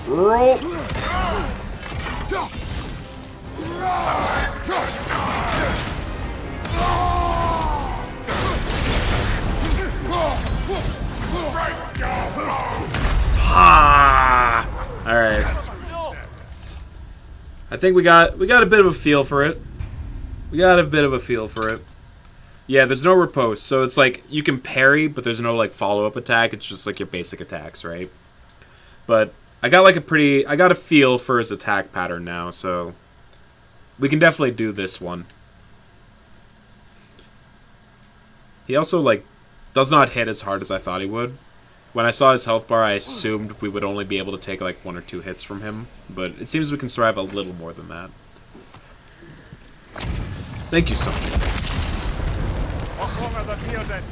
Roll. Ah! All right. I think we got a bit of a feel for it. Yeah, there's no riposte, so it's like you can parry, but there's no like follow-up attack. It's just like your basic attacks, right? But I got a feel for his attack pattern now, so we can definitely do this one. He also like does not hit as hard as I thought he would. When I saw his health bar, I assumed we would only be able to take like 1 or 2 hits from him, but it seems we can survive a little more than that. Thank you so much. What's wrong with the bearded?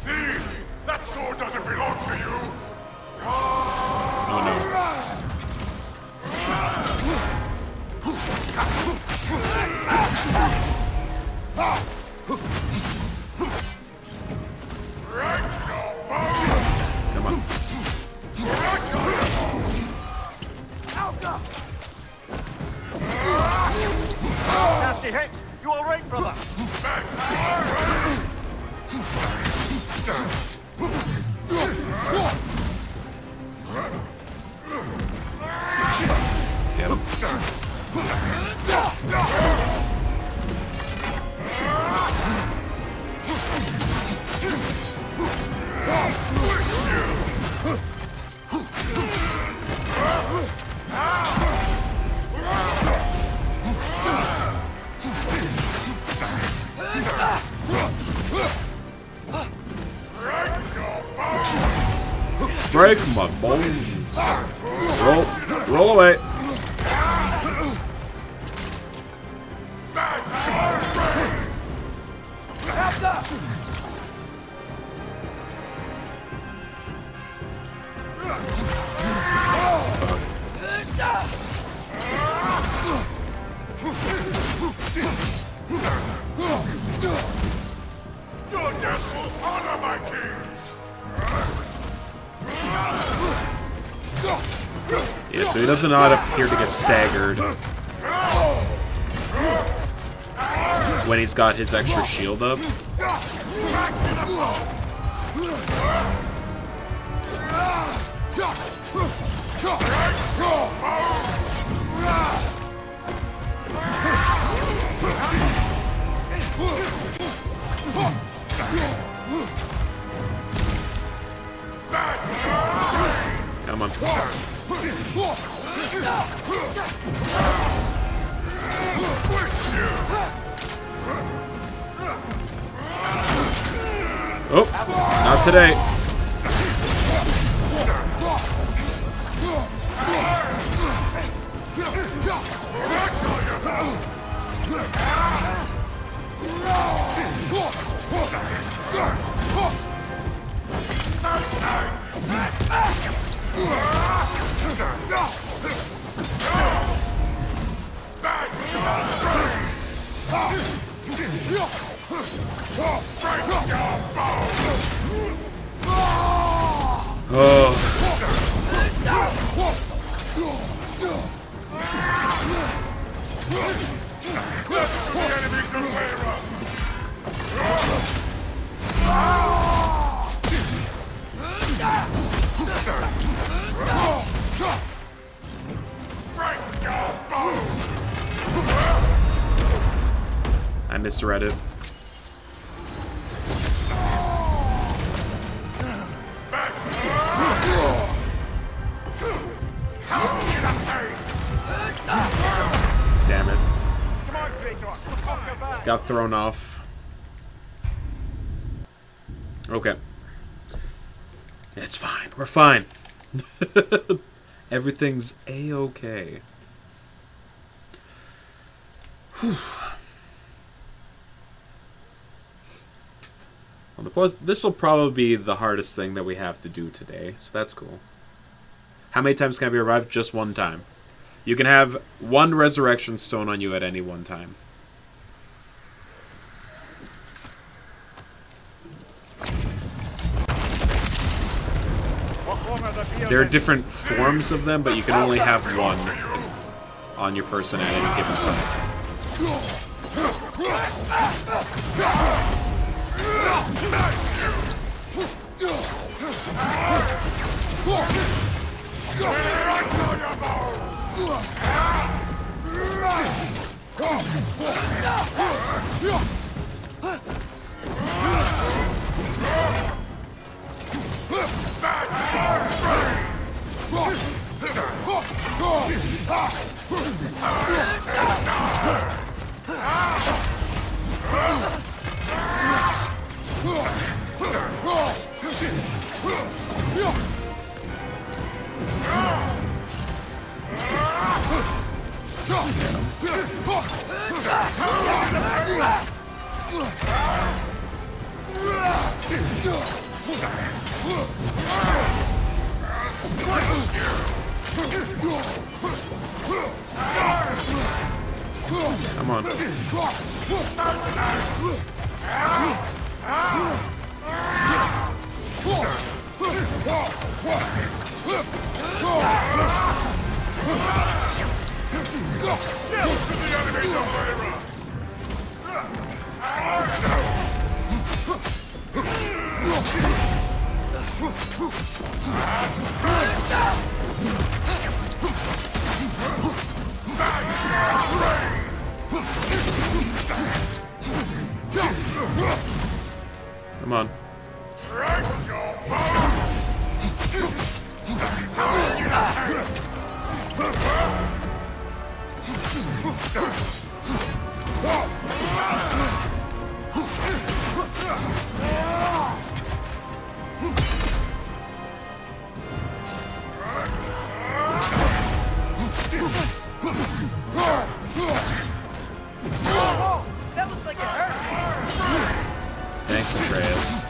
See, that sword doesn't belong to you. Oh no. Come on. Nasty hit. You all right, brother? Get him. Break my bones. Roll away. Your death will honor Yeah, so he doesn't not appear to get staggered when he's got his extra shield up. Come on. Oh, not today. Oh. I misread it. Damn it. Got thrown off. Okay. It's fine. We're fine. Everything's a-okay. Whew. Well, this will probably be the hardest thing that we have to do today, so that's cool. How many times can I be revived? Just one time. You can have one resurrection stone on you at any one time. There are different forms of them, but you can only have one on your person at any given time. Come on. Come on. That looks like it hurt. Thanks, Atreus.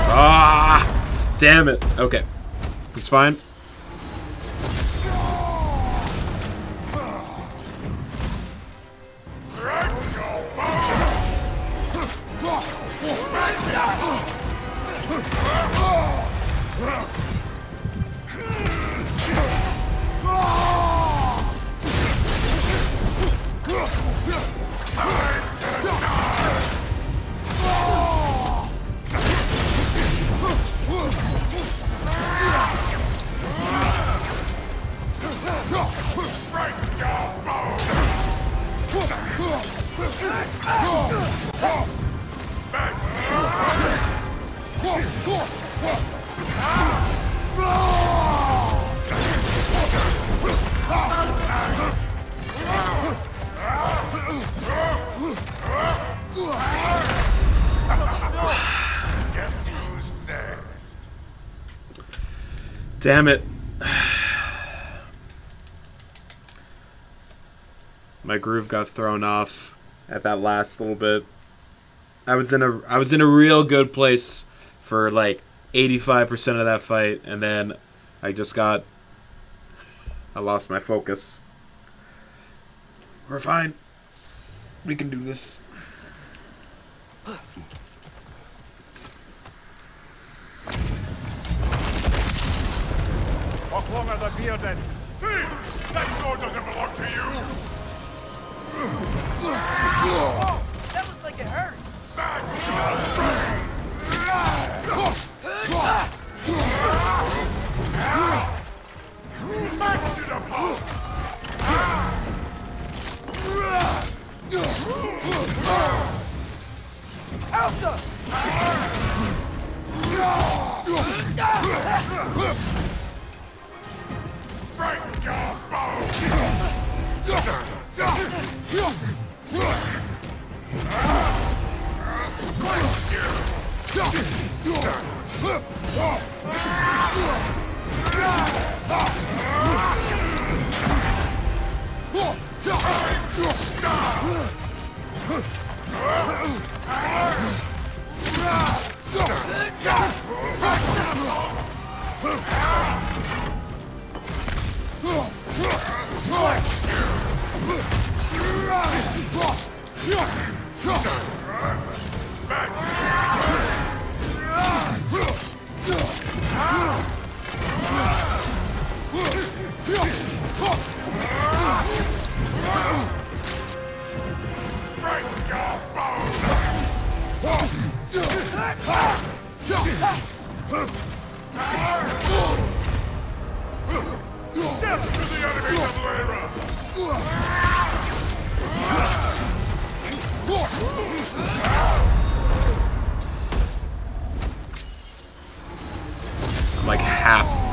Ah! Damn it. Okay. It's fine. Damn it. My groove got thrown off at that last little bit. I was in a real good place for like 85% of that fight, and then I lost my focus. We're fine. We can do this. Walk longer the bearded. Hey! That sword doesn't belong to you! Oh, that looks like it hurt. Back to the pole! Elsa! Break your bones!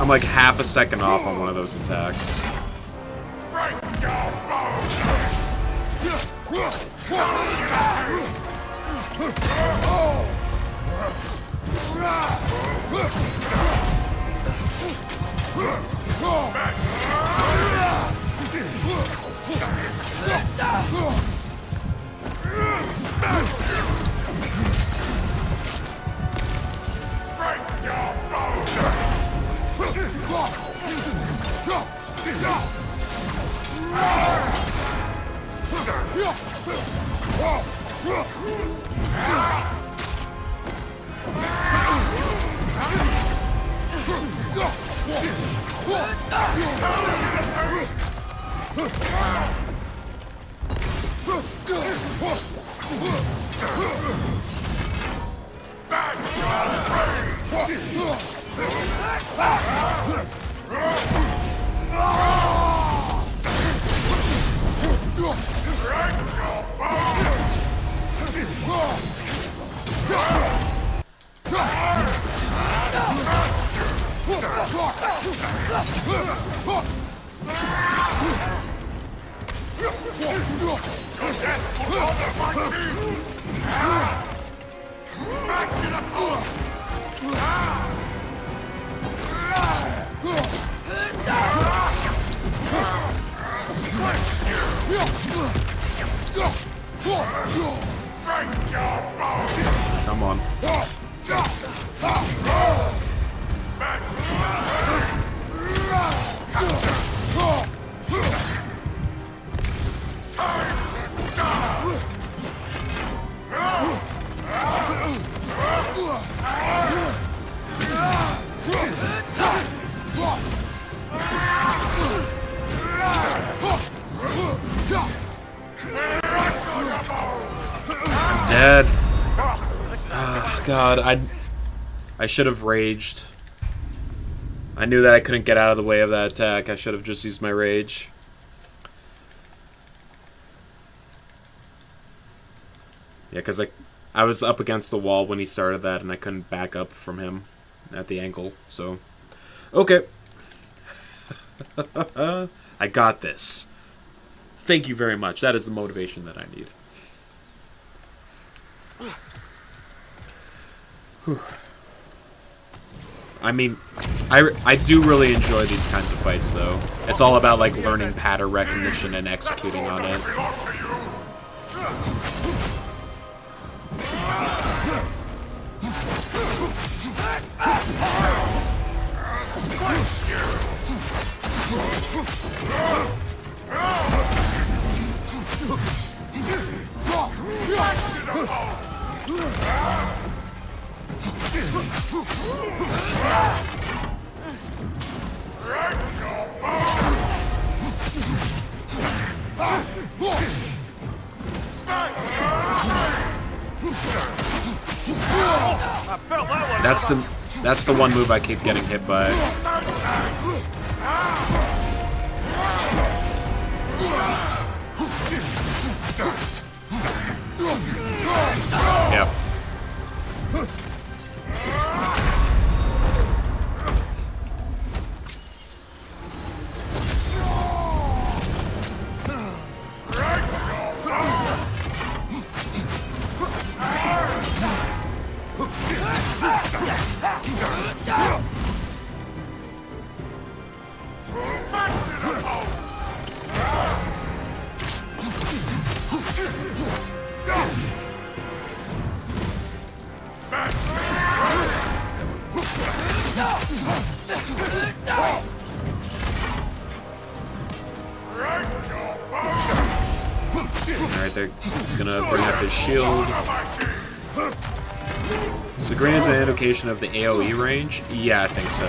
I'm like half a second off on one of those attacks. God, I should have raged. I knew that I couldn't get out of the way of that attack. I should have just used my rage. Yeah, because I was up against the wall when he started that, and I couldn't back up from him at the angle, so... Okay. I got this. Thank you very much. That is the motivation that I need. Whew. I mean, I do really enjoy these kinds of fights, though. It's all about, like, learning pattern recognition and executing on it. That's the one move I keep getting hit by. Yep. Alright, he's gonna bring up his shield. So green is an indication of the AoE range? Yeah, I think so.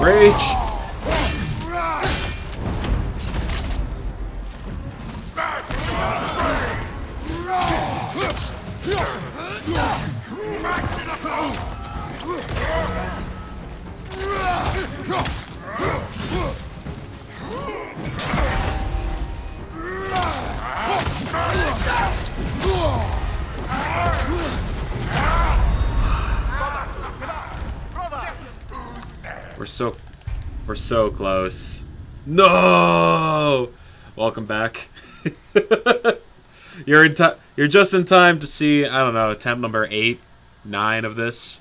Rage! We're so close. No! Welcome back. You're just in time to see, I don't know, attempt number 8, 9 of this.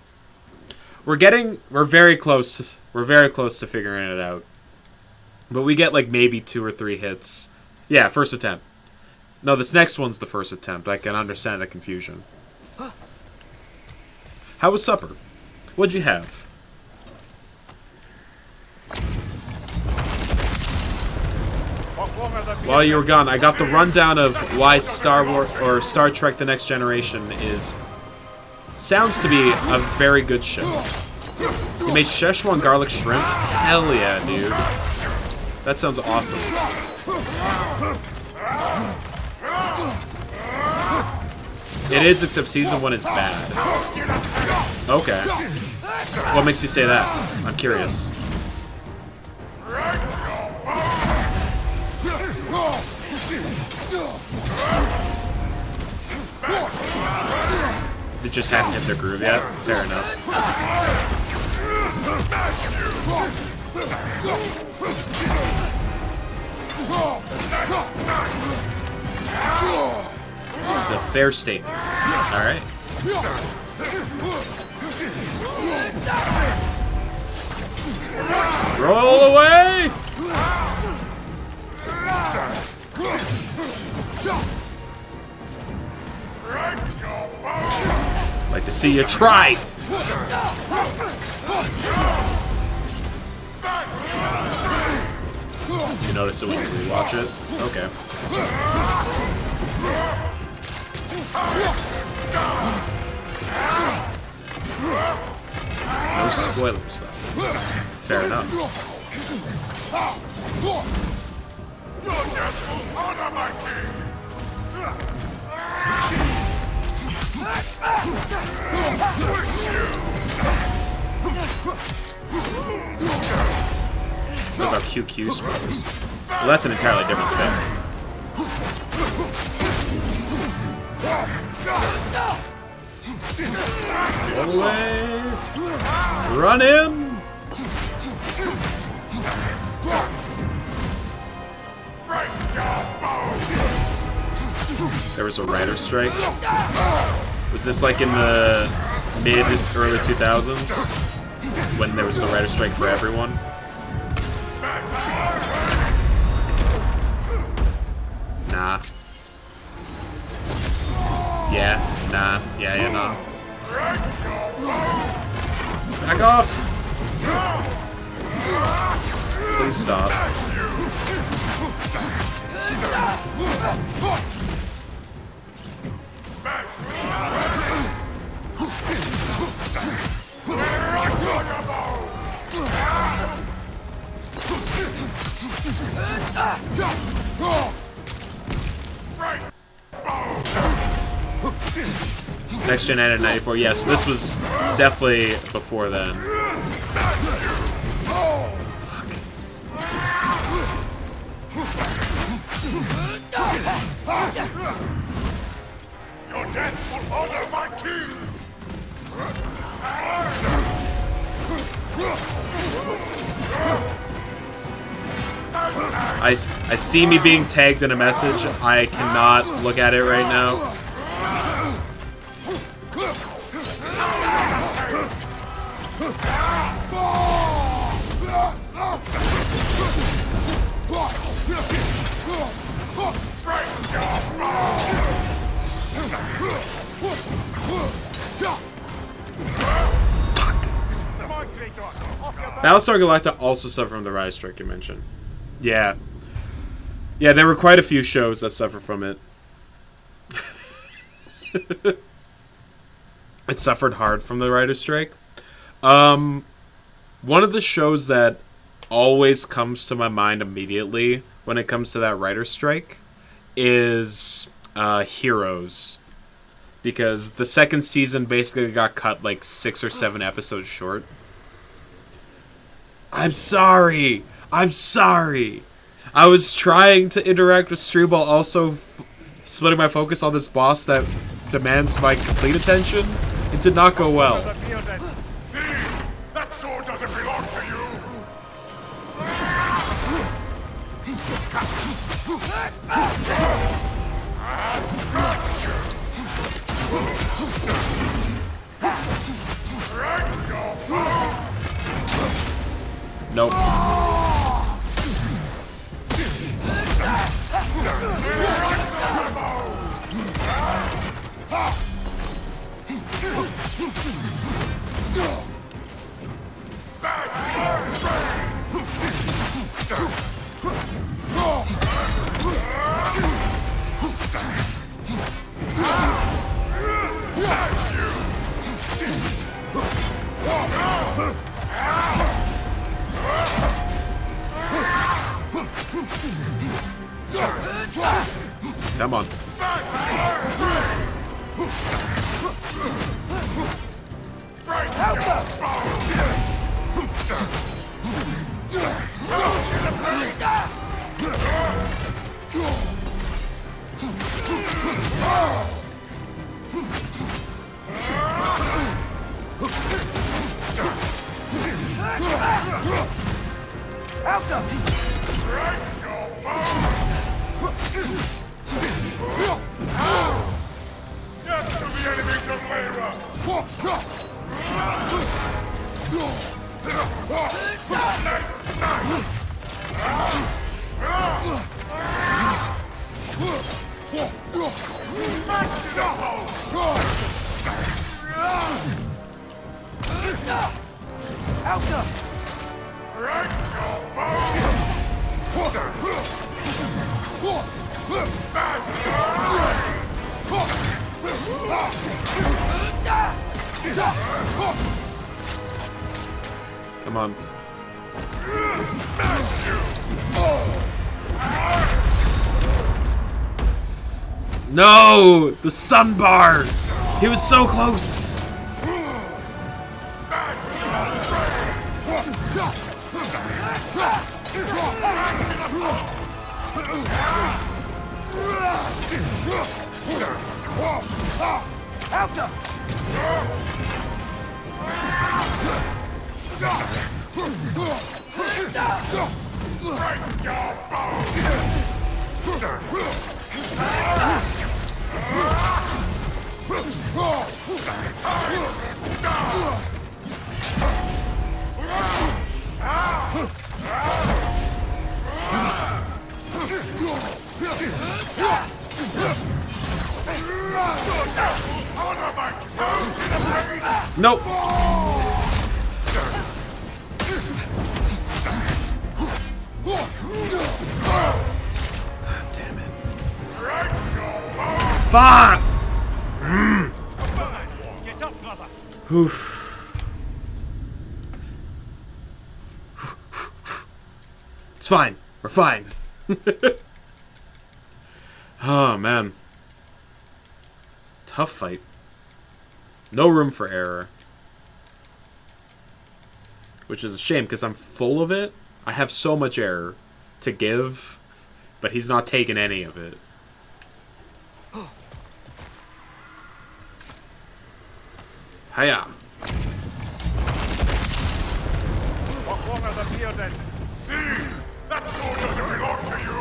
We're very close. We're very close to figuring it out. But we get like maybe 2 or 3 hits. Yeah, first attempt. No, this next one's the first attempt. I can understand the confusion. How was supper? What'd you have? While you were gone, I got the rundown of why Star Wars or Star Trek: The Next Generation sounds to be a very good show. You made Szechuan garlic shrimp? Hell yeah, dude. That sounds awesome. It is, except season 1 is bad. Okay. What makes you say that? I'm curious. They just haven't hit their groove yet? Fair enough. This is a fair statement. Alright. Roll away! Like to see you try! You notice it when you rewatch it? Okay. No spoilers, though. Fair enough. What about QQ spoilers? Well, that's an entirely different thing. Get away! Run in! There was a writer's strike. Was this like in the mid-early 2000s? When there was the writer's strike for everyone? Nah. Yeah, nah. Yeah, nah. Back off! Please stop. Next Gen added 94. Yes, this was definitely before then. Your death will honor my king! I see me being tagged in a message. I cannot look at it right now. Battlestar Galactica also suffered from the writer's strike you mentioned. Yeah. Yeah, there were quite a few shows that suffered from it. It suffered hard from the writer's strike. One of the shows that always comes to my mind immediately when it comes to that writer's strike is Heroes. Because the second season basically got cut like 6 or 7 episodes short. I'm sorry! I'm sorry! I was trying to interact with Stream while also splitting my focus on this boss that demands my complete attention. It did not go well. That sword doesn't belong to you! Nope. Come on. Out of Come on. No! The stun bar! He was so close! Nope. God damn it. Fuck! Get up, brother. Oof. It's fine. We're fine. Oh, man. Tough fight. No room for error. Which is a shame, because I'm full of it. I have so much error to give, but he's not taking any of it. Hiya. What longer the beer then? See? That sword doesn't belong to you!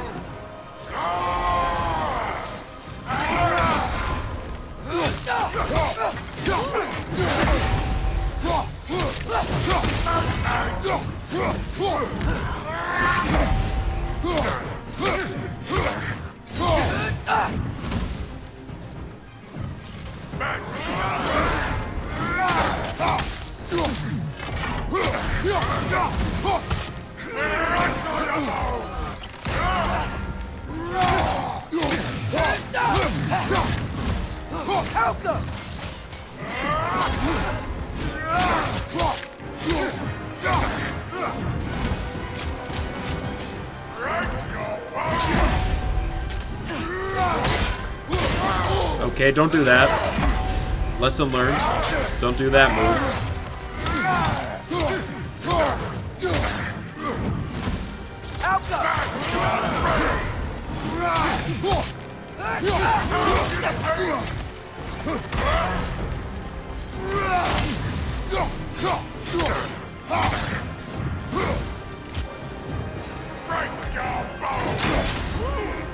Okay, don't do that. Lesson learned. Don't do that move.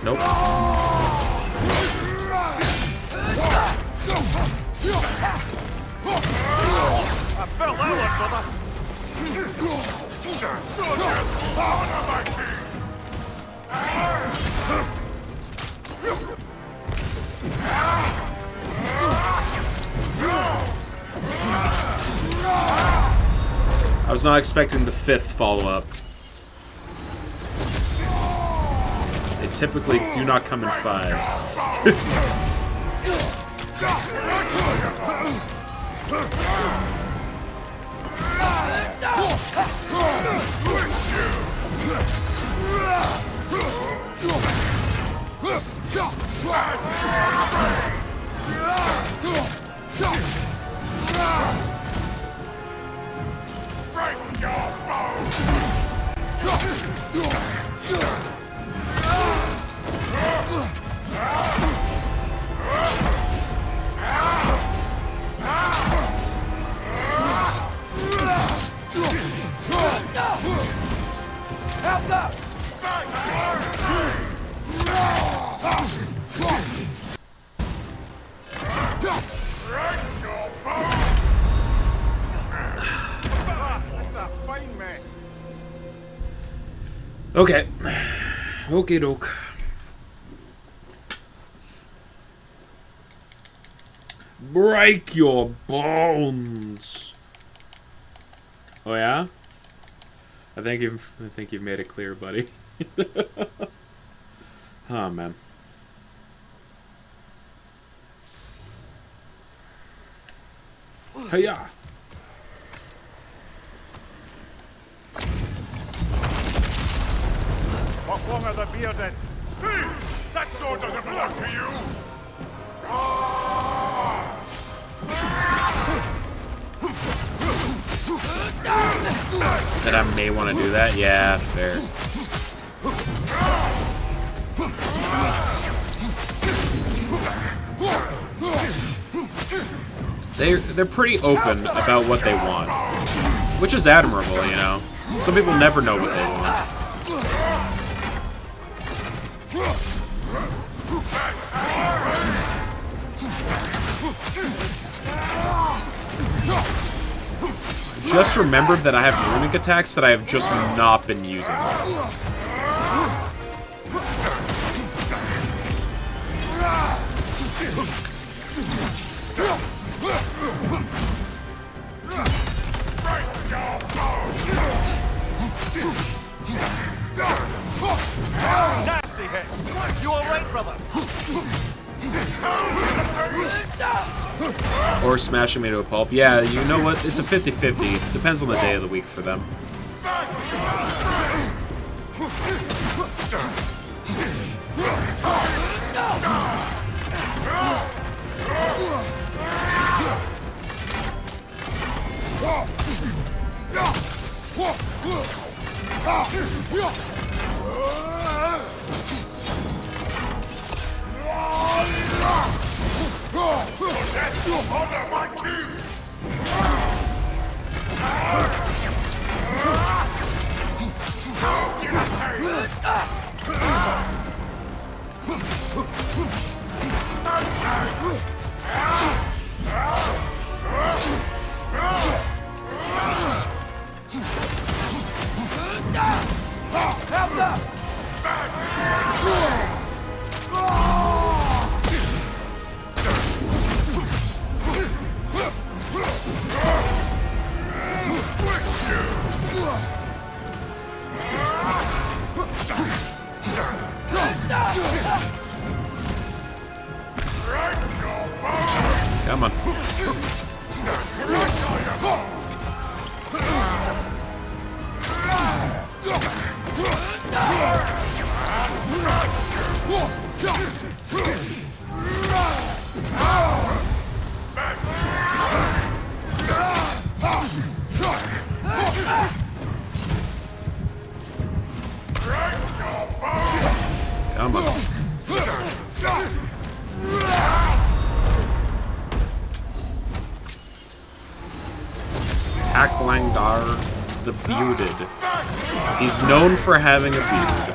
Nope. I felt that one, brother. I was not expecting the 5th follow-up. They typically do not come in 5s. Okay. Okie doke. Break your bones. Oh yeah? I think you've made it clear, buddy. Oh man. Hiya! What wrong are the bearded? Hey! That sword doesn't belong to you! That I may want to do that? Yeah, fair. They're pretty open about what they want, which is admirable, you know. Some people never know what they want. Just remembered that I have runic attacks that I have just not been using. Nasty hit! You alright, brother? Or smashing me to a pulp. Yeah, you know what? It's a 50-50. Depends on the day of the week for them. Come on. Come on. Aklangar the Bearded. He's known for having a beard.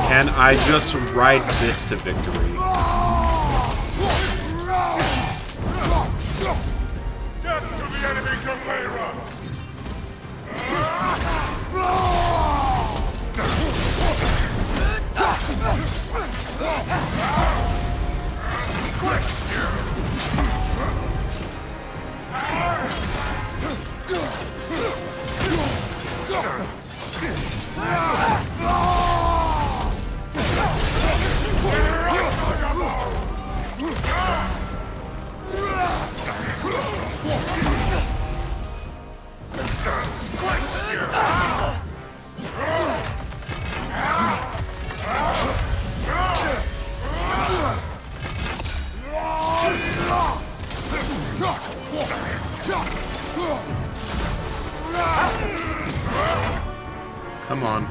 Can I just ride this to victory? Death to the enemy, Galera! Come on.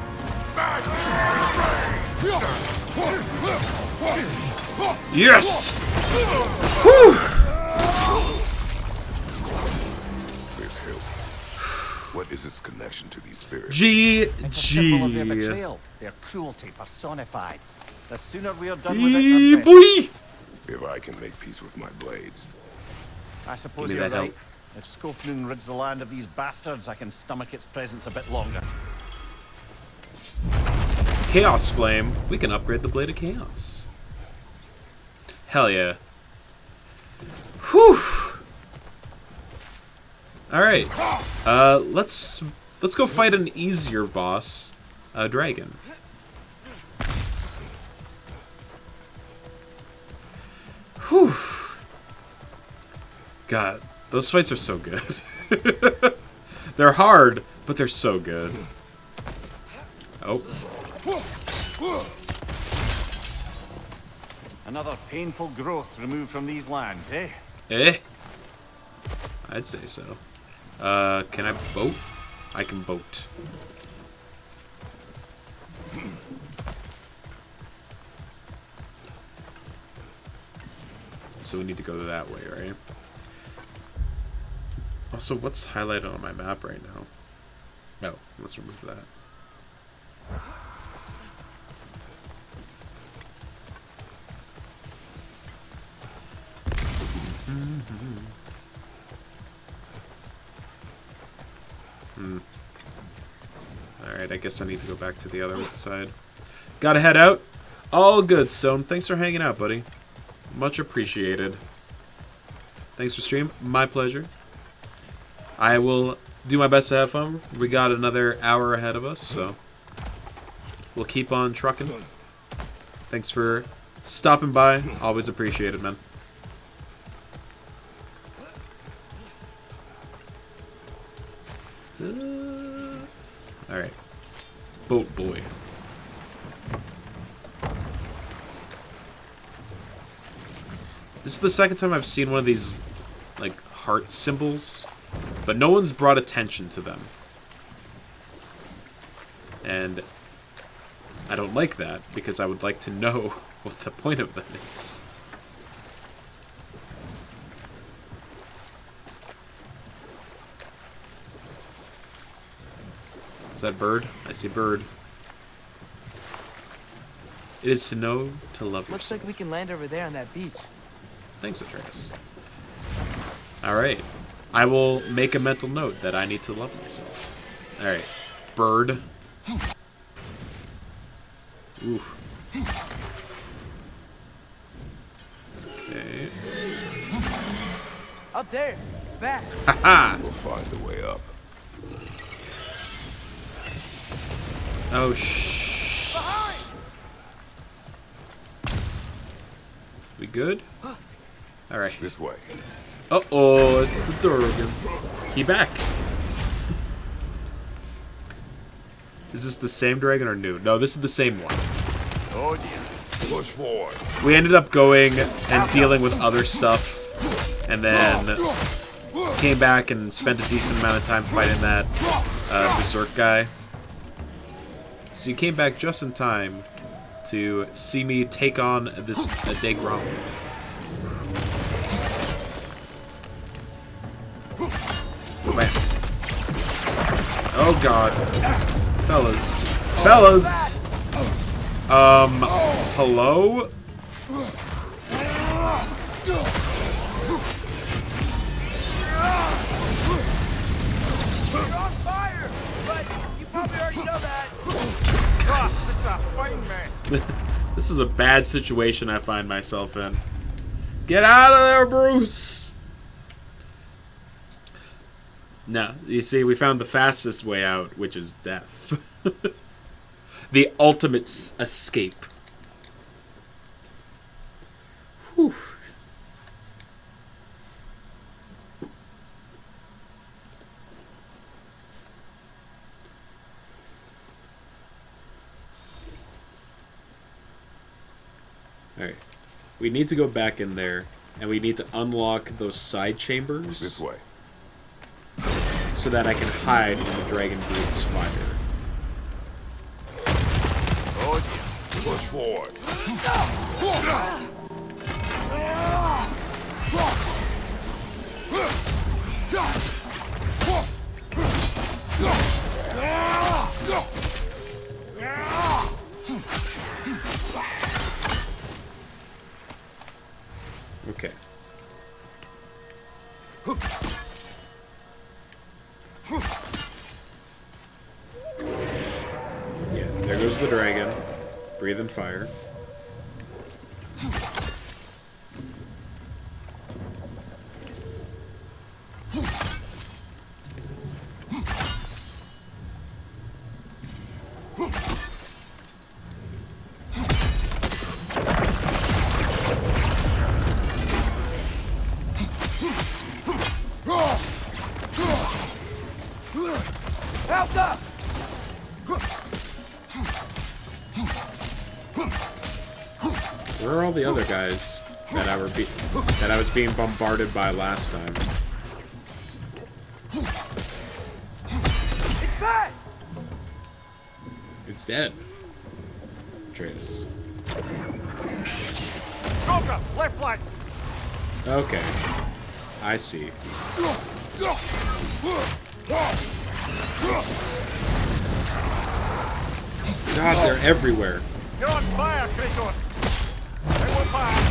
Yes! Whew! This hill. What is its connection to these spirits? It's a symbol of their GG. betrayal, their cruelty personified. The sooner we're done with it, the better. Boy! If I can make peace with my blades. I suppose Give me you're that right. help. If Skofnung rids the land of these bastards, I can stomach its presence a bit longer. Chaos Flame. We can upgrade the Blade of Chaos. Hell yeah. Whew. Alright. Let's go fight an easier boss. A dragon. Whew. God, those fights are so good. They're hard, but they're so good. Oh. Another painful growth removed from these lands, eh? Eh? I'd say so. Can I boat? I can boat. So we need to go that way, right? Also, what's highlighted on my map right now? Oh, let's remove that. Alright, I guess I need to go back to the other side. Gotta head out. All good, Stone. Thanks for hanging out, buddy. Much appreciated. Thanks for stream. My pleasure. I will do my best to have fun. We got another hour ahead of us, so we'll keep on trucking. Thanks for stopping by. Always appreciated, man. Alright. Boat boy. This is the second time I've seen one of these, like, heart symbols, but no one's brought attention to them. And I don't like that, because I would like to know what the point of that is. Is that bird? I see bird. It is to know to love yourself. Looks like we can land over there on that beach. Thanks, Atreus. Alright. I will make a mental note that I need to love myself. Alright. Bird. Oof. Okay. Up there. It's back. Haha! We'll find a way up. Oh, shh. We good? Alright. This way. Uh-oh, it's the Durgan. He back. Is this the same dragon or new? No, this is the same one. Oh dear. Push forward. We ended up going and dealing with other stuff, and then came back and spent a decent amount of time fighting that berserk guy. So you came back just in time to see me take on this Degrom. Oh god. Fellas. Fellas! Hello? You're on fire! But you probably already know that. Guys. This is a bad situation I find myself in. Get out of there, Bruce! No, you see, we found the fastest way out, which is death. The ultimate escape. Whew. Alright. We need to go back in there, and we need to unlock those side chambers. This way. So that I can hide when the dragon breathes fire. Oh dear. Push forward. Okay. Yeah, there goes the dragon. Breathing fire. Where are all the other guys that I was being bombarded by last time? It's back! It's dead. Atreus. Roger, left flank. Okay. I see. God, they're everywhere. You're on fire, Kratos. They will fire.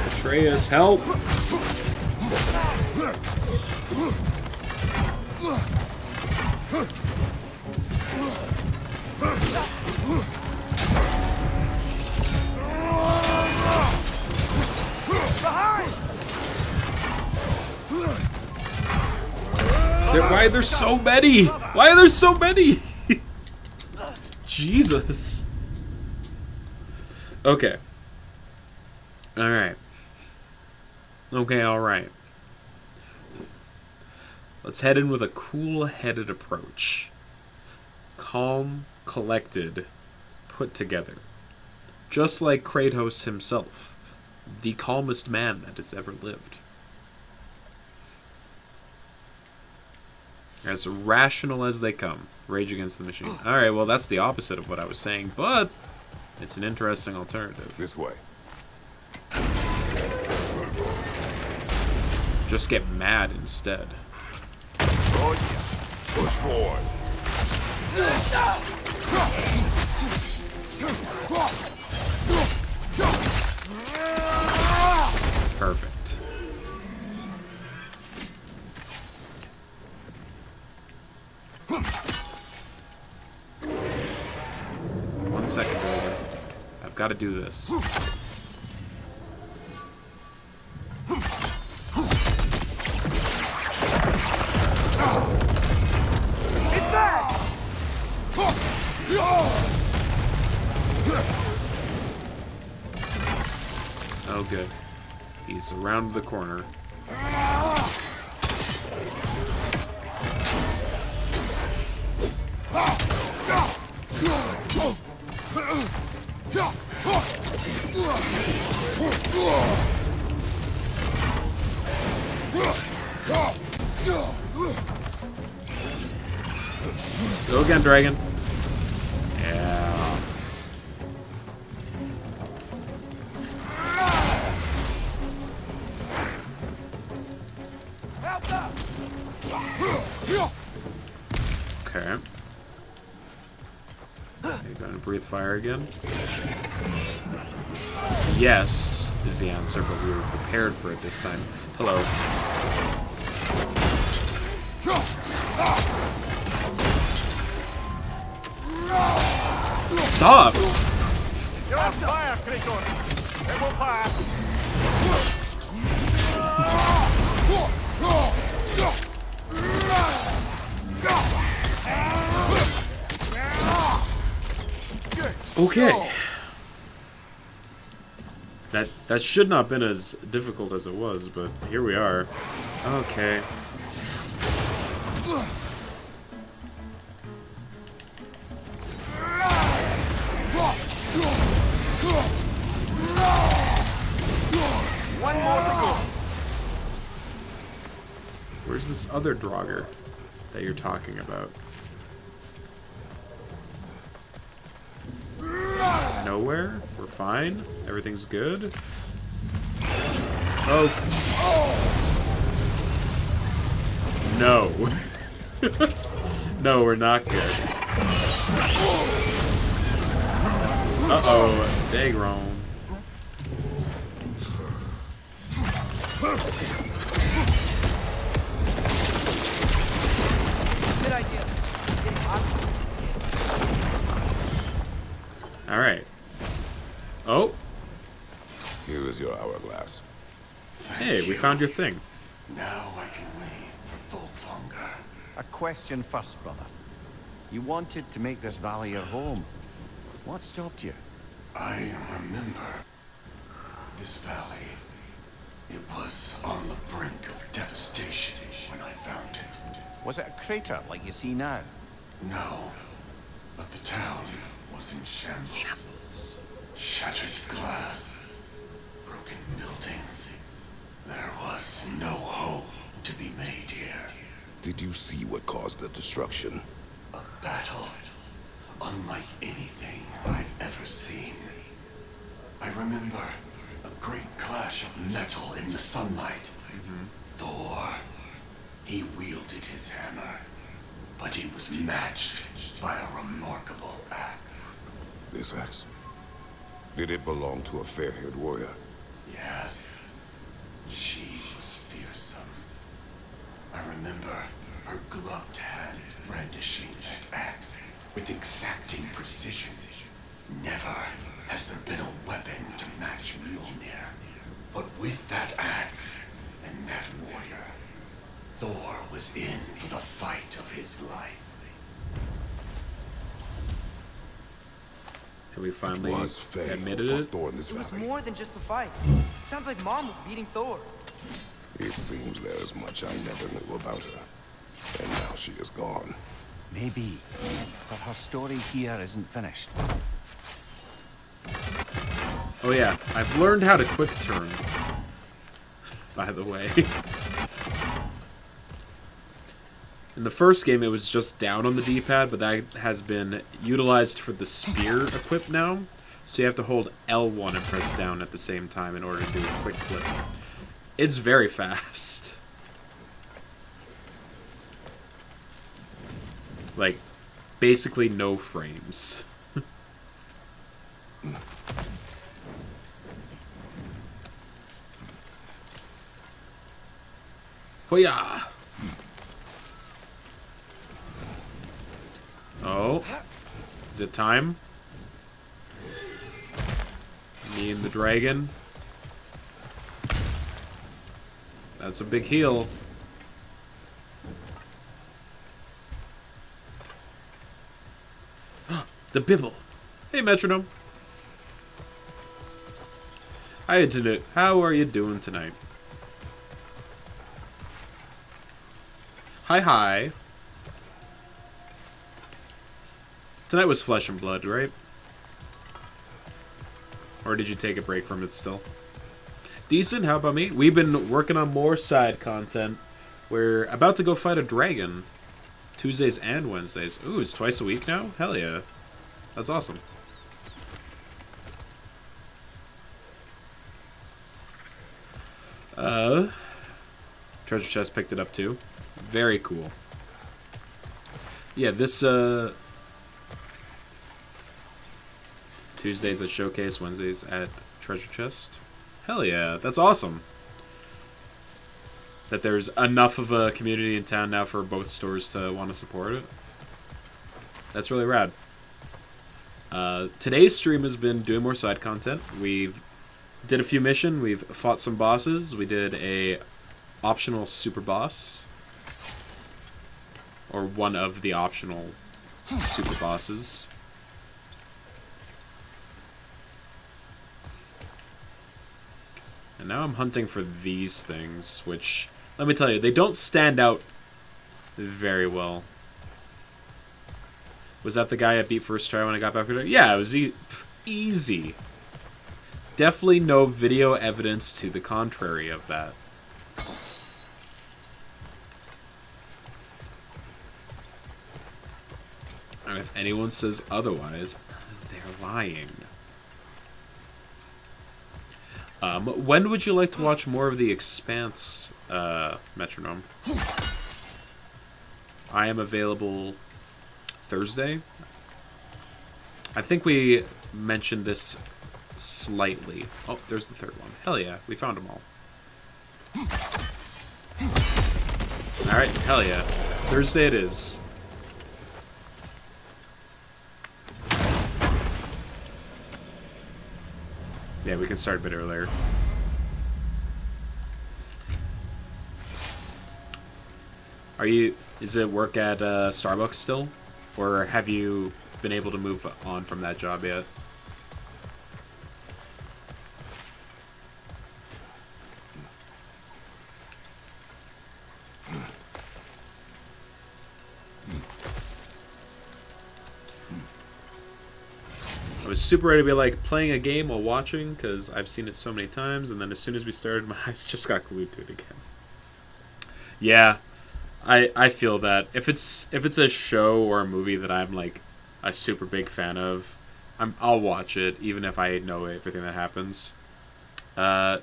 Atreus, help! Why are there so many? Why are there so many? Jesus. Okay. Alright. Okay, alright. Let's head in with a cool-headed approach. Calm, collected, put together. Just like Kratos himself. The calmest man that has ever lived. As rational as they come. Rage Against the Machine. Alright, well that's the opposite of what I was saying, but it's an interesting alternative. This way. Just get mad instead. Oh yeah. Push forward. Perfect. One second, Dragon. I've got to do this. It's back! Oh, good. He's around the corner. Go again, Dragon. Yeah. Okay. Are you going to breathe fire again? Yes, is the answer, but we were prepared for it this time. Hello. Stop! You're on fire, Kratos. They will fire. Okay. That should not have been as difficult as it was, but here we are. Okay. One more to go. Where's this other Draugr that you're talking about? Nowhere? We're fine? Everything's good? Oh. No. No, we're not good. Uh-oh. Daggron. Good idea. It's getting hot. All right. Oh, Here is your hourglass. hey, we found your thing. Now I can leave for Volkvanger. A question first, brother. You wanted to make this valley your home. What stopped you? I remember this valley. It was on the brink of devastation when I found it. Was it a crater like you see now? No, but the town was in shambles. Shattered glass, broken buildings. There was no hope to be made here. Did you see what caused the destruction? A battle unlike anything I've ever seen. I remember a great clash of metal in the sunlight. Thor, he wielded his hammer, but he was matched by a remarkable axe. This axe? Did it belong to a fair-haired warrior? Yes, she was fearsome. I remember her gloved hands brandishing that axe with exacting precision. Never has there been a weapon to match Mjolnir. But with that axe and that warrior, Thor was in for the fight of his life. Have we finally Was Faye who admitted fought it? Thor in this It was valley? more than just a fight. Sounds like Mom was beating Thor. It seems there is much I never knew about her. And now she is gone. Maybe, but her story here isn't finished. Oh yeah, I've learned how to quick turn. By the way. In the first game, it was just down on the D-pad, but that has been utilized for the spear equip now. So you have to hold L1 and press down at the same time in order to do a quick flip. It's very fast. Like, basically no frames. Hoya! Oh. Is it time? Me and the dragon. That's a big heal. The Bibble. Hey, Metronome. Hi, Internet. How are you doing tonight? Hi, hi. Tonight was Flesh and Blood, right? Or did you take a break from it still? Decent, how about me? We've been working on more side content. We're about to go fight a dragon. Tuesdays and Wednesdays. Ooh, it's twice a week now? Hell yeah. That's awesome. Treasure chest picked it up too. Very cool. Yeah, this Tuesdays at Showcase, Wednesdays at Treasure Chest. Hell yeah, that's awesome. That there's enough of a community in town now for both stores to want to support it. That's really rad. Today's stream has been doing more side content. We've did a few missions. We've fought some bosses. We did a optional super boss. Or one of the optional super bosses. And now I'm hunting for these things, which, let me tell you, they don't stand out very well. Was that the guy I beat first try when I got back from it? Yeah, it was easy. Definitely no video evidence to the contrary of that. And if anyone says otherwise, they're lying. When would you like to watch more of The Expanse, Metronome? I am available Thursday. I think we mentioned this slightly. Oh, there's the third one. Hell yeah, we found them all. Alright, hell yeah. Thursday it is. Yeah, we can start a bit earlier. Is it work at Starbucks still? Or have you been able to move on from that job yet? I was super ready to be like playing a game while watching because I've seen it so many times, and then as soon as we started, my eyes just got glued to it again. Yeah, I feel that if it's a show or a movie that I'm like a super big fan of, I'll watch it even if I know everything that happens. How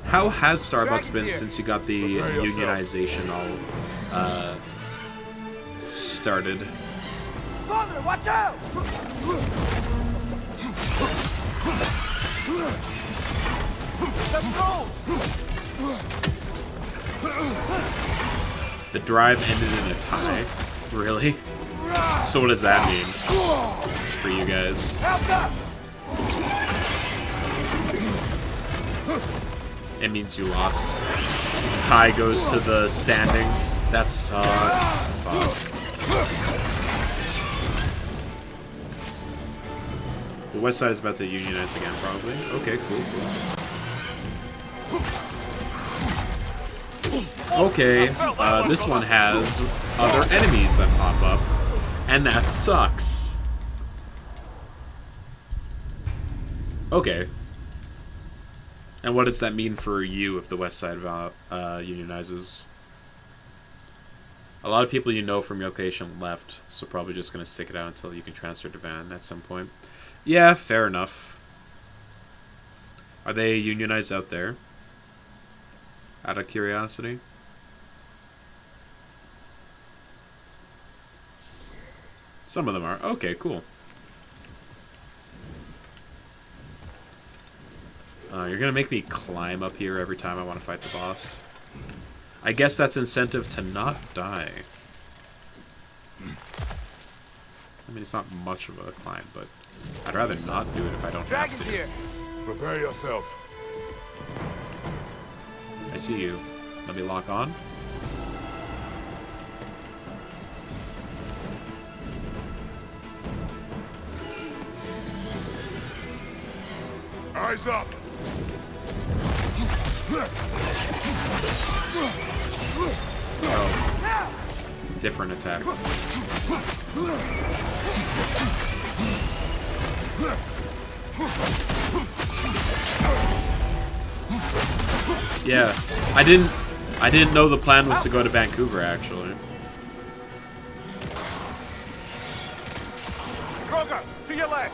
has Starbucks been since you got the unionization all started? Father, watch out! Let's go! The drive ended in a tie? Really? So what does that mean for you guys? It means you lost. The tie goes to the standing. That sucks. Fuck. The West Side is about to unionize again, probably. Okay, cool. Okay, this one has other enemies that pop up, and that sucks. Okay. And what does that mean for you if the West Side unionizes? A lot of people you know from your location left, so probably just going to stick it out until you can transfer to Van at some point. Yeah, fair enough. Are they unionized out there? Out of curiosity? Some of them are. Okay, cool. You're gonna make me climb up here every time I want to fight the boss. I guess that's incentive to not die. I mean, it's not much of a climb, but I'd rather not do it if I don't have to. Here. Prepare yourself. I see you. Let me lock on. Eyes up. Oh. Different attack. Yeah, I didn't know the plan was to go to Vancouver, actually. Kroger, to your left.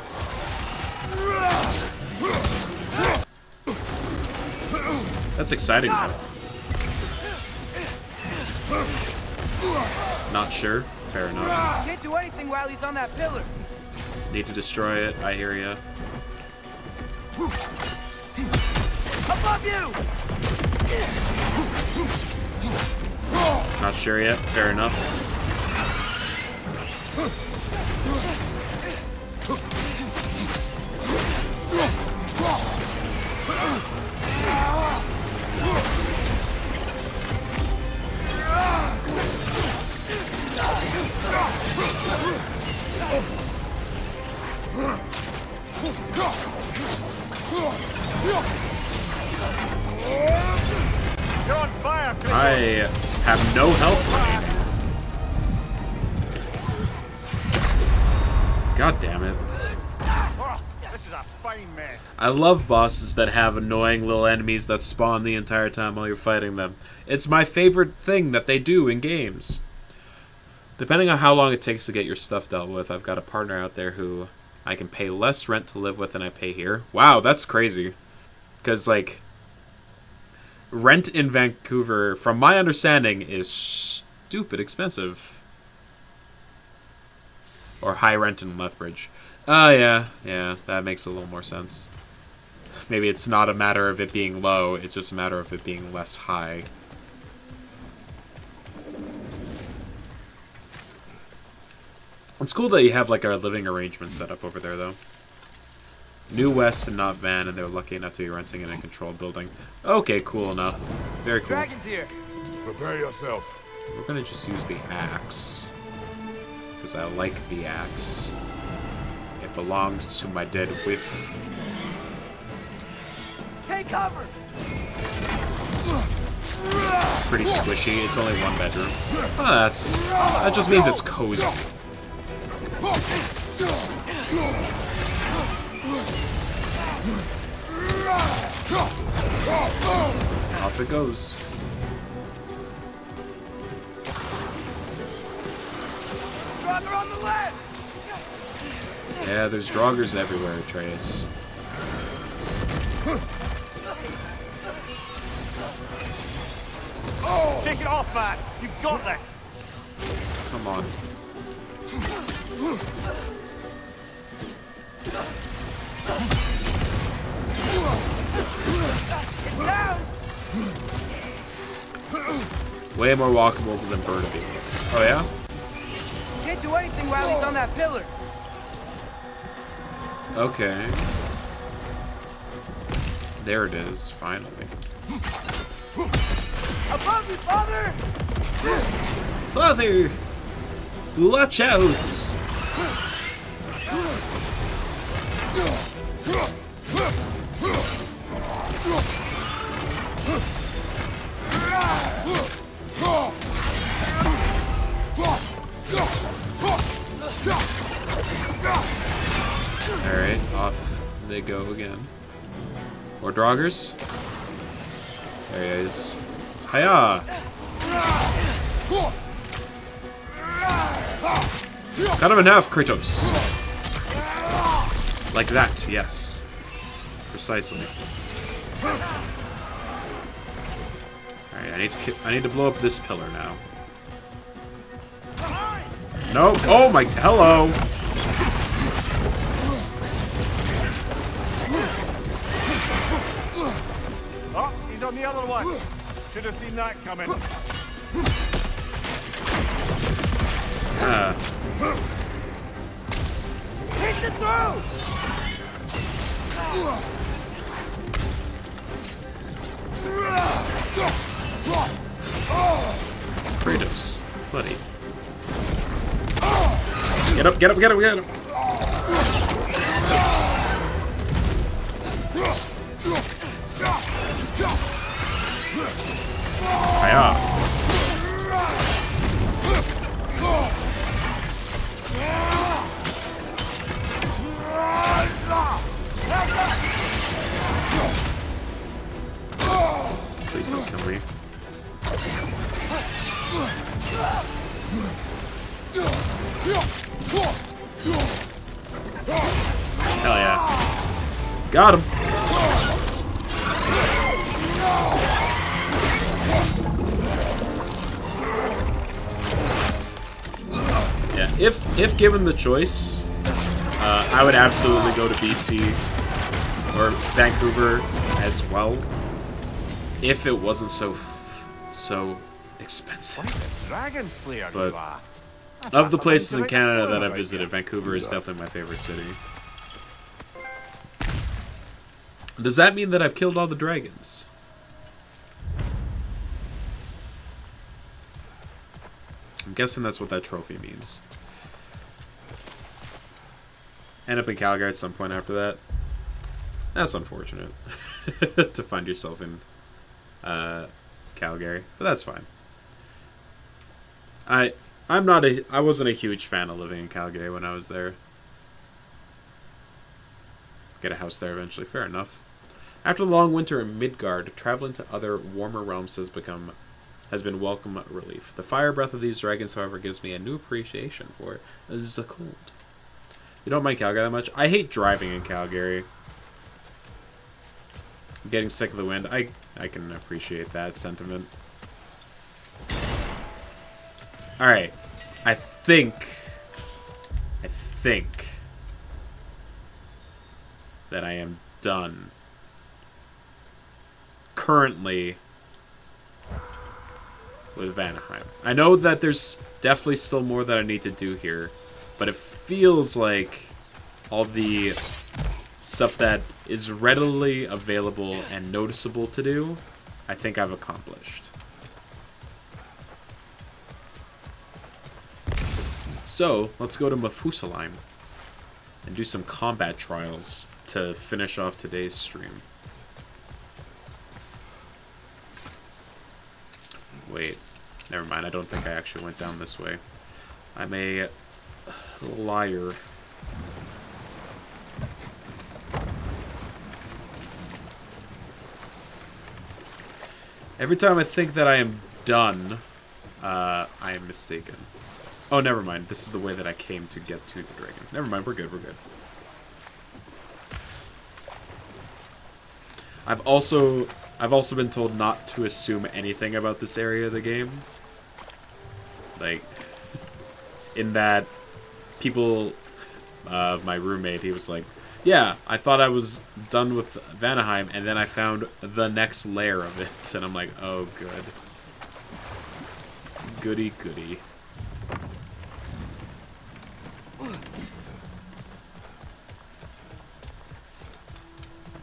That's exciting, though. Not sure. Fair enough. Can't do anything while he's on that pillar. Need to destroy it. I hear ya. Above you! Not sure yet. Fair enough. You're on fire, Chris. I have no health remaining. God damn it. Oh, this is a fine mess. I love bosses that have annoying little enemies that spawn the entire time while you're fighting them. It's my favorite thing that they do in games. Depending on how long it takes to get your stuff dealt with, I've got a partner out there who I can pay less rent to live with than I pay here. Wow, that's crazy. Because, like, rent in Vancouver, from my understanding, is stupid expensive. Or high rent in Lethbridge. Oh, yeah, that makes a little more sense. maybe it's not a matter of it being low, it's just a matter of it being less high. It's cool that you have like a living arrangement set up over there, though. New West and not Van, and they're lucky enough to be renting in a controlled building. Okay, cool enough. Very cool. Dragon's here. Prepare yourself. We're gonna just use the axe. Because I like the axe. It belongs to my dead whiff. Take cover. Pretty squishy. It's only one bedroom. Oh, that just means it's cozy. Off it goes. Draugr on the left. Yeah, there's Draugrs everywhere, Atreus. Take it off, man. You've got this. Come on. It's way more walkable than Burnaby is. Oh yeah? Can't do anything while he's on that pillar. Okay. There it is, finally. Above you, father! Father! Watch out! Alright, off they go again. More Draugrs. There he is. Hiya! Cut him in half, Kratos. Like that, yes. Precisely. Alright, I need to blow up this pillar now. No! Oh my... Hello! Oh, he's on the other one. Should have seen that coming. Hit the throw! Kratos. Buddy. Get up, get up, get up, get up! Hiya. Please don't kill me. Hell yeah. Got him. Yeah, if given the choice, I would absolutely go to BC or Vancouver as well. If it wasn't so expensive. Dragon Slayer, But you are. of the places in Canada that I've visited, Vancouver is definitely my favorite city. Does that mean that I've killed all the dragons? I'm guessing that's what that trophy means. End up in Calgary at some point after that. That's unfortunate. To find yourself in Calgary. But that's fine. I wasn't a huge fan of living in Calgary when I was there. Get a house there eventually, fair enough. After the long winter in Midgard, traveling to other warmer realms has been welcome relief. The fire breath of these dragons, however, gives me a new appreciation for the cold. You don't mind Calgary that much? I hate driving in Calgary. I'm getting sick of the wind. I can appreciate that sentiment. Alright. I think that I am done currently with Vanaheim. I know that there's definitely still more that I need to do here, but it feels like all the stuff that is readily available and noticeable to do, I think I've accomplished. So, let's go to Mefusalheim and do some combat trials to finish off today's stream. Wait, never mind. I don't think I actually went down this way. I'm a liar. Every time I think that I am done, I am mistaken. Oh, never mind. This is the way that I came to get to the dragon. Never mind. We're good. We're good. I've also been told not to assume anything about this area of the game. Like, in that people, my roommate, he was like, yeah, I thought I was done with Vanaheim, and then I found the next layer of it, and I'm like, oh, good. Goody, goody.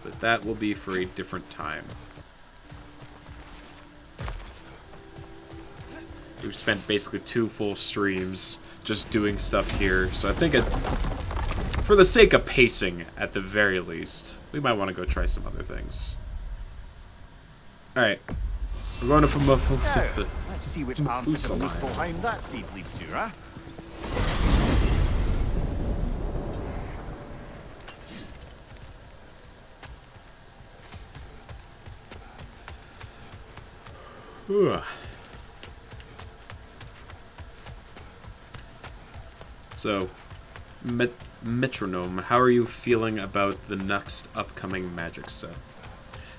But that will be for a different time. We've spent basically 2 full streams just doing stuff here, so I think for the sake of pacing, at the very least, we might want to go try some other things. Alright. We're going to Let's see which armpit of Muspelheim that seed leads to, huh? So, Metronome, how are you feeling about the next upcoming Magic set?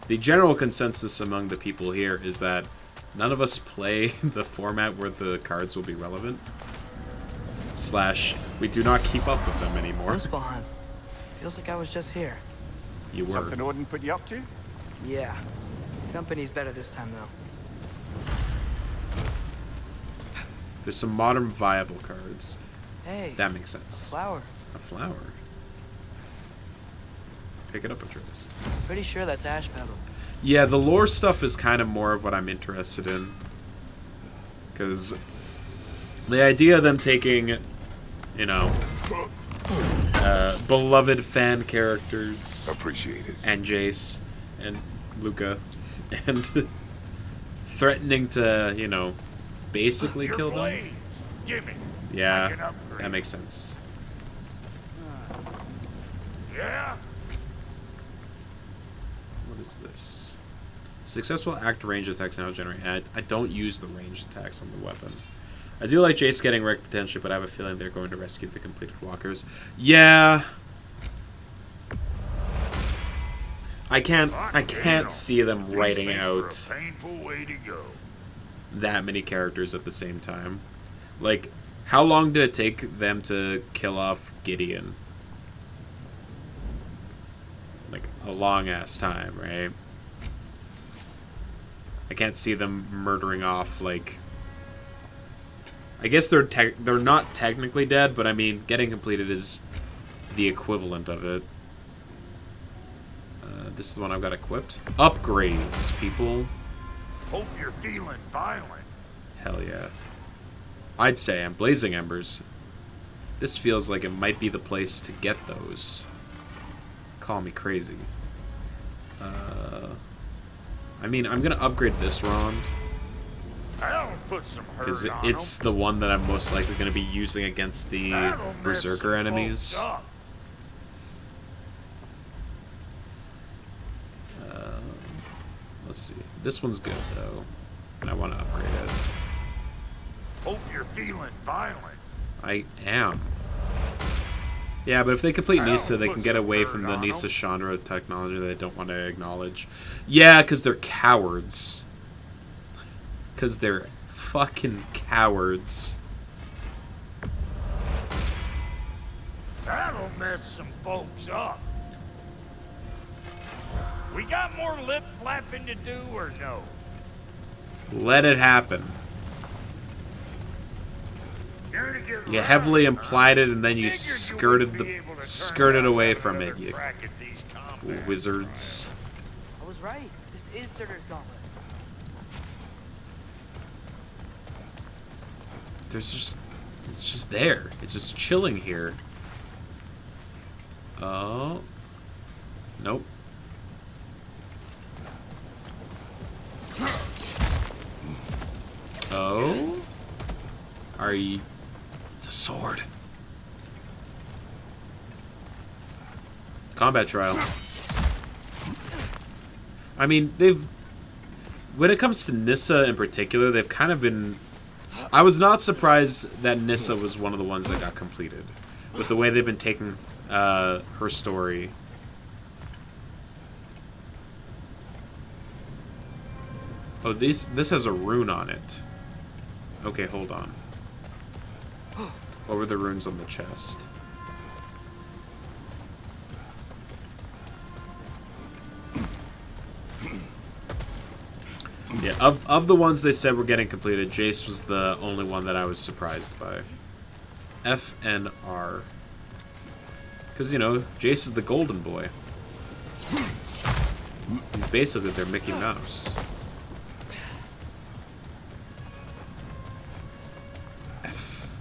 The general consensus among the people here is that none of us play the format where the cards will be relevant. / we do not keep up with them anymore. Muspelheim. Feels like I was just here. You were. Something Odin put you up to? Yeah. Company's better this time, though. There's some modern viable cards. Hey. That makes sense. Flower. A flower. Pick it up, Atreus. Pretty sure that's ash petal. Yeah, the lore stuff is kind of more of what I'm interested in. Because the idea of them taking, you know, beloved fan characters. Appreciated. And Jace and Luca. And threatening to, you know, basically kill them. Gimme. Yeah, that makes sense. Yeah? What is this? Successful act range attacks now generate. I don't use the ranged attacks on the weapon. I do like Jace getting wrecked potentially, but I have a feeling they're going to rescue the completed walkers. Yeah. I can't see them writing out that many characters at the same time. Like, how long did it take them to kill off Gideon? Like, a long-ass time, right? I can't see them murdering off, like... I guess they're not technically dead, but I mean, getting completed is the equivalent of it. This is the one I've got equipped. Upgrades, people. Hope you're feeling violent. Hell yeah. I'd say I'm Blazing Embers. This feels like it might be the place to get those. Call me crazy. I mean, I'm gonna upgrade this round. That'll put some hurt because on it's the one that I'm most likely gonna be using against the That'll mess Berserker some enemies. folks up. Let's see. This one's good though, and I want to upgrade it. Hope you're feeling violent. I am. Yeah, but if they complete That'll Nisa, they put can get some away hurt from the on 'em. Nisa Chandra technology that they don't want to acknowledge. Yeah, because they're cowards. Because they're fucking cowards. That'll mess some folks up. We got more lip flapping to do or no? Let it happen. You're to get You right, heavily huh? implied it, and then you Figured you skirted wouldn't be able to turn skirted around away and have from it. another You crack at these combat wizards. I was right. This is Surtur's Gauntlet. It's just there. It's just chilling here. Oh. Nope. Oh? Are you... It's a sword. Combat trial. I mean, they've... When it comes to Nissa in particular, they've kind of been... I was not surprised that Nissa was one of the ones that got completed. With the way they've been taking her story. Oh, this has a rune on it. Okay, hold on. What were the runes on the chest? Yeah, of the ones they said were getting completed, Jace was the only one that I was surprised by. F and R. Because, you know, Jace is the golden boy. He's basically their Mickey Mouse. F.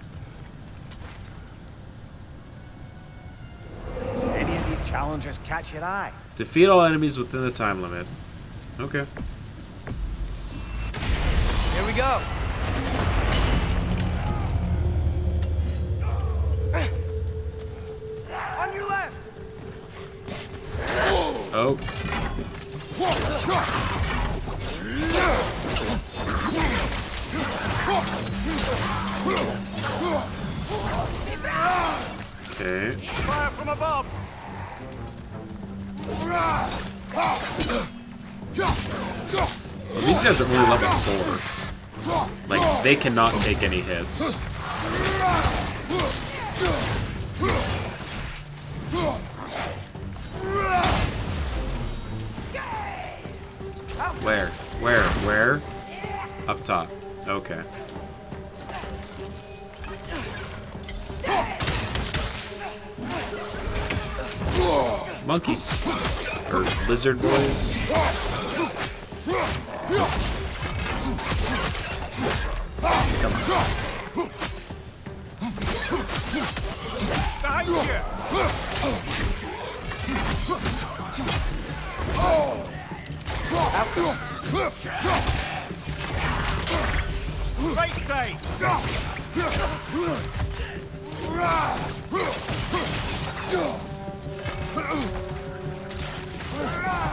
Any of these challenges catch your eye? Defeat all enemies within the time limit. Okay. Here we go. On your left. Oh. Okay. Fire from above! Well, these guys are only level 4. Like, they cannot take any hits. Where? Up top. Okay. Monkeys. Or lizard boys. Come on. Behind you! Right side!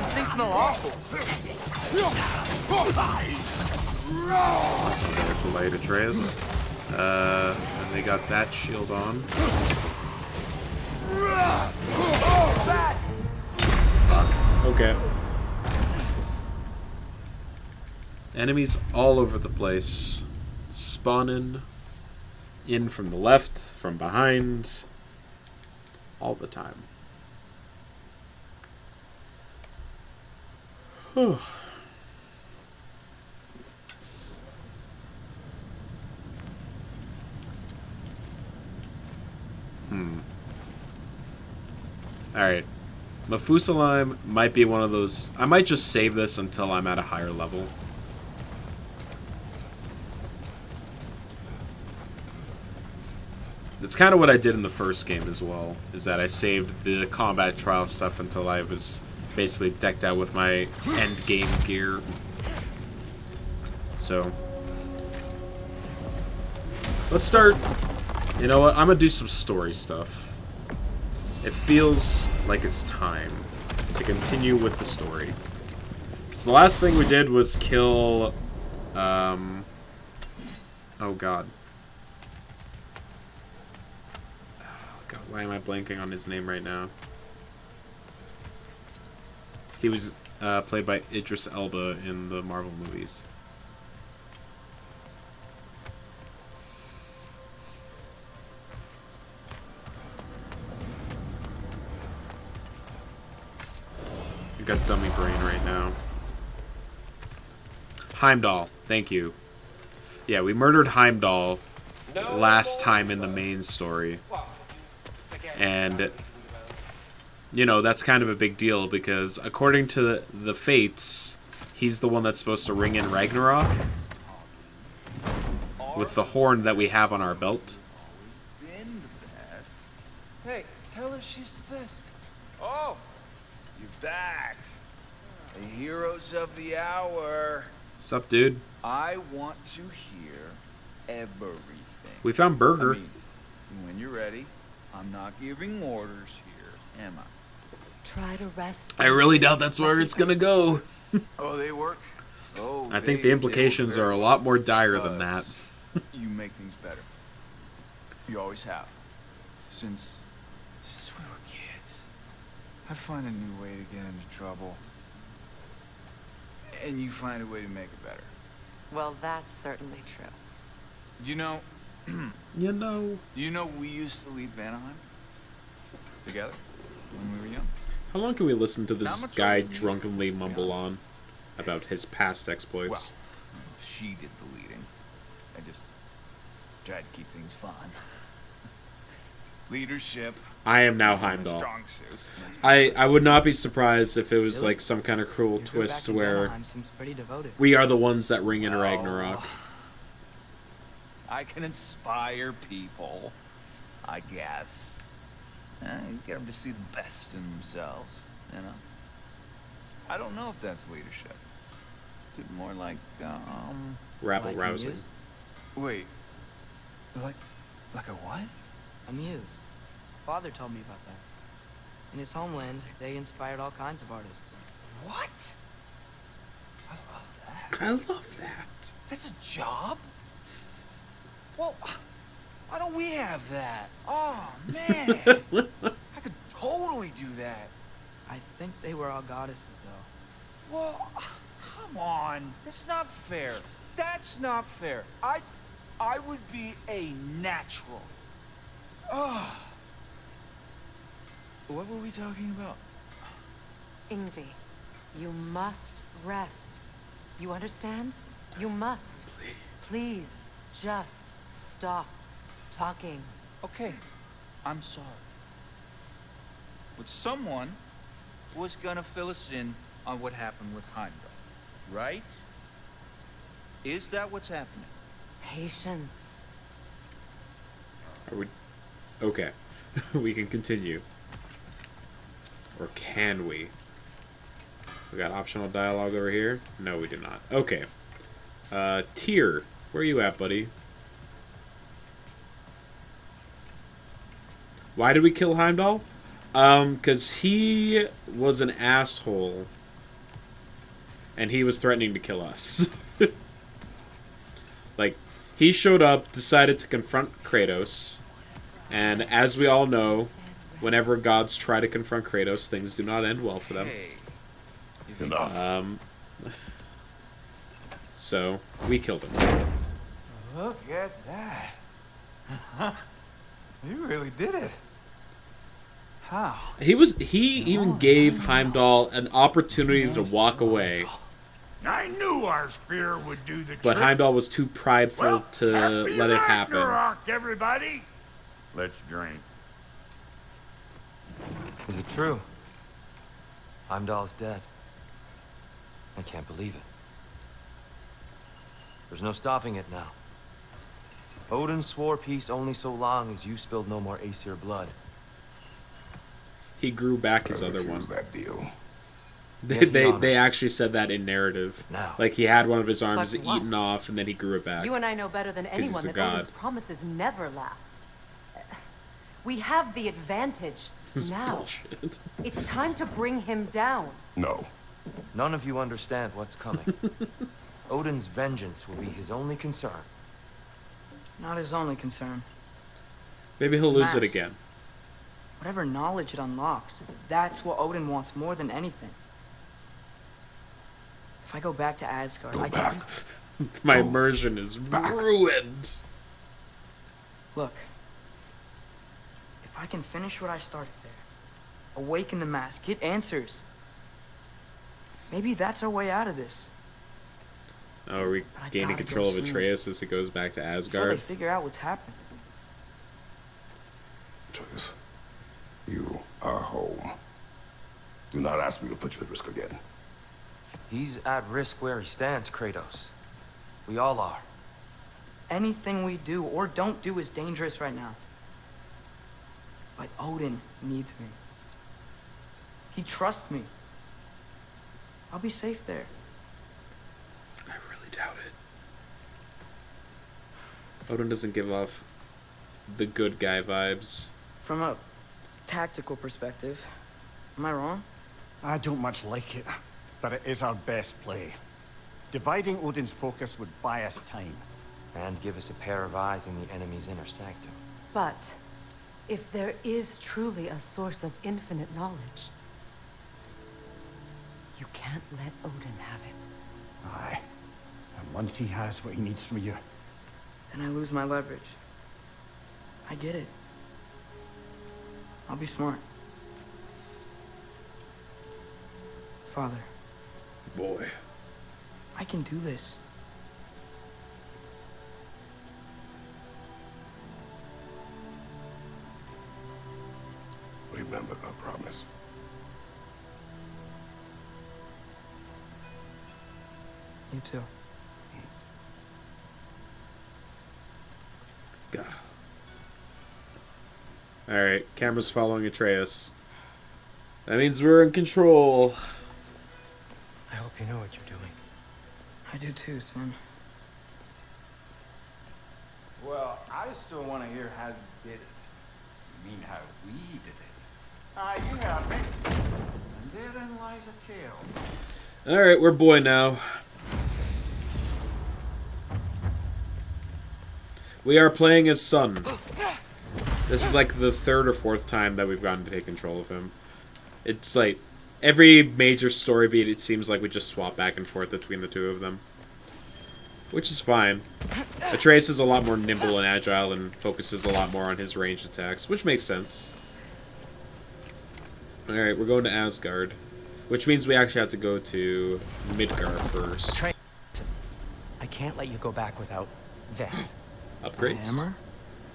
Things smell awful. That's not very polite, Atreus. And they got that shield on. Fuck. Okay. Enemies all over the place. Spawning in from the left, from behind. All the time. Whew. Alright. Methuselah might be one of those... I might just save this until I'm at a higher level. That's kind of what I did in the first game as well, is that I saved the combat trial stuff until I was basically decked out with my end game gear. So, let's start. You know what? I'm gonna do some story stuff. It feels like it's time to continue with the story. Because the last thing we did was kill, oh god. God, why am I blanking on his name right now? He was played by Idris Elba in the Marvel movies. got dummy brain right now. Heimdall, thank you. Yeah, we murdered Heimdall last time in the main story. And, you know, that's kind of a big deal because according to the fates, he's the one that's supposed to ring in Ragnarok with the horn that we have on our belt. Hey, tell her she's the best. Oh, you're back. The heroes of the hour. Sup, dude? I want to hear everything. We found Burger. I mean, when you're ready, I'm not giving orders here, am I? Try to rest. I really doubt that's where it's gonna go. Oh, they work? Oh, I think the implications are a lot more dire than that. You make things better. You always have. Since we were kids. I find a new way to get into trouble. And you find a way to make it better. Well, that's certainly true. You know... You know we used to lead Vanaheim? Together? When we were young? How long can we listen to this Not much guy older than you, drunkenly to be mumble honest. on about his past exploits? Well, she did the leading. I just tried to keep things fun. Leadership. I am now my Heimdall. strong suit. I would not be surprised if it was Really? like some kind of cruel Your group twist back in where Valheim seems pretty devoted. we are the ones that ring in Ragnarok. I can inspire people, I guess. Get them to see the best in themselves, you know? I don't know if that's leadership. Is it more like, Rabble Like rousing. Muse? wait. Like a what? A muse. Father told me about that. In his homeland, they inspired all kinds of artists. What? I love that. I love that. That's a job? Well, why don't we have that? Oh, man. I could totally do that. I think they were all goddesses, though. Well, come on. That's not fair. That's not fair. I would be a natural. Ugh. What were we talking about? Ingvi, you must rest. You understand? You must. Please, just stop talking. Okay, I'm sorry. But someone was gonna fill us in on what happened with Heimdall, right? Is that what's happening? Patience. Are we... Okay. We can continue. Or can we? We got optional dialogue over here? No, we do not. Okay. Tyr. Where are you at, buddy? Why did we kill Heimdall? Because he was an asshole. And he was threatening to kill us. Like, he showed up, decided to confront Kratos. And as we all know, whenever gods try to confront Kratos, things do not end well for them. Enough. So, we killed him. Look at that. You really did it. How? He even gave Heimdall an opportunity to walk away. I knew our spear would do the But trick. Heimdall was too prideful Well, to happy let it happen. Ragnarok, everybody. Let's drink. Is it true? Heimdall's dead. I can't believe it. There's no stopping it now. Odin swore peace only so long as you spilled no more Aesir blood. He grew back his I other refuse one. that deal. They actually said that in narrative. Now. Like he had one of his arms But what? eaten off and then he grew it back. You and I know better than 'Cause anyone he's a that god. Odin's promises never last. We have the advantage This is now. bullshit. It's time to bring him down. No. None of you understand what's coming. Odin's vengeance will be his only concern. Not his only concern. Maybe he'll lose it Max. again. Whatever knowledge it unlocks, that's what Odin wants more than anything. If I go back to Asgard, I can... My immersion is ruined. Look. If I can finish what I started there, awaken the mask, get answers, Maybe that's our way out of this. Oh, are we I gaining gotta control go of soon. Atreus as it goes back to Before they Asgard? figure out what's happening. Atreus, you are home. Do not ask me to put you at risk again. He's at risk where he stands, Kratos. We all are. Anything we do or don't do is dangerous right now. But Odin needs me. He trusts me. I'll be safe there. I really doubt it. Odin doesn't give off the good guy vibes. From a tactical perspective, am I wrong? I don't much like it, but it is our best play. Dividing Odin's focus would buy us time. And give us a pair of eyes in the enemy's inner sanctum. But if there is truly a source of infinite knowledge, you can't let Odin have it. Aye. And once he has what he needs from you, Then I lose my leverage. I get it. I'll be smart. Father, Boy. I can do this. Remember our promise. You too. God. Alright, camera's following Atreus. That means we're in control. I hope you know what you're doing. I do too, son. Well, I still want to hear how you did it. You mean how we did it? Ah, you have me. And therein lies a tale. Alright, we're boy now. We are playing as son. This is like the third or fourth time that we've gotten to take control of him. It's like, every major story beat, it seems like we just swap back and forth between the two of them. Which is fine. Atreus is a lot more nimble and agile and focuses a lot more on his ranged attacks, which makes sense. Alright, we're going to Asgard. Which means we actually have to go to Midgard first. I can't let you go back without this. Upgrades? Hammer?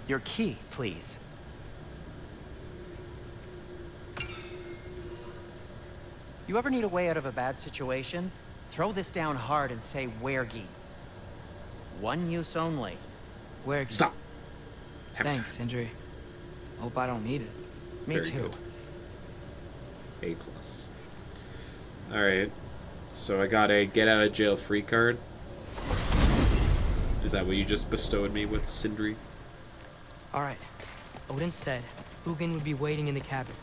Your key, please. You ever need a way out of a bad situation? Throw this down hard and say wergi. One use only. Where? Stop. Thanks, Sindri. Hope I don't need it. Me Very too. good. A+. Alright. So I got a get out of jail free card. Is that what you just bestowed me with, Sindri? Alright. Odin said Hugin would be waiting in the cabin.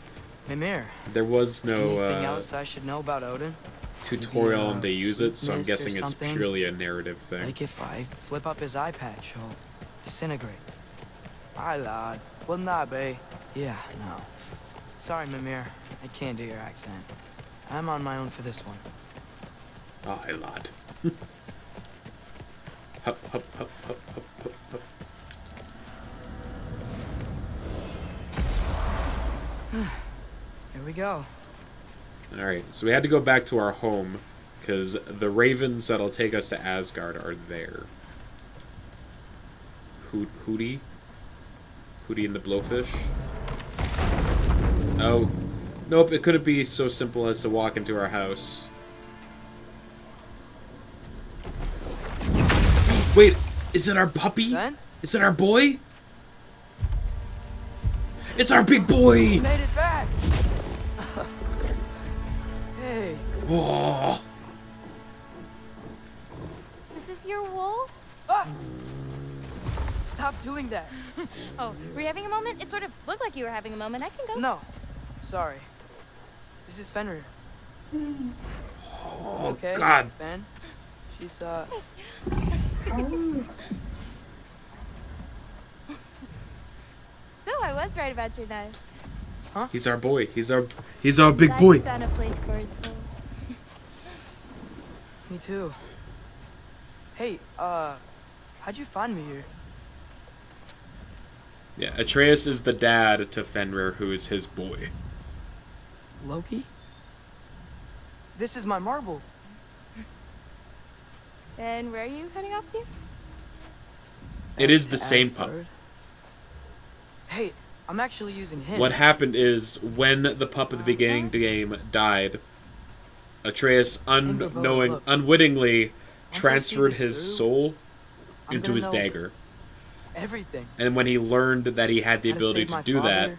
Mimir. There was no Anything else I should know about Odin? tutorial Maybe, on to use it, so I'm weakness or guessing it's something? purely a narrative thing. Like if I flip up his eye patch, he'll disintegrate. Aye, lad. Wouldn't that be? Yeah, no. Sorry, Mimir. I can't do your accent. I'm on my own for this one. Aye, lad. Hup, hup, hup, hup, hup, hup, hup. Here we go. Alright, so we had to go back to our home, because the ravens that'll take us to Asgard are there. Hootie? Hootie and the Blowfish? Oh. Nope, it couldn't be so simple as to walk into our house. Wait, is it our puppy? Ben? Is it our boy? It's our big boy! We made it back! Hey. Oh. Is this your wolf? Ah! Stop doing that. Oh, were you having a moment? It sort of looked like you were having a moment. I can go. No. Sorry. This is Fenrir. Oh, Okay, God. Ben. She's, So I was right about your knife. Huh? He's our boy. He's our big Glad boy. you found a place for his soul. Me too. Hey, how'd you find me here? Yeah, Atreus is the dad to Fenrir, who is his boy. Loki? This is my marble. And where are you heading off to? It is the To same pup. Asgard. Hey, I'm actually using him. What happened is when the pup at the beginning of the game died, Atreus unwittingly transferred his soul into his dagger. Everything. And when he learned that he had the How to ability save to my do that, father,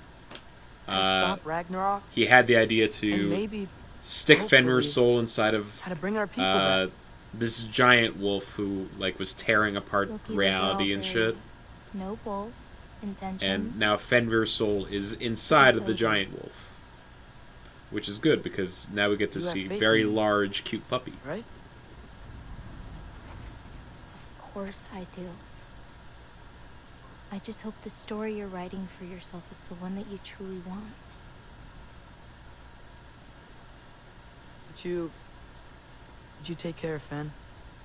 how to stop Ragnarok, he had the idea and to maybe, stick Fenrir's hopefully, soul inside of how to bring our people back. this giant wolf who like was tearing apart Loki, reality and shit. Noble intentions. And now Fenrir's soul is inside of the giant wolf, which is good because now we get to You have see faith very in me. large, cute puppy. Right? Of course I do. I just hope the story you're writing for yourself is the one that you truly want. Would you take care of Fen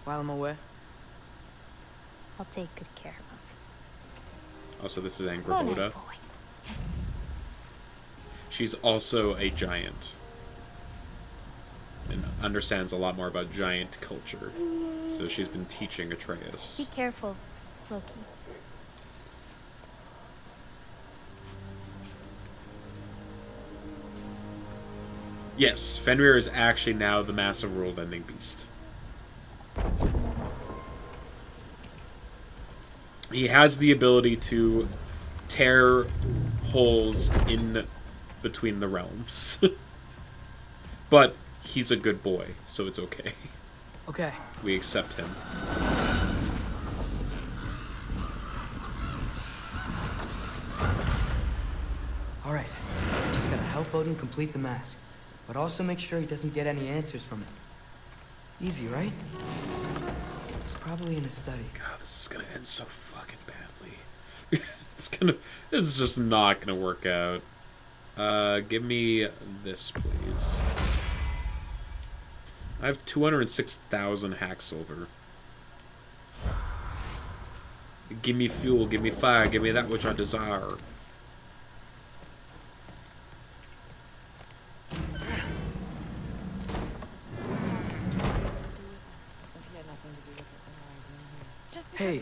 while I'm away? I'll take good care of him. Also, this is Oh, no, Angrboda. boy. She's also a giant and understands a lot more about giant culture. So she's been teaching Atreus. Be careful, Loki. Yes, Fenrir is actually now the massive world-ending beast. He has the ability to tear holes in between the realms. But he's a good boy, so it's okay. Okay. We accept him. Alright. Just gotta help Odin complete the mask. But also make sure he doesn't get any answers from it. Easy, right? It's probably in his study. God, this is gonna end so fucking badly. This is just not gonna work out. Give me this, please. I have 206,000 hack silver. Give me fuel, give me fire, give me that which I desire. Hey,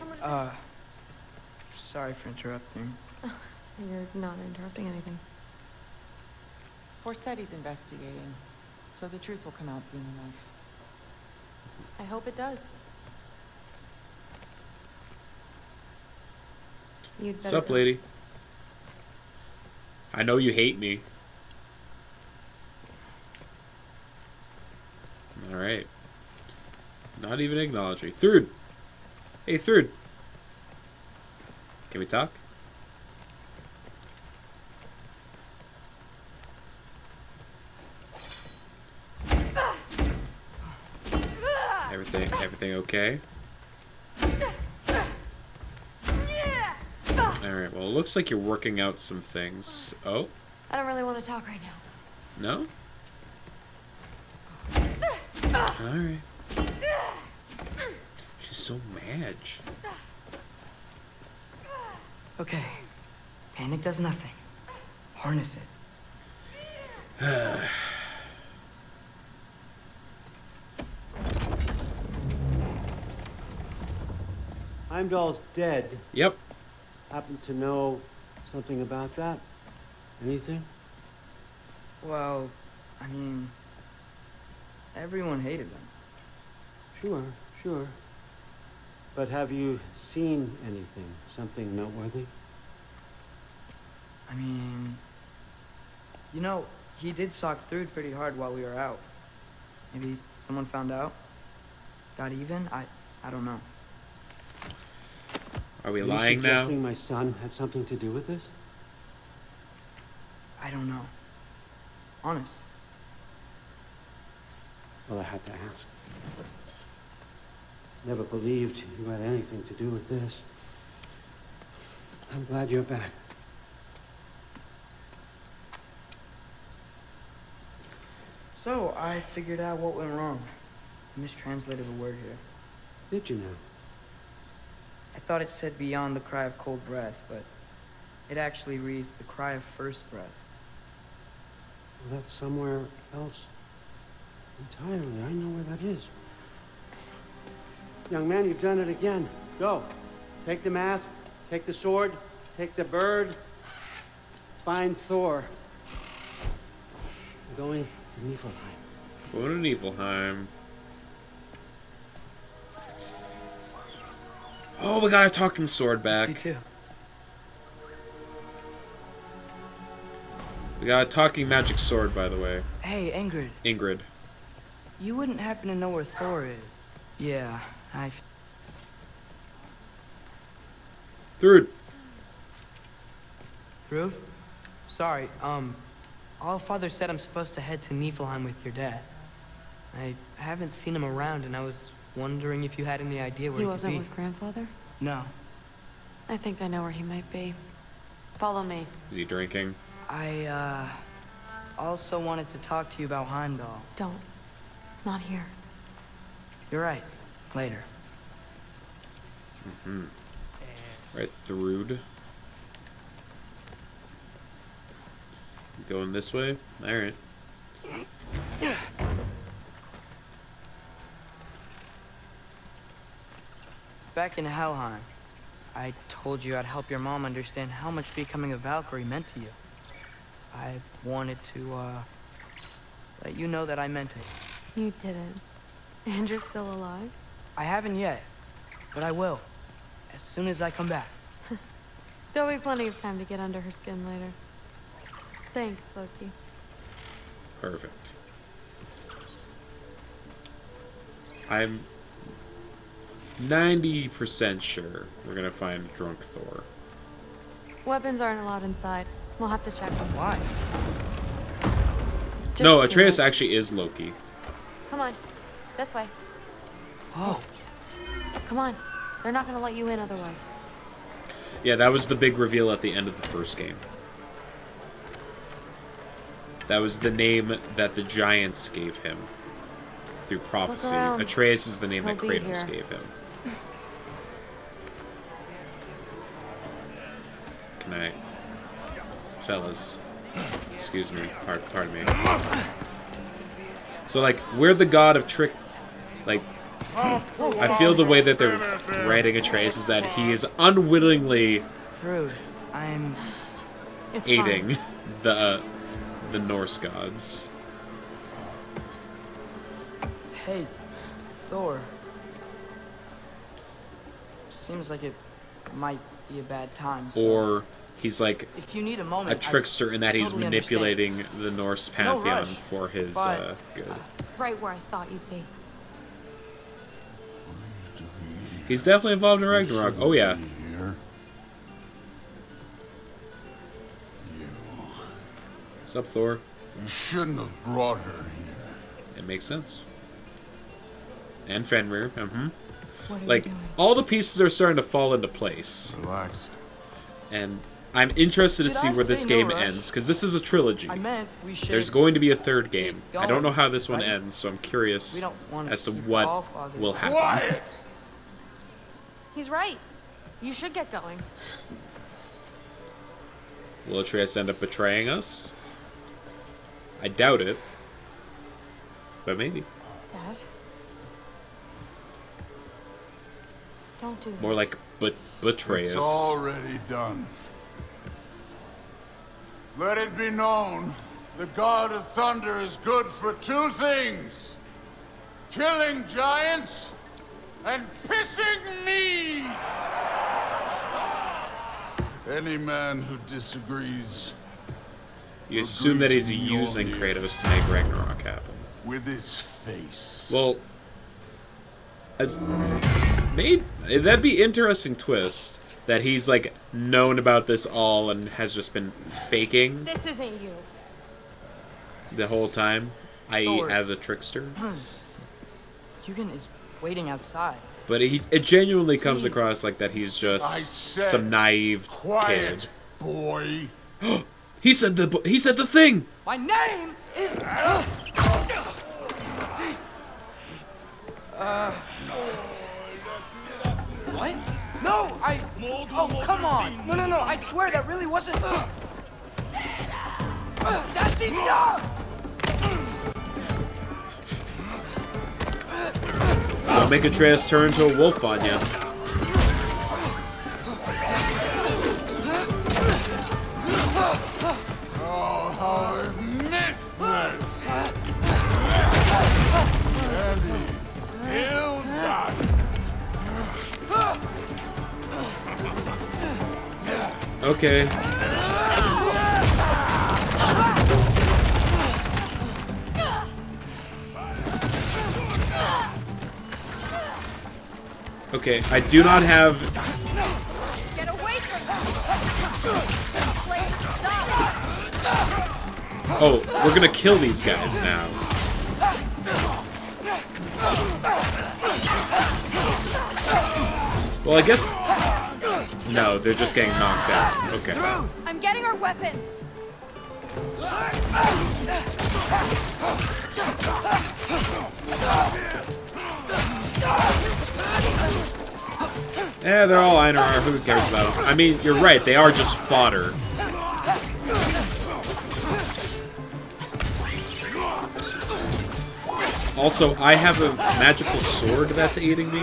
sorry for interrupting. You're not interrupting anything. Forseti's investigating, so the truth will come out soon enough. I hope it does. You'd better Sup, go. lady? I know you hate me. Alright. Not even acknowledge me. Thrud! Hey, Thrud! Can we talk? Everything okay? Alright, well, it looks like you're working out some things. Oh? I don't really want to talk right now. No? Alright. She's so mad. Okay. Panic does nothing. Harness it. Heimdall's dead. Yep. Happen to know something about that? Anything? Well, I mean, everyone hated them. Sure. But have you seen anything? Something noteworthy? I mean, you know, he did sock Thrud pretty hard while we were out. Maybe someone found out? Got even? I don't know. Are we Are lying you now? suggesting my son had something to do with this? I don't know. Honest. Well, I had to ask. Never believed you had anything to do with this. I'm glad you're back. So, I figured out what went wrong. I mistranslated a word here. Did you know? I thought it said beyond the cry of cold breath, but it actually reads the cry of first breath. Well, that's somewhere else. Entirely, I know where that is. Young man, you've done it again. Go. Take the mask, take the sword, take the bird. Find Thor. I'm going to Niflheim. Going to Niflheim. Oh, we got a talking sword back. Me too. We got a talking magic sword, by the way. Hey, Ingrid. Ingrid. You wouldn't happen to know where Thor is? Yeah, Thrud. Thrud? Sorry, Allfather said I'm supposed to head to Niflheim with your dad. I haven't seen him around, and I was wondering if you had any idea where he could wasn't be. with Grandfather? No. I think I know where he might be. Follow me. Is he drinking? I, also wanted to talk to you about Heimdall. Don't. Not here. You're right. Later. Mm-hmm. Right, Thrud. Going this way? Alright. Back in Helheim, I told you I'd help your mom understand how much becoming a Valkyrie meant to you. I wanted to, let you know that I meant it. You didn't. And you're still alive? I haven't yet, but I will. As soon as I come back. There'll be plenty of time to get under her skin later. Thanks, Loki. Perfect. I'm 90% sure we're gonna find drunk Thor. Weapons aren't allowed inside. We'll have to check them. Why? No, Atreus actually is Loki. Come on. This way. Oh. Come on. They're not gonna let you in otherwise. Yeah, that was the big reveal at the end of the first game. That was the name that the giants gave him through prophecy. Atreus is the name that Kratos gave him. Can I... Fellas. Excuse me. Pardon me. So, like, we're the god of trick... Like, I feel the way that they're writing Atreus is that he is unwittingly... Thrud, I'm... aiding the Norse gods. Hey, Thor. Seems like it might be a bad time. So Or he's like if you need a moment, a trickster in that he's totally manipulating the Norse pantheon rush, for his but, good. Right where I thought you'd be. He's definitely involved in Ragnarok. Oh yeah. What's up, Thor? You shouldn't have brought her here. It makes sense. And Fenrir. What are Like, you doing? all the pieces are starting to fall into place. Relax. And I'm interested to Did see I where this say game no rush? ends, because this is a trilogy. I meant we should. There's going to be a third game. I don't know how this one right? ends, so I'm curious We don't want as to keep what Allfather- will happen. Quiet! He's right. You should get going. Will Atreus end up betraying us? I doubt it. But maybe. Dad? Don't do this. More like betray It's us. already done. Let it be known, the god of thunder is good for two things. Killing giants and pissing me! Any man who disagrees... You assume that he's agrees using your Kratos to make Ragnarok happen. with its face. Well, as that'd be interesting twist that he's like known about this all and has just been faking This isn't you. the whole time, i.e. Thor. as a trickster. Hugin is waiting outside. But it genuinely comes Please. across like that he's I just said some naive quiet, boy. kid. He said the thing. My name is. What? No, I. Oh, come on! No! I swear that really wasn't. That's enough. Don't make Atreus turn into a wolf on you. Oh, how I've missed this! And he's still got it. Okay. Okay, I do not have... Get away from them! Oh, we're gonna kill these guys now. Well, I guess... No, they're just getting knocked out. Okay. I'm getting our weapons! Yeah, they're all Einar. Who cares about them? I mean, you're right. They are just fodder. Also, I have a magical sword that's aiding me.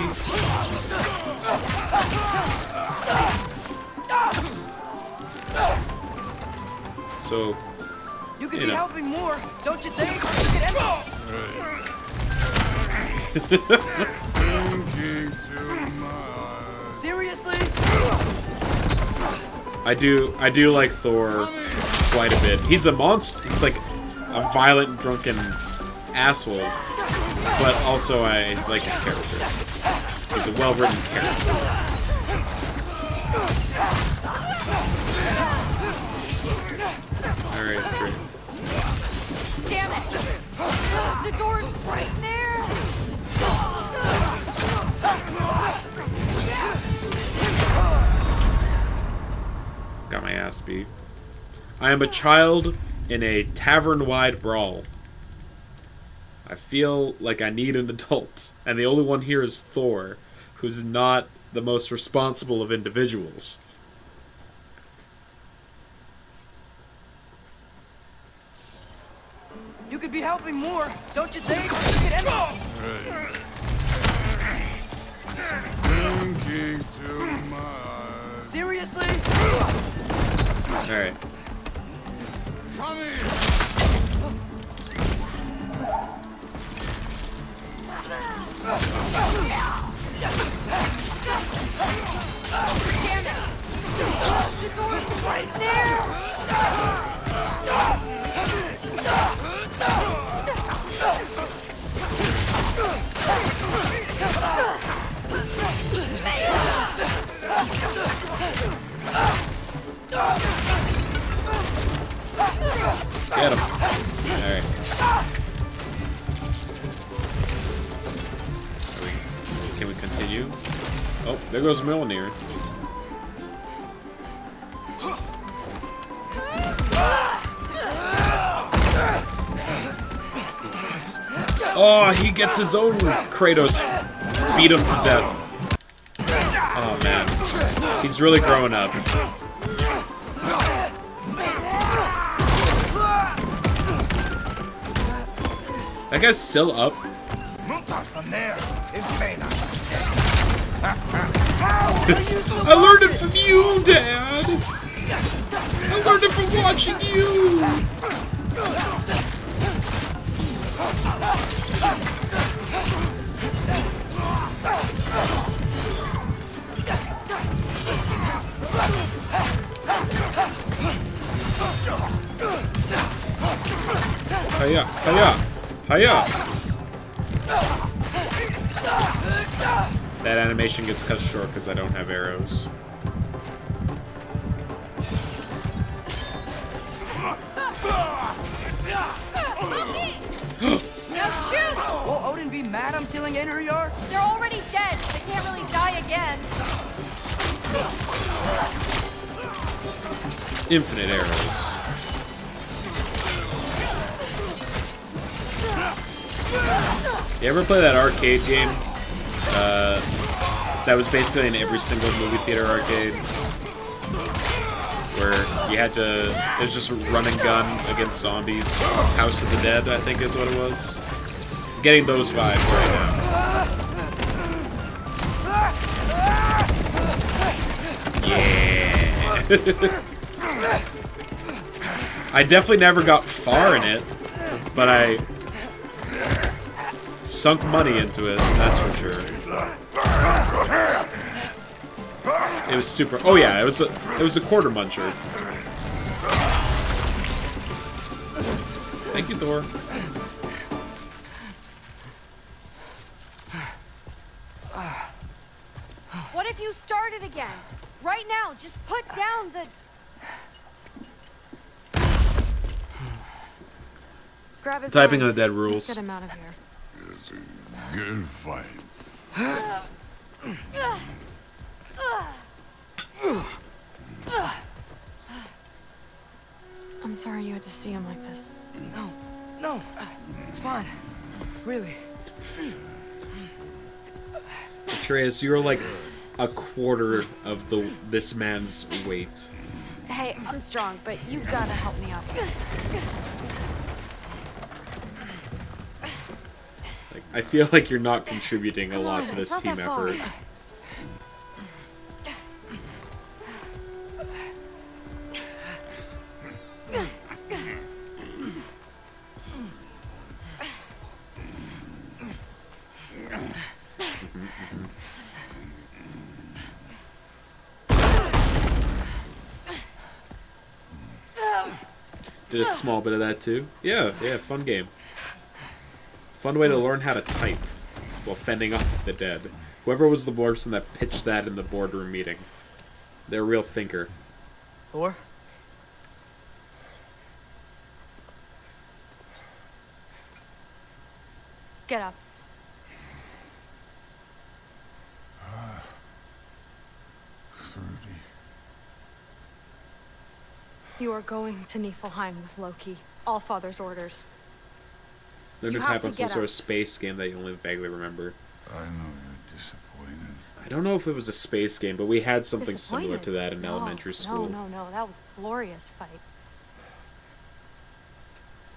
So, you could you be know. helping more, don't you think? Seriously? I do like Thor quite a bit. He's a monster. He's like a violent, drunken asshole. But also, I like his character. He's a well-written character. Alright, Trey. Damn it! The door's right there! Got my ass beat. I am a child in a tavern-wide brawl. I feel like I need an adult, and the only one here is Thor, who's not the most responsible of individuals. You could be helping more, don't you think? Thinking too much. Seriously? Alright. Come here. Damn it! The door's right there! Get him. Alright. Can we continue? Oh, there goes Mjolnir. Oh, he gets his own Kratos. Beat him to death. Oh, man. He's really growing up. That guy's still up. From there is I learned it from you, Dad! I learned it from watching you! Hiya! Hiya! Hiya! That animation gets cut short because I don't have arrows. Now shoot! Will Odin be mad I'm killing Einherjar? They're already dead. They can't really die again. Infinite arrows. You ever play that arcade game? That was basically in every single movie theater arcade. Where you had to... It was just run and gun against zombies. House of the Dead, I think is what it was. I'm getting those vibes right now. I definitely never got far in it, but I sunk money into it, that's for sure. It was super. Oh yeah, it was a quarter muncher. Thank you, Thor. What if you started again? Right now, just put down the... Grab his Typing on legs. the dead Let's rules. get him out of here. It's a good fight. I'm sorry you had to see him like this. No, it's fine. Really. Atreus, you're like a quarter of this man's weight. Hey, I'm strong, but you've got to help me up. Like, I feel like you're not contributing a Come lot on, to this it's not team that far. effort. Did a small bit of that too. Yeah, fun game. Fun way to learn how to type while fending off the dead. Whoever was the person that pitched that in the boardroom meeting. They're a real thinker. Thor? Get up. You are going to Niflheim with Loki. Allfather's orders. Learn to You have type to on some get sort up. of space game that you only vaguely remember. I know you're disappointed. I don't know if it was a space game, but we had something similar Disappointed? to that in No, elementary school. No. That was a glorious fight.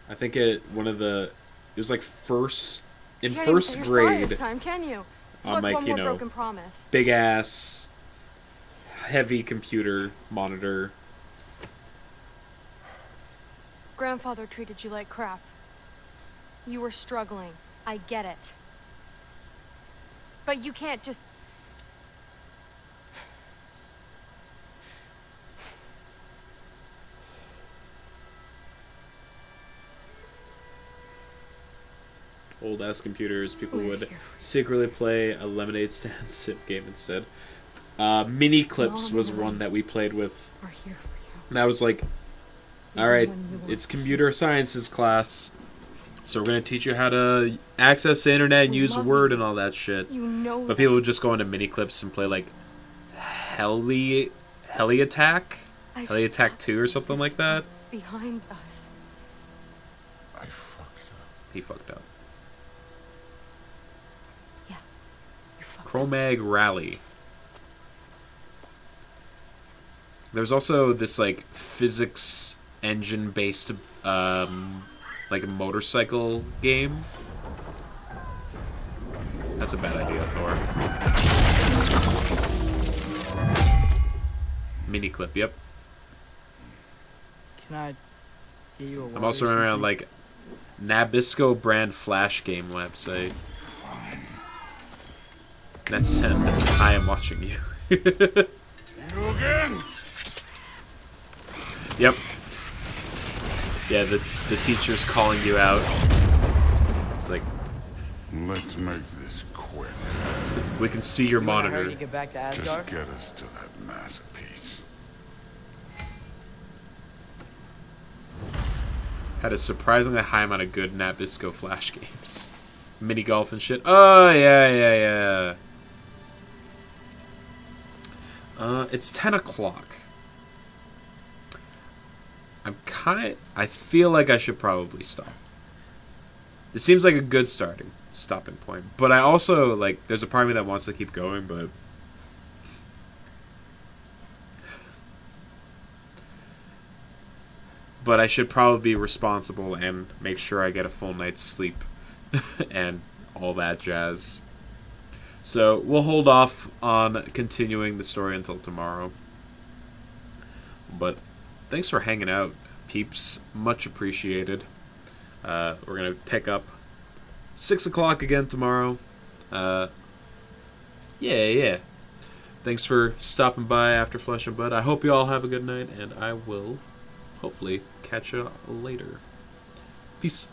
I think it was like first in You can't even first say you're sorry grade this time, can you? So on what's like, one you more know, broken promise? big ass heavy computer monitor. Grandfather treated you like crap. You were struggling. I get it. But you can't just... Old ass computers, people would secretly play a lemonade stand sim game instead. Mini Clips was one that we played with. We're here for you. And that was like, all right, it's computer sciences class, so we're gonna teach you how to access the internet and use Word and all that shit. You know But that. people would just go into Mini Clips and play like Heli Attack, Heli Attack 2 or something like that. Behind us. He fucked up. Yeah, you fucked Cro-Mag Rally. There's also this like physics engine based like a motorcycle game. That's a bad idea, Thor. Mini Clip, yep. Can I get you a I'm also running around like Nabisco brand flash game website. That said, I am watching you. You again? Yep. Yeah, the teacher's calling you out. It's like, let's make this quick. We can see your You in a hurry monitor. to get back to Just Asgard? get us to that masterpiece. Had a surprisingly high amount of good Nabisco flash games. Mini golf and shit. Oh, yeah. It's 10 o'clock. I feel like I should probably stop. This seems like a good stopping point. But I also, like, there's a part of me that wants to keep going, but... But I should probably be responsible and make sure I get a full night's sleep and all that jazz. So we'll hold off on continuing the story until tomorrow. But thanks for hanging out, peeps. Much appreciated. We're going to pick up 6 o'clock again tomorrow. Yeah. Thanks for stopping by after Flesh and Blood. I hope you all have a good night, and I will hopefully catch you later. Peace.